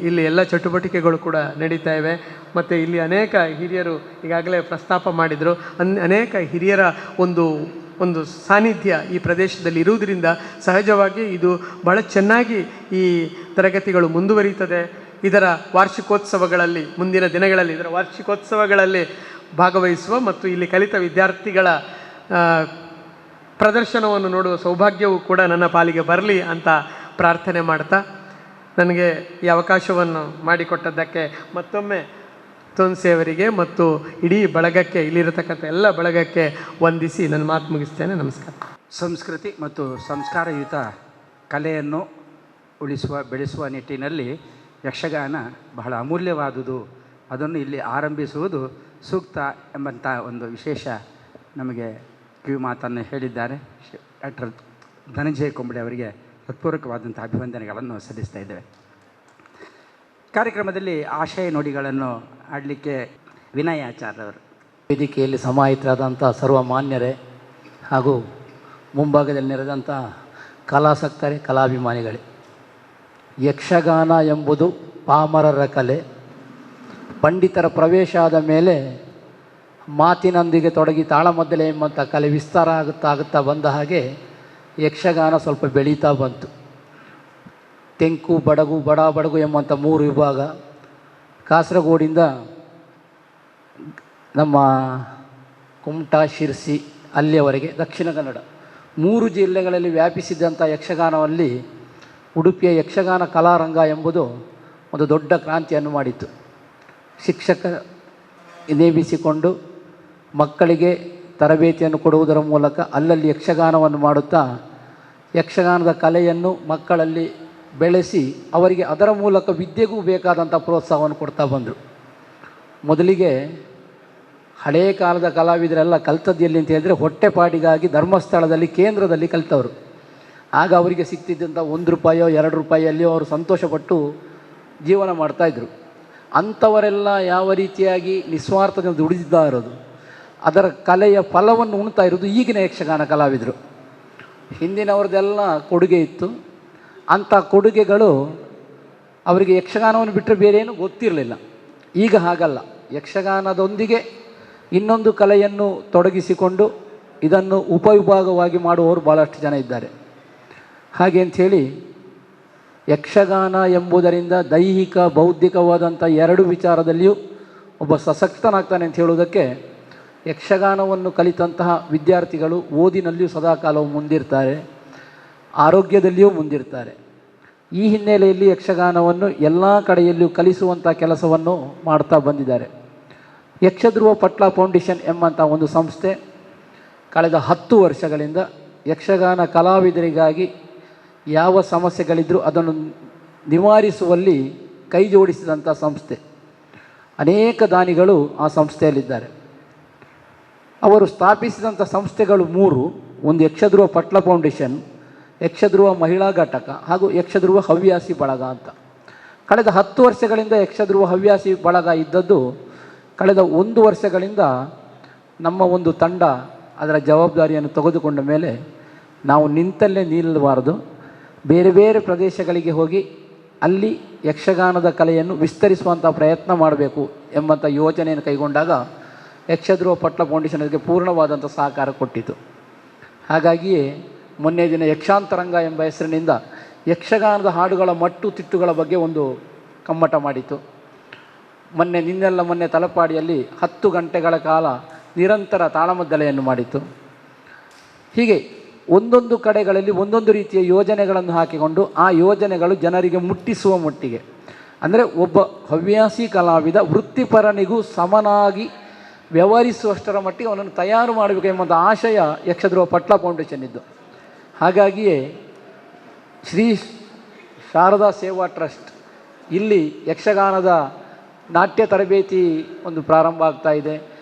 ಇಲ್ಲಿ ಎಲ್ಲ ಚಟುವಟಿಕೆಗಳು ಕೂಡ ನಡೀತಾ ಇವೆ. ಮತ್ತು ಇಲ್ಲಿ ಅನೇಕ ಹಿರಿಯರು ಈಗಾಗಲೇ ಪ್ರಸ್ತಾಪ ಮಾಡಿದರು. ಅನೇಕ ಹಿರಿಯರ ಒಂದು ಸಾನ್ನಿಧ್ಯ ಈ ಪ್ರದೇಶದಲ್ಲಿ ಇರುವುದರಿಂದ ಸಹಜವಾಗಿ ಇದು ಭಾಳ ಚೆನ್ನಾಗಿ ಈ ತರಗತಿಗಳು ಮುಂದುವರಿಯುತ್ತದೆ. ಇದರ ವಾರ್ಷಿಕೋತ್ಸವಗಳಲ್ಲಿ, ಮುಂದಿನ ದಿನಗಳಲ್ಲಿ ಇದರ ವಾರ್ಷಿಕೋತ್ಸವಗಳಲ್ಲಿ ಭಾಗವಹಿಸುವ ಮತ್ತು ಇಲ್ಲಿ ಕಲಿತ ವಿದ್ಯಾರ್ಥಿಗಳ ಪ್ರದರ್ಶನವನ್ನು ನೋಡುವ ಸೌಭಾಗ್ಯವೂ ಕೂಡ ನನ್ನ ಪಾಲಿಗೆ ಬರಲಿ ಅಂತ ಪ್ರಾರ್ಥನೆ ಮಾಡ್ತಾ, ನನಗೆ ಈ ಅವಕಾಶವನ್ನು ಮಾಡಿಕೊಟ್ಟದ್ದಕ್ಕೆ ಮತ್ತೊಮ್ಮೆ ತೋನ್ಸೆಯವರಿಗೆ ಮತ್ತು ಇಡೀ ಬಳಗಕ್ಕೆ, ಇಲ್ಲಿರತಕ್ಕಂಥ ಎಲ್ಲ ಬಳಗಕ್ಕೆ ವಂದಿಸಿ ನನ್ನ ಮಾತು ಮುಗಿಸ್ತೇನೆ. ನಮಸ್ಕಾರ. ಸಂಸ್ಕೃತಿ ಮತ್ತು ಸಂಸ್ಕಾರಯುತ ಕಲೆಯನ್ನು ಉಳಿಸುವ ಬೆಳೆಸುವ ನಿಟ್ಟಿನಲ್ಲಿ ಯಕ್ಷಗಾನ ಬಹಳ ಅಮೂಲ್ಯವಾದುದು. ಅದನ್ನು ಇಲ್ಲಿ ಆರಂಭಿಸುವುದು ಸೂಕ್ತ ಎಂಬಂಥ ಒಂದು ವಿಶೇಷ ನಮಗೆ ಕಿವಿ ಮಾತನ್ನು ಹೇಳಿದ್ದಾರೆ. ಡಾಕ್ಟರ್ ಧನಂಜಯ ಕೊಂಬಳೆ ಅವರಿಗೆ ಹೃತ್ಪೂರ್ವಕವಾದಂಥ ಅಭಿವಂದನೆಗಳನ್ನು ಸಲ್ಲಿಸ್ತಾ ಇದ್ದೇವೆ. ಕಾರ್ಯಕ್ರಮದಲ್ಲಿ ಆಶಯ ನುಡಿಗಳನ್ನು ಆಡಲಿಕ್ಕೆ ವಿನಯ್ ಆಚಾರ್ಯವರು. ವೇದಿಕೆಯಲ್ಲಿ ಸಮಾಹಿತರಾದಂಥ ಸರ್ವ ಮಾನ್ಯರೇ ಹಾಗೂ ಮುಂಭಾಗದಲ್ಲಿ ನೆರೆದಂಥ ಕಲಾಸಕ್ತರೇ, ಕಲಾಭಿಮಾನಿಗಳೇ, ಯಕ್ಷಗಾನ ಎಂಬುದು ಪಾಮರರ ಕಲೆ. ಪಂಡಿತರ ಪ್ರವೇಶ ಆದ ಮೇಲೆ ಮಾತಿನೊಂದಿಗೆ ತೊಡಗಿ ತಾಳಮದ್ದಲೆ ಎಂಬಂಥ ಕಲೆ ವಿಸ್ತಾರ ಆಗುತ್ತಾ ಬಂದ ಹಾಗೆ ಯಕ್ಷಗಾನ ಸ್ವಲ್ಪ ಬೆಳೀತಾ ಬಂತು. ತೆಂಕು, ಬಡಗು, ಬಡಗು ಎಂಬಂಥ 3 ವಿಭಾಗ, ಕಾಸರಗೋಡಿಂದ ನಮ್ಮ ಕುಮಟಾ, ಶಿರ್ಸಿ ಅಲ್ಲಿಯವರೆಗೆ ದಕ್ಷಿಣ ಕನ್ನಡ 3 ಜಿಲ್ಲೆಗಳಲ್ಲಿ ವ್ಯಾಪಿಸಿದಂಥ ಯಕ್ಷಗಾನದಲ್ಲಿ ಉಡುಪಿಯ ಯಕ್ಷಗಾನ ಕಲಾರಂಗ ಎಂಬುದು ಒಂದು ದೊಡ್ಡ ಕ್ರಾಂತಿಯನ್ನು ಮಾಡಿತ್ತು. ಶಿಕ್ಷಕ ನೇಮಿಸಿಕೊಂಡು ಮಕ್ಕಳಿಗೆ ತರಬೇತಿಯನ್ನು ಕೊಡುವುದರ ಮೂಲಕ ಅಲ್ಲಲ್ಲಿ ಯಕ್ಷಗಾನವನ್ನು ಮಾಡುತ್ತಾ ಯಕ್ಷಗಾನದ ಕಲೆಯನ್ನು ಮಕ್ಕಳಲ್ಲಿ ಬೆಳೆಸಿ ಅವರಿಗೆ ಅದರ ಮೂಲಕ ವಿದ್ಯೆಗೂ ಬೇಕಾದಂಥ ಪ್ರೋತ್ಸಾಹವನ್ನು ಕೊಡ್ತಾ ಬಂದರು. ಮೊದಲಿಗೆ ಹಳೆಯ ಕಾಲದ ಕಲಾವಿದರೆಲ್ಲ ಕಲ್ತದ್ದು ಎಲ್ಲಿ ಅಂತ ಹೇಳಿದರೆ ಹೊಟ್ಟೆಪಾಡಿಗಾಗಿ ಧರ್ಮಸ್ಥಳದಲ್ಲಿ ಕೇಂದ್ರದಲ್ಲಿ ಕಲಿತವರು. ಆಗ ಅವರಿಗೆ ಸಿಗ್ತಿದ್ದಂಥ 1 ರೂಪಾಯೋ 2 ರೂಪಾಯಿಯಲ್ಲಿಯೋ ಅವರು ಸಂತೋಷಪಟ್ಟು ಜೀವನ ಮಾಡ್ತಾಯಿದ್ರು. ಅಂಥವರೆಲ್ಲ ಯಾವ ರೀತಿಯಾಗಿ ನಿಸ್ವಾರ್ಥದಿಂದ ದುಡಿದಿದ್ದ ಇರೋದು, ಅದರ ಕಲೆಯ ಫಲವನ್ನು ಉಣ್ತಾ ಇರೋದು ಈಗಿನ ಯಕ್ಷಗಾನ ಕಲಾವಿದರು. ಹಿಂದಿನವ್ರದ್ದೆಲ್ಲ ಕೊಡುಗೆ ಇತ್ತು. ಅಂಥ ಕೊಡುಗೆಗಳು ಅವರಿಗೆ ಯಕ್ಷಗಾನವನ್ನು ಬಿಟ್ಟರೆ ಬೇರೆ ಏನು ಗೊತ್ತಿರಲಿಲ್ಲ. ಈಗ ಹಾಗಲ್ಲ, ಯಕ್ಷಗಾನದೊಂದಿಗೆ ಇನ್ನೊಂದು ಕಲೆಯನ್ನು ತೊಡಗಿಸಿಕೊಂಡು ಇದನ್ನು ಉಪವಿಭಾಗವಾಗಿ ಮಾಡುವವರು ಭಾಳಷ್ಟು ಜನ ಇದ್ದಾರೆ. ಹಾಗೆ ಅಂಥೇಳಿ ಯಕ್ಷಗಾನ ಎಂಬುದರಿಂದ ದೈಹಿಕ ಬೌದ್ಧಿಕವಾದಂಥ 2 ವಿಚಾರದಲ್ಲಿಯೂ ಒಬ್ಬ ಸಶಕ್ತನಾಗ್ತಾನೆ ಅಂತ ಹೇಳುವುದಕ್ಕೆ ಯಕ್ಷಗಾನವನ್ನು ಕಲಿತಂತಹ ವಿದ್ಯಾರ್ಥಿಗಳು ಓದಿನಲ್ಲಿಯೂ ಸದಾಕಾಲವು ಮುಂದಿರ್ತಾರೆ, ಆರೋಗ್ಯದಲ್ಲಿಯೂ ಮುಂದಿರ್ತಾರೆ. ಈ ಹಿನ್ನೆಲೆಯಲ್ಲಿ ಯಕ್ಷಗಾನವನ್ನು ಎಲ್ಲ ಕಡೆಯಲ್ಲಿಯೂ ಕಲಿಸುವಂಥ ಕೆಲಸವನ್ನು ಮಾಡ್ತಾ ಬಂದಿದ್ದಾರೆ. ಯಕ್ಷಧ್ರುವ ಪಟ್ಲ ಫೌಂಡೇಶನ್ ಎಂಬಂಥ ಒಂದು ಸಂಸ್ಥೆ ಕಳೆದ 10 ವರ್ಷಗಳಿಂದ ಯಕ್ಷಗಾನ ಕಲಾವಿದರಿಗಾಗಿ ಯಾವ ಸಮಸ್ಯೆಗಳಿದ್ದರೂ ಅದನ್ನು ನಿವಾರಿಸುವಲ್ಲಿ ಕೈ ಜೋಡಿಸಿದಂಥ ಸಂಸ್ಥೆ. ಅನೇಕ ದಾನಿಗಳು ಆ ಸಂಸ್ಥೆಯಲ್ಲಿದ್ದಾರೆ. ಅವರು ಸ್ಥಾಪಿಸಿದಂಥ ಸಂಸ್ಥೆಗಳು 3: ಒಂದು ಯಕ್ಷಧ್ರುವ ಪಟ್ಲ ಫೌಂಡೇಶನ್, ಯಕ್ಷಧ್ರುವ ಮಹಿಳಾ ಘಟಕ ಹಾಗೂ ಯಕ್ಷಧ್ರುವ ಹವ್ಯಾಸಿ ಬಳಗ ಅಂತ. ಕಳೆದ 10 ವರ್ಷಗಳಿಂದ ಯಕ್ಷಧ್ರುವ ಹವ್ಯಾಸಿ ಬಳಗ ಇದ್ದದ್ದು, ಕಳೆದ 1 ವರ್ಷಗಳಿಂದ ನಮ್ಮ ಒಂದು ತಂಡ ಅದರ ಜವಾಬ್ದಾರಿಯನ್ನು ತೆಗೆದುಕೊಂಡ ಮೇಲೆ ನಾವು ನಿಂತಲ್ಲೇ ನಿಲ್ಲಬಾರದು, ಬೇರೆ ಬೇರೆ ಪ್ರದೇಶಗಳಿಗೆ ಹೋಗಿ ಅಲ್ಲಿ ಯಕ್ಷಗಾನದ ಕಲೆಯನ್ನು ವಿಸ್ತರಿಸುವಂಥ ಪ್ರಯತ್ನ ಮಾಡಬೇಕು ಎಂಬಂಥ ಯೋಜನೆಯನ್ನು ಕೈಗೊಂಡಾಗ ಯಕ್ಷಧ್ರುವ ಪಟ್ಲ ಫೌಂಡೇಶನ್ ಅದಕ್ಕೆ ಪೂರ್ಣವಾದಂಥ ಸಹಕಾರ ಕೊಟ್ಟಿತು. ಹಾಗಾಗಿಯೇ ಮೊನ್ನೆ ದಿನ ಯಕ್ಷಾಂತರಂಗ ಎಂಬ ಹೆಸರಿನಿಂದ ಯಕ್ಷಗಾನದ ಹಾಡುಗಳ ಮಟ್ಟು ತಿಟ್ಟುಗಳ ಬಗ್ಗೆ ಒಂದು ಕಮ್ಮಟ ಮಾಡಿತು. ಮೊನ್ನೆ ತಲಪಾಡಿಯಲ್ಲಿ 10 ಗಂಟೆಗಳ ಕಾಲ ನಿರಂತರ ತಾಳಮದ್ದಲೆಯನ್ನು ಮಾಡಿತು. ಹೀಗೆ ಒಂದೊಂದು ಕಡೆಗಳಲ್ಲಿ ಒಂದೊಂದು ರೀತಿಯ ಯೋಜನೆಗಳನ್ನು ಹಾಕಿಕೊಂಡು ಆ ಯೋಜನೆಗಳು ಜನರಿಗೆ ಮುಟ್ಟಿಸುವ ಮಟ್ಟಿಗೆ, ಅಂದರೆ ಒಬ್ಬ ಹವ್ಯಾಸಿ ಕಲಾವಿದ ವೃತ್ತಿಪರನಿಗೂ ಸಮನಾಗಿ ವ್ಯವಹರಿಸುವಷ್ಟರ ಮಟ್ಟಿಗೆ ಅವನನ್ನು ತಯಾರು ಮಾಡಬೇಕು ಎಂಬಂಥ ಆಶಯ ಯಕ್ಷಧ್ರುವ ಪಟ್ಲ ಫೌಂಡೇಶನ್ ಇದ್ದು. ಹಾಗಾಗಿಯೇ ಶ್ರೀ ಶಾರದಾ ಸೇವಾ ಟ್ರಸ್ಟ್ ಇಲ್ಲಿ ಯಕ್ಷಗಾನದ ನಾಟ್ಯ ತರಬೇತಿ ಒಂದು ಪ್ರಾರಂಭ ಆಗ್ತಾ ಇದೆ,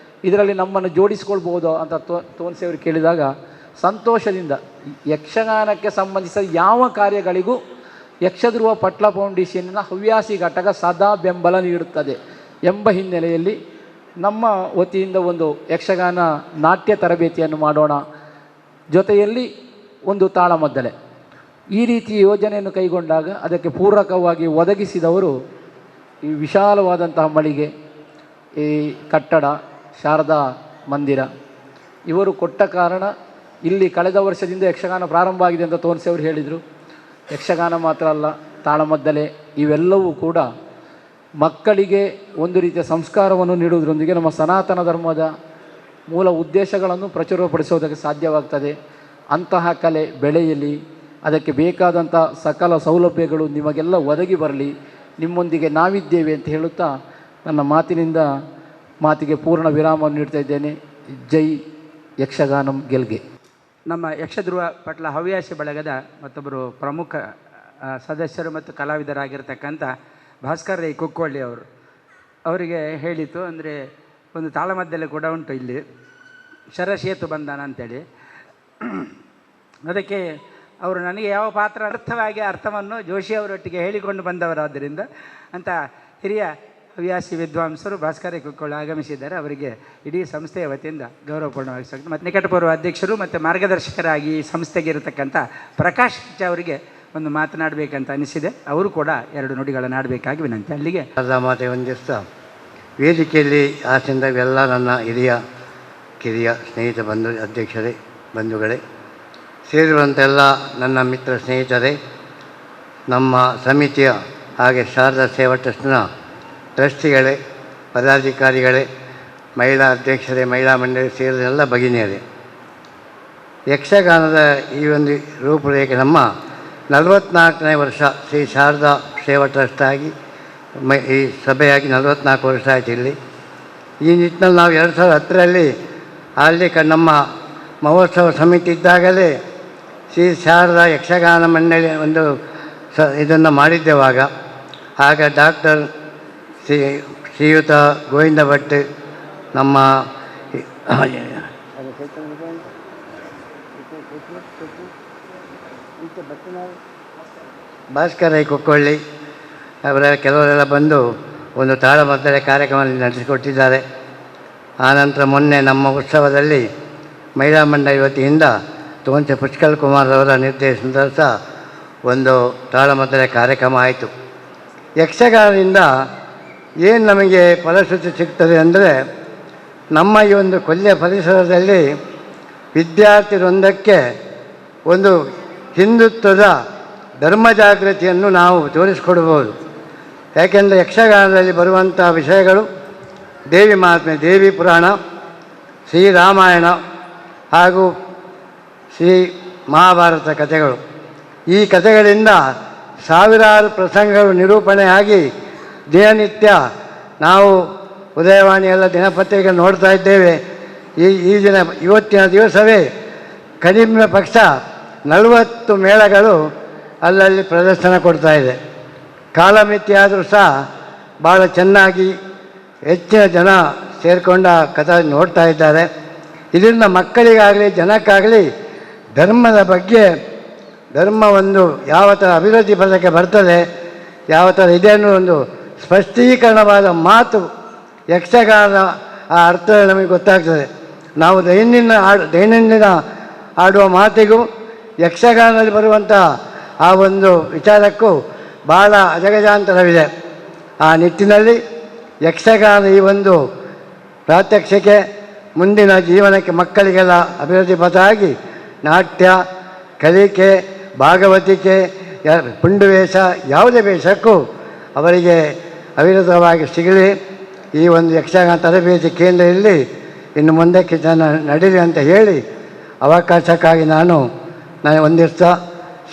ಇದರಲ್ಲಿ ನಮ್ಮನ್ನು ಜೋಡಿಸ್ಕೊಳ್ಬೋದು ಅಂತ ತೋನ್ಸೆಯವರು ಕೇಳಿದಾಗ ಸಂತೋಷದಿಂದ ಯಕ್ಷಗಾನಕ್ಕೆ ಸಂಬಂಧಿಸಿದ ಯಾವ ಕಾರ್ಯಗಳಿಗೂ ಯಕ್ಷಧ್ರುವ ಪಟ್ಲ ಫೌಂಡೇಶನ್ನ ಹವ್ಯಾಸಿ ಘಟಕ ಸದಾ ಬೆಂಬಲ ನೀಡುತ್ತದೆ ಎಂಬ ಹಿನ್ನೆಲೆಯಲ್ಲಿ ನಮ್ಮ ವತಿಯಿಂದ ಒಂದು ಯಕ್ಷಗಾನ ನಾಟ್ಯ ತರಬೇತಿಯನ್ನು ಮಾಡೋಣ, ಜೊತೆಯಲ್ಲಿ ಒಂದು ತಾಳಮದ್ದಲೆ, ಈ ರೀತಿ ಯೋಜನೆಯನ್ನು ಕೈಗೊಂಡಾಗ ಅದಕ್ಕೆ ಪೂರಕವಾಗಿ ಒದಗಿಸಿದವರು ಈ ವಿಶಾಲವಾದಂತಹ ಮಳಿಗೆ, ಈ ಕಟ್ಟಡ, ಶಾರದಾ ಮಂದಿರ ಇವರು ಕೊಟ್ಟ ಕಾರಣ ಇಲ್ಲಿ ಕಳೆದ ವರ್ಷದಿಂದ ಯಕ್ಷಗಾನ ಪ್ರಾರಂಭ ಆಗಿದೆ ಅಂತ ತೋನ್ಸೆಯವರು ಹೇಳಿದರು. ಯಕ್ಷಗಾನ ಮಾತ್ರ ಅಲ್ಲ, ತಾಳಮದ್ದಲೆ ಇವೆಲ್ಲವೂ ಕೂಡ ಮಕ್ಕಳಿಗೆ ಒಂದು ರೀತಿಯ ಸಂಸ್ಕಾರವನ್ನು ನೀಡುವುದರೊಂದಿಗೆ ನಮ್ಮ ಸನಾತನ ಧರ್ಮದ ಮೂಲ ಉದ್ದೇಶಗಳನ್ನು ಪ್ರಚುರಪಡಿಸೋದಕ್ಕೆ ಸಾಧ್ಯವಾಗ್ತದೆ. ಅಂತಹ ಕಲೆ ಬೆಳೆಯಲಿ, ಅದಕ್ಕೆ ಬೇಕಾದಂಥ ಸಕಲ ಸೌಲಭ್ಯಗಳು ನಿಮಗೆಲ್ಲ ಒದಗಿ ಬರಲಿ, ನಿಮ್ಮೊಂದಿಗೆ ನಾವಿದ್ದೇವೆ ಅಂತ ಹೇಳುತ್ತಾ ನನ್ನ ಮಾತಿಗೆ ಪೂರ್ಣ ವಿರಾಮವನ್ನು ನೀಡ್ತಾ ಇದ್ದೇನೆ. ಜೈ ಯಕ್ಷಗಾನಂ ಗೆಲ್ಗೆ. ನಮ್ಮ ಯಕ್ಷಧ್ರುವ ಪಟ್ಲ ಹವ್ಯಾಸಿ ಬಳಗದ ಮತ್ತೊಬ್ಬರು ಪ್ರಮುಖ ಸದಸ್ಯರು ಮತ್ತು ಕಲಾವಿದರಾಗಿರ್ತಕ್ಕಂಥ ಭಾಸ್ಕರ್ ರೈ ಕುಕ್ಕೋಳ್ಳಿ ಅವರಿಗೆ ಹೇಳಿತು. ಅಂದರೆ ಒಂದು ತಾಳಮದ್ದಲೆ ಕೂಡ ಉಂಟು ಇಲ್ಲಿ, ಶರಶೇತು ಬಂಧನ ಅಂತೇಳಿ. ಅದಕ್ಕೆ ಅವರು ನನಗೆ ಯಾವ ಪಾತ್ರ ಅರ್ಥವನ್ನು ಜೋಶಿ ಅವರೊಟ್ಟಿಗೆ ಹೇಳಿಕೊಂಡು ಬಂದವರಾದ್ದರಿಂದ ಅಂತ ಹಿರಿಯ ಹವ್ಯಾಸಿ ವಿದ್ವಾಂಸರು ಭಾಸ್ಕರ ಕುಕ್ಕೋಳ್ಳಿ ಆಗಮಿಸಿದ್ದಾರೆ. ಅವರಿಗೆ ಇಡೀ ಸಂಸ್ಥೆಯ ವತಿಯಿಂದ ಗೌರವಪೂರ್ಣವಾಗಿ ಸ್ವಾಗತ. ಮತ್ತು ನಿಕಟಪೂರ್ವ ಅಧ್ಯಕ್ಷರು ಮತ್ತು ಮಾರ್ಗದರ್ಶಕರಾಗಿ ಈ ಸಂಸ್ಥೆಗೆ ಇರತಕ್ಕಂಥ ಪ್ರಕಾಶ್ ಅವರಿಗೆ ಒಂದು ಮಾತನಾಡಬೇಕಂತ ಅನಿಸಿದೆ. ಅವರು ಕೂಡ 2 ನುಡಿಗಳನ್ನು ಆಡಬೇಕಾಗಿ ವಿನಂತಿ. ಅಲ್ಲಿಗೆ ಮಾತೆ ವಂದಿಸ್ತಾ, ವೇದಿಕೆಯಲ್ಲಿ ಆಸೆಂದವೆಲ್ಲ ನನ್ನ ಹಿರಿಯ ಕಿರಿಯ ಸ್ನೇಹಿತ ಅಧ್ಯಕ್ಷರೇ, ಬಂಧುಗಳೇ, ಸೇರಿರುವಂತೆಲ್ಲ ನನ್ನ ಮಿತ್ರ ಸ್ನೇಹಿತರೇ, ನಮ್ಮ ಸಮಿತಿಯ ಹಾಗೆ ಶಾರದಾ ಸೇವಾ ಟ್ರಸ್ಟ್ನ ಟ್ರಸ್ಟಿಗಳೇ, ಪದಾಧಿಕಾರಿಗಳೇ, ಮಹಿಳಾ ಅಧ್ಯಕ್ಷರೇ, ಮಹಿಳಾ ಮಂಡಳಿ ಸೇರಿದ ಎಲ್ಲ ಭಗಿನಿಯರೇ, ಯಕ್ಷಗಾನದ ಈ ಒಂದು ರೂಪುರೇಖೆ ನಮ್ಮ 44ನೇ ವರ್ಷ ಶ್ರೀ ಶಾರದಾ ಸೇವಾ ಟ್ರಸ್ಟ್ ಆಗಿ ಈ ಸಭೆಯಾಗಿ 44 ವರ್ಷ ಆಯಿತು ಇಲ್ಲಿ. ಈ ನಿಟ್ಟಿನಲ್ಲಿ ನಾವು 2010ರಲ್ಲಿ ಅಲ್ಲಿ ನಮ್ಮ ಮಹೋತ್ಸವ ಸಮಿತಿ ಇದ್ದಾಗಲೇ ಶ್ರೀ ಶಾರದಾ ಯಕ್ಷಗಾನ ಮಂಡಳಿ ಒಂದು ಇದನ್ನು ಮಾಡಿದ್ದೆವಾಗ ಆಗ ಡಾಕ್ಟರ್ ಶ್ರೀಯುತ ಗೋವಿಂದ ಭಟ್ ನಮ್ಮ ಭಾಸ್ಕರ ಕೊಕ್ಕೊಳ್ಳಿ ಅವರ ಕೆಲವರೆಲ್ಲ ಬಂದು ಒಂದು ತಾಳಮದ್ದಳೆ ಕಾರ್ಯಕ್ರಮ ನಡೆಸಿಕೊಟ್ಟಿದ್ದಾರೆ. ಆನಂತರ ಮೊನ್ನೆ ನಮ್ಮ ಉತ್ಸವದಲ್ಲಿ ಮಹಿಳಾ ಮಂಡಳಿ ವತಿಯಿಂದ ತೋಂಚೆ ಪುಷ್ಕಲ್ ಕುಮಾರ್ ಅವರ ನಿರ್ದೇಶನದಲ್ಲಿ ಸಹ ಒಂದು ತಾಳಮದ್ದಳೆ ಕಾರ್ಯಕ್ರಮ ಆಯಿತು. ಯಕ್ಷಗಾನದಿಂದ ಏನು ನಮಗೆ ಫಲಶ್ರುತಿ ಸಿಗ್ತದೆ ಅಂದರೆ, ನಮ್ಮ ಈ ಒಂದು ಕೊಲ್ಲಿಯ ಪರಿಸರದಲ್ಲಿ ವಿದ್ಯಾರ್ಥಿವೃಂದಕ್ಕೆ ಒಂದು ಹಿಂದುತ್ವದ ಧರ್ಮ ಜಾಗೃತಿಯನ್ನು ನಾವು ತೋರಿಸಿಕೊಡ್ಬೋದು. ಯಾಕೆಂದರೆ ಯಕ್ಷಗಾನದಲ್ಲಿ ಬರುವಂಥ ವಿಷಯಗಳು ದೇವಿ ಮಹಾತ್ಮೆ, ದೇವಿ ಪುರಾಣ, ಶ್ರೀರಾಮಾಯಣ ಹಾಗೂ ಶ್ರೀ ಮಹಾಭಾರತ ಕಥೆಗಳು. ಈ ಕಥೆಗಳಿಂದ ಸಾವಿರಾರು ಪ್ರಸಂಗಗಳು ನಿರೂಪಣೆಯಾಗಿ ದಿನನಿತ್ಯ ನಾವು ಉದಯವಾಣಿಯೆಲ್ಲ ದಿನಪತ್ರಿಕೆ ನೋಡ್ತಾ ಇದ್ದೇವೆ. ಇವತ್ತಿನ ದಿವಸವೇ ಕಡಿಮೆ ಪಕ್ಷ 40 ಮೇಳಗಳು ಅಲ್ಲಲ್ಲಿ ಪ್ರದರ್ಶನ ಕೊಡ್ತಾ ಇದೆ. ಕಾಲಮಿತಿ ಆದರೂ ಸಹ ಭಾಳ ಚೆನ್ನಾಗಿ ಹೆಚ್ಚಿನ ಜನ ಸೇರಿಕೊಂಡ ಕಥೆ ನೋಡ್ತಾ ಇದ್ದಾರೆ. ಇದರಿಂದ ಮಕ್ಕಳಿಗಾಗಲಿ ಜನಕ್ಕಾಗಲಿ ಧರ್ಮದ ಬಗ್ಗೆ, ಧರ್ಮ ಒಂದು ಯಾವ ಥರ ಅಭಿವೃದ್ಧಿ ಪದಕ್ಕೆ ಬರ್ತದೆ, ಯಾವ ಥರ ಇದೆ ಅನ್ನೋ ಒಂದು ಸ್ಪಷ್ಟೀಕರಣವಾದ ಮಾತು ಯಕ್ಷಗಾನ ಆ ಅರ್ಥ ನಮಗೆ ಗೊತ್ತಾಗ್ತದೆ. ನಾವು ದೈನಂದಿನ ಆಡುವ ಮಾತಿಗೂ ಯಕ್ಷಗಾನದಲ್ಲಿ ಬರುವಂಥ ಆ ಒಂದು ವಿಚಾರಕ್ಕೂ ಭಾಳ ಅಜಗಜಾಂತರವಿದೆ. ಆ ನಿಟ್ಟಿನಲ್ಲಿ ಯಕ್ಷಗಾನ ಈ ಒಂದು ಪ್ರಾತ್ಯಕ್ಷಿಕೆ ಮುಂದಿನ ಜೀವನಕ್ಕೆ ಮಕ್ಕಳಿಗೆಲ್ಲ ಅಭಿವೃದ್ಧಿ ಪಥ ಆಗಿ ನಾಟ್ಯ, ಕಲಿಕೆ, ಭಾಗವತಿಕೆ, ಪುಂಡು ವೇಷ, ಯಾವುದೇ ವೇಷಕ್ಕೂ ಅವರಿಗೆ ಅವಿರತವಾಗಿ ಸಿಗಲಿ. ಈ ಒಂದು ಯಕ್ಷಗಾನ ತರಬೇತಿ ಕೇಂದ್ರ ಇಲ್ಲಿ ಇನ್ನು ಮುಂದಕ್ಕೆ ನಡೀಲಿ ಅಂತ ಹೇಳಿ ಅವಕಾಶಕ್ಕಾಗಿ ನಾನು ಒಂದಿವಸ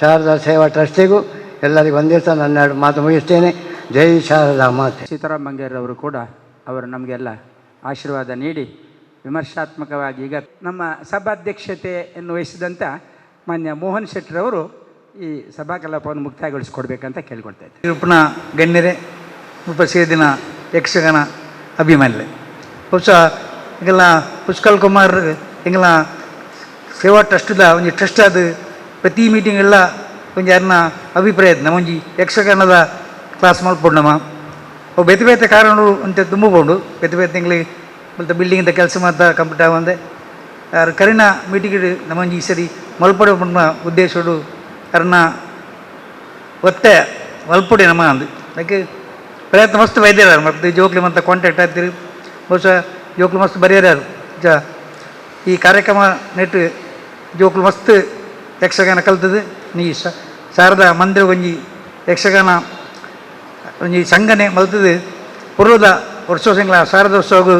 ಶಾರದಾ ಸೇವಾ ಟ್ರಸ್ಟಿಗೂ ಎಲ್ಲರಿಗೂ ಒಂದಿವಸ ನನ್ನ ಮಾತು ಮುಗಿಸ್ತೇನೆ. ಜೈ ಶಾರದಾ ಮಾತೆ. ಸೀತಾರಾಮ್ ಬಂಗೇರವರು ಕೂಡ ಅವರು ನಮಗೆಲ್ಲ ಆಶೀರ್ವಾದ ನೀಡಿ ವಿಮರ್ಶಾತ್ಮಕವಾಗಿ ಈಗ ನಮ್ಮ ಸಭಾಧ್ಯಕ್ಷತೆಯನ್ನು ವಹಿಸಿದಂಥ ಮಾನ್ಯ ಮೋಹನ್ ಶೆಟ್ಟರವರು ಈ ಸಭಾ ಕಲಾಪವನ್ನು ಮುಕ್ತಾಯಗೊಳಿಸಿಕೊಡ್ಬೇಕಂತ ಕೇಳ್ಕೊಳ್ತಾ ಇದ್ದಾರೆ. ನಿರೂಪಣ ಗಣ್ಯರೇ, ಸೇದಿನ ಯಕ್ಷಗಾನ ಅಭಿಮಾನಿಲೆ ಬಹುಶಃ ಈಗೆಲ್ಲ ಪುಷ್ಕಲ್ ಕುಮಾರ್ ಹಿಂಗೆಲ್ಲ ಸೇವಾ ಟ್ರಸ್ಟ್ದ ಒಂಜಿ ಟ್ರಸ್ಟ್ ಅದು ಪ್ರತಿ ಮೀಟಿಂಗ್ ಎಲ್ಲ ಒಂಜಿ ಯಾರನ್ನ ಅಭಿಪ್ರಾಯ ನಮ್ಮ ಒಂಜಿ ಯಕ್ಷಗಾನದ ಕ್ಲಾಸ್ ಮಾಡ್ಕೊಂಡು ನಮ್ಮ ಅವು ಬೇತೆ ಬೇತೆ ಕಾರಣಗಳು ಅಂತ ತುಂಬಬಹುದು. ಬೇತೆ ಬೇತೆ ತಿಂಗಳಿಗೆ ಮತ್ತು ಬಿಲ್ಡಿಂಗಿಂದ ಕೆಲಸ ಮಾಡ್ತಾ ಕಂಪ್ಲೀಟ್ ಆಗುವಂದೆ ಯಾರು ಕರಿನ ಮೀಟಿಂಗ್ ನಮ್ಮಂಜಿ ಈ ಸರಿ ಮಲ್ಪಡೆ ಉದ್ದೇಶಡು ಕಾರಣ ಒತ್ತೆ ಮಲ್ಪಡೆ ನಮ್ಮ ಅಂದು ಅದಕ್ಕೆ ಪ್ರಯತ್ನ ಮಸ್ತ್ ಬೈದಿರಾರು ಮತ್ತು ಜೋಕ್ಲಿ ಮತ್ತು ಕಾಂಟ್ಯಾಕ್ಟ್ ಆಗ್ತೀರಿ. ಬಹುಶಃ ಜೋಕ್ಲು ಮಸ್ತ್ ಬರೆಯರಾರು ಈ ಕಾರ್ಯಕ್ರಮ ನೆಟ್ಟು ಜೋಕ್ಲು ಮಸ್ತ್ ಯಕ್ಷಗಾನ ಕಲ್ತದ್ದು. ನೀ ಶಾರದಾ ಮಂದಿರ ಒಂಜಿ ಯಕ್ಷಗಾನ ಒಂಜಿ ಸಂಘನೆ ಮಲ್ತದ್ದು ಪೂರ್ವದ ವರ್ಷೋತ್ಸವ ಶಾರದೋತ್ಸವ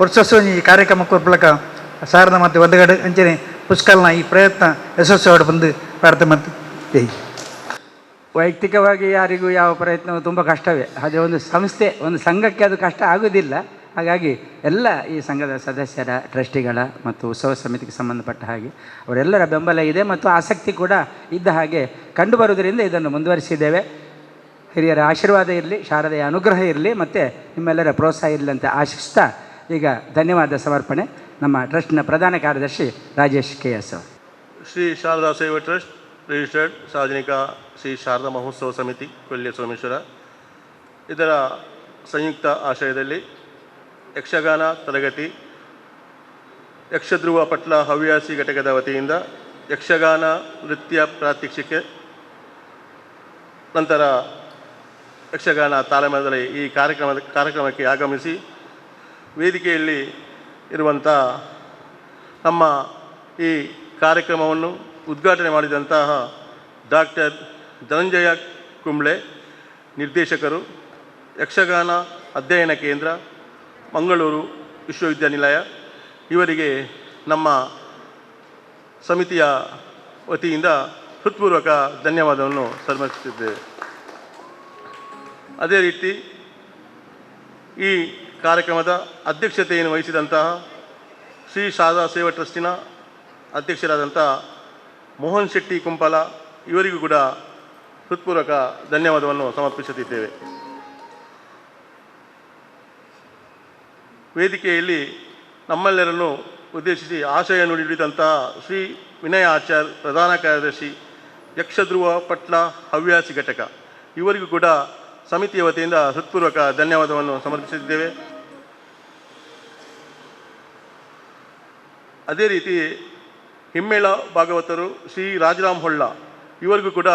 ವರ್ಷೋತ್ಸವ ಈ ಕಾರ್ಯಕ್ರಮ ಕೊರ್ಪಲಕ ಶಾರದಾ ಮತ್ತು ಒದ್ದಗಡೆ ಅಂಚನೆ ಪುಷ್ಕಲ್ನ ಈ ಪ್ರಯತ್ನ ಯಶಸ್ವಿ ಬಂದು ಪ್ರಾರ್ಥನೆ ಮತ್ತು ಜೈ. ವೈಯಕ್ತಿಕವಾಗಿ ಯಾರಿಗೂ ಯಾವ ಪ್ರಯತ್ನವೂ ತುಂಬ ಕಷ್ಟವೇ. ಅದೇ ಒಂದು ಸಂಸ್ಥೆ, ಒಂದು ಸಂಘಕ್ಕೆ ಅದು ಕಷ್ಟ ಆಗೋದಿಲ್ಲ. ಹಾಗಾಗಿ ಎಲ್ಲ ಈ ಸಂಘದ ಸದಸ್ಯರ, ಟ್ರಸ್ಟಿಗಳ ಮತ್ತು ಉತ್ಸವ ಸಮಿತಿಗೆ ಸಂಬಂಧಪಟ್ಟ ಹಾಗೆ ಅವರೆಲ್ಲರ ಬೆಂಬಲ ಇದೆ ಮತ್ತು ಆಸಕ್ತಿ ಕೂಡ ಇದ್ದ ಹಾಗೆ ಕಂಡುಬರುವುದರಿಂದ ಇದನ್ನು ಮುಂದುವರಿಸಿದ್ದೇವೆ. ಹಿರಿಯರ ಆಶೀರ್ವಾದ ಇರಲಿ, ಶಾರದೆಯ ಅನುಗ್ರಹ ಇರಲಿ ಮತ್ತು ನಿಮ್ಮೆಲ್ಲರ ಪ್ರೋತ್ಸಾಹ ಇರಲಿ ಅಂತ ಆಶಿಸ್ತಾ ಈಗ ಧನ್ಯವಾದ ಸಮರ್ಪಣೆ ನಮ್ಮ ಟ್ರಸ್ಟ್ನ ಪ್ರಧಾನ ಕಾರ್ಯದರ್ಶಿ ರಾಜೇಶ್ KS. ಶ್ರೀ ಶಾರದಾ ಸೇವಾ ಟ್ರಸ್ಟ್ ರಿಜಿಸ್ಟರ್ಡ್ ಸಾರ್ವಜನಿಕ ಶ್ರೀ ಶಾರದಾ ಮಹೋತ್ಸವ ಸಮಿತಿ ಕೊಲ್ಲಿಯ ಸೋಮೇಶ್ವರ ಇದರ ಸಂಯುಕ್ತ ಆಶ್ರಯದಲ್ಲಿ ಯಕ್ಷಗಾನ ತರಗತಿ ಯಕ್ಷಧ್ರುವ ಪಟ್ಲ ಹವ್ಯಾಸಿ ಘಟಕದ ವತಿಯಿಂದ ಯಕ್ಷಗಾನ ನೃತ್ಯ ಪ್ರಾತ್ಯಕ್ಷಿಕೆ ನಂತರ ಯಕ್ಷಗಾನ ತಾಲಮೇಳದಲ್ಲಿ ಈ ಕಾರ್ಯಕ್ರಮಕ್ಕೆ ಆಗಮಿಸಿ ವೇದಿಕೆಯಲ್ಲಿ ಇರುವಂಥ ನಮ್ಮ ಈ ಕಾರ್ಯಕ್ರಮವನ್ನು ಉದ್ಘಾಟನೆ ಮಾಡಿದಂತಹ ಡಾಕ್ಟರ್ ಧನಂಜಯ ಕುಂಬ್ಳೆ, ನಿರ್ದೇಶಕರು, ಯಕ್ಷಗಾನ ಅಧ್ಯಯನ ಕೇಂದ್ರ, ಮಂಗಳೂರು ವಿಶ್ವವಿದ್ಯಾನಿಲಯ, ಇವರಿಗೆ ನಮ್ಮ ಸಮಿತಿಯ ವತಿಯಿಂದ ಹೃತ್ಪೂರ್ವಕ ಧನ್ಯವಾದವನ್ನು ಸಮರ್ಪಿಸುತ್ತಿದ್ದೇವೆ. ಅದೇ ರೀತಿ ಈ ಕಾರ್ಯಕ್ರಮದ ಅಧ್ಯಕ್ಷತೆಯನ್ನು ವಹಿಸಿದಂತಹ ಶ್ರೀ ಶಾರದಾ ಸೇವಾ ಟ್ರಸ್ಟಿನ ಅಧ್ಯಕ್ಷರಾದಂಥ ಮೋಹನ್ ಶೆಟ್ಟಿ ಕುಂಪಲ ಇವರಿಗೂ ಕೂಡ ಹೃತ್ಪೂರ್ವಕ ಧನ್ಯವಾದವನ್ನು ಸಮರ್ಪಿಸುತ್ತಿದ್ದೇವೆ. ವೇದಿಕೆಯಲ್ಲಿ ನಮ್ಮೆಲ್ಲರನ್ನು ಉದ್ದೇಶಿಸಿ ಆಶಯ ನುಡಿದಂತಹ ಶ್ರೀ ವಿನಯ ಆಚಾರ್ ಪ್ರಧಾನ ಕಾರ್ಯದರ್ಶಿ ಯಕ್ಷಧ್ರುವ ಪಟ್ಲ ಹವ್ಯಾಸಿ ಘಟಕ ಇವರಿಗೂ ಕೂಡ ಸಮಿತಿಯ ವತಿಯಿಂದ ಹೃತ್ಪೂರ್ವಕ ಧನ್ಯವಾದವನ್ನು ಸಮರ್ಪಿಸಿದ್ದೇವೆ. ಅದೇ ರೀತಿ ಹಿಮ್ಮೇಳ ಭಾಗವತರು ಶ್ರೀ ರಾಜರಾಮ್ ಹೊಳ್ಳ ಇವರಿಗೂ ಕೂಡ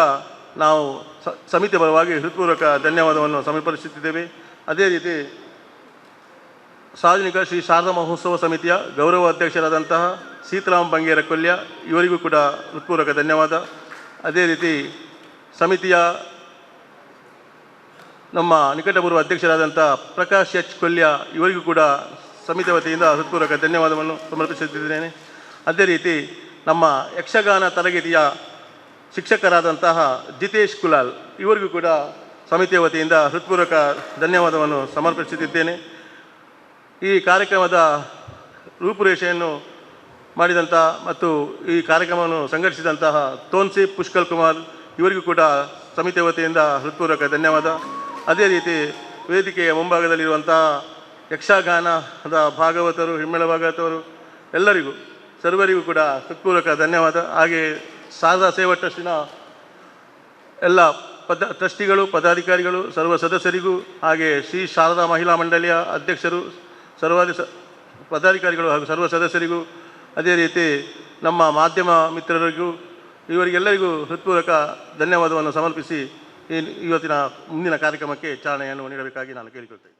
ನಾವು ಸಮಿತಿ ಪರವಾಗಿ ಹೃತ್ಪೂರ್ವಕ ಧನ್ಯವಾದವನ್ನು ಸಮರ್ಪಿಸುತ್ತಿದ್ದೇವೆ. ಅದೇ ರೀತಿ ಸಾರ್ವಜನಿಕ ಶ್ರೀ ಶಾರದಾ ಮಹೋತ್ಸವ ಸಮಿತಿಯ ಗೌರವ ಅಧ್ಯಕ್ಷರಾದಂತಹ ಸೀತಾರಾಮ್ ಬಂಗೇರ ಕೊಲ್ಯ ಇವರಿಗೂ ಕೂಡ ಹೃತ್ಪೂರ್ವಕ ಧನ್ಯವಾದ. ಅದೇ ರೀತಿ ಸಮಿತಿಯ ನಮ್ಮ ನಿಕಟಪೂರ್ವ ಅಧ್ಯಕ್ಷರಾದಂಥ ಪ್ರಕಾಶ್ ಎಚ್ ಕೊಲ್ಯ ಇವರಿಗೂ ಕೂಡ ಸಮಿತಿ ವತಿಯಿಂದ ಹೃತ್ಪೂರ್ವಕ ಧನ್ಯವಾದವನ್ನು ಸಮರ್ಪಿಸುತ್ತಿದ್ದೇನೆ. ಅದೇ ರೀತಿ ನಮ್ಮ ಯಕ್ಷಗಾನ ತರಗತಿಯ ಶಿಕ್ಷಕರಾದಂತಹ ಜಿತೇಶ್ ಕುಲಾಲ್ ಇವರಿಗೂ ಕೂಡ ಸಮಿತಿಯ ವತಿಯಿಂದ ಹೃತ್ಪೂರ್ವಕ ಧನ್ಯವಾದವನ್ನು ಸಮರ್ಪಿಸುತ್ತಿದ್ದೇನೆ. ಈ ಕಾರ್ಯಕ್ರಮದ ರೂಪುರೇಷೆಯನ್ನು ಮಾಡಿದಂಥ ಮತ್ತು ಈ ಕಾರ್ಯಕ್ರಮವನ್ನು ಸಂಘಟಿಸಿದಂತಹ ತೋನ್ಸಿ ಪುಷ್ಕಲ್ ಕುಮಾರ್ ಇವರಿಗೂ ಕೂಡ ಸಮಿತಿಯ ವತಿಯಿಂದ ಹೃತ್ಪೂರ್ವಕ ಧನ್ಯವಾದ. ಅದೇ ರೀತಿ ವೇದಿಕೆಯ ಮುಂಭಾಗದಲ್ಲಿರುವಂತಹ ಯಕ್ಷಗಾನದ ಭಾಗವತರು, ಹಿಮ್ಮೇಳ ಭಾಗವತರು ಎಲ್ಲರಿಗೂ ಸರ್ವರಿಗೂ ಕೂಡ ಹೃತ್ಪೂರ್ವಕ ಧನ್ಯವಾದ. ಹಾಗೆ ಶಾರದಾ ಸೇವಾ ಟ್ರಸ್ಟಿನ ಎಲ್ಲ ಟ್ರಸ್ಟಿಗಳು, ಪದಾಧಿಕಾರಿಗಳು, ಸರ್ವ ಸದಸ್ಯರಿಗೂ, ಹಾಗೆ ಶ್ರೀ ಶಾರದಾ ಮಹಿಳಾ ಮಂಡಳಿಯ ಅಧ್ಯಕ್ಷರು, ಪದಾಧಿಕಾರಿಗಳು ಹಾಗೂ ಸರ್ವ ಸದಸ್ಯರಿಗೂ, ಅದೇ ರೀತಿ ನಮ್ಮ ಮಾಧ್ಯಮ ಮಿತ್ರರಿಗೂ ಇವರಿಗೆಲ್ಲರಿಗೂ ಹೃತ್ಪೂರ್ವಕ ಧನ್ಯವಾದವನ್ನು ಸಮರ್ಪಿಸಿ ಇವತ್ತಿನ ಮುಂದಿನ ಕಾರ್ಯಕ್ರಮಕ್ಕೆ ಚಾಲನೆಯನ್ನು ನೀಡಬೇಕಾಗಿ ನಾನು ಕೇಳಿಕೊಳ್ತೇನೆ.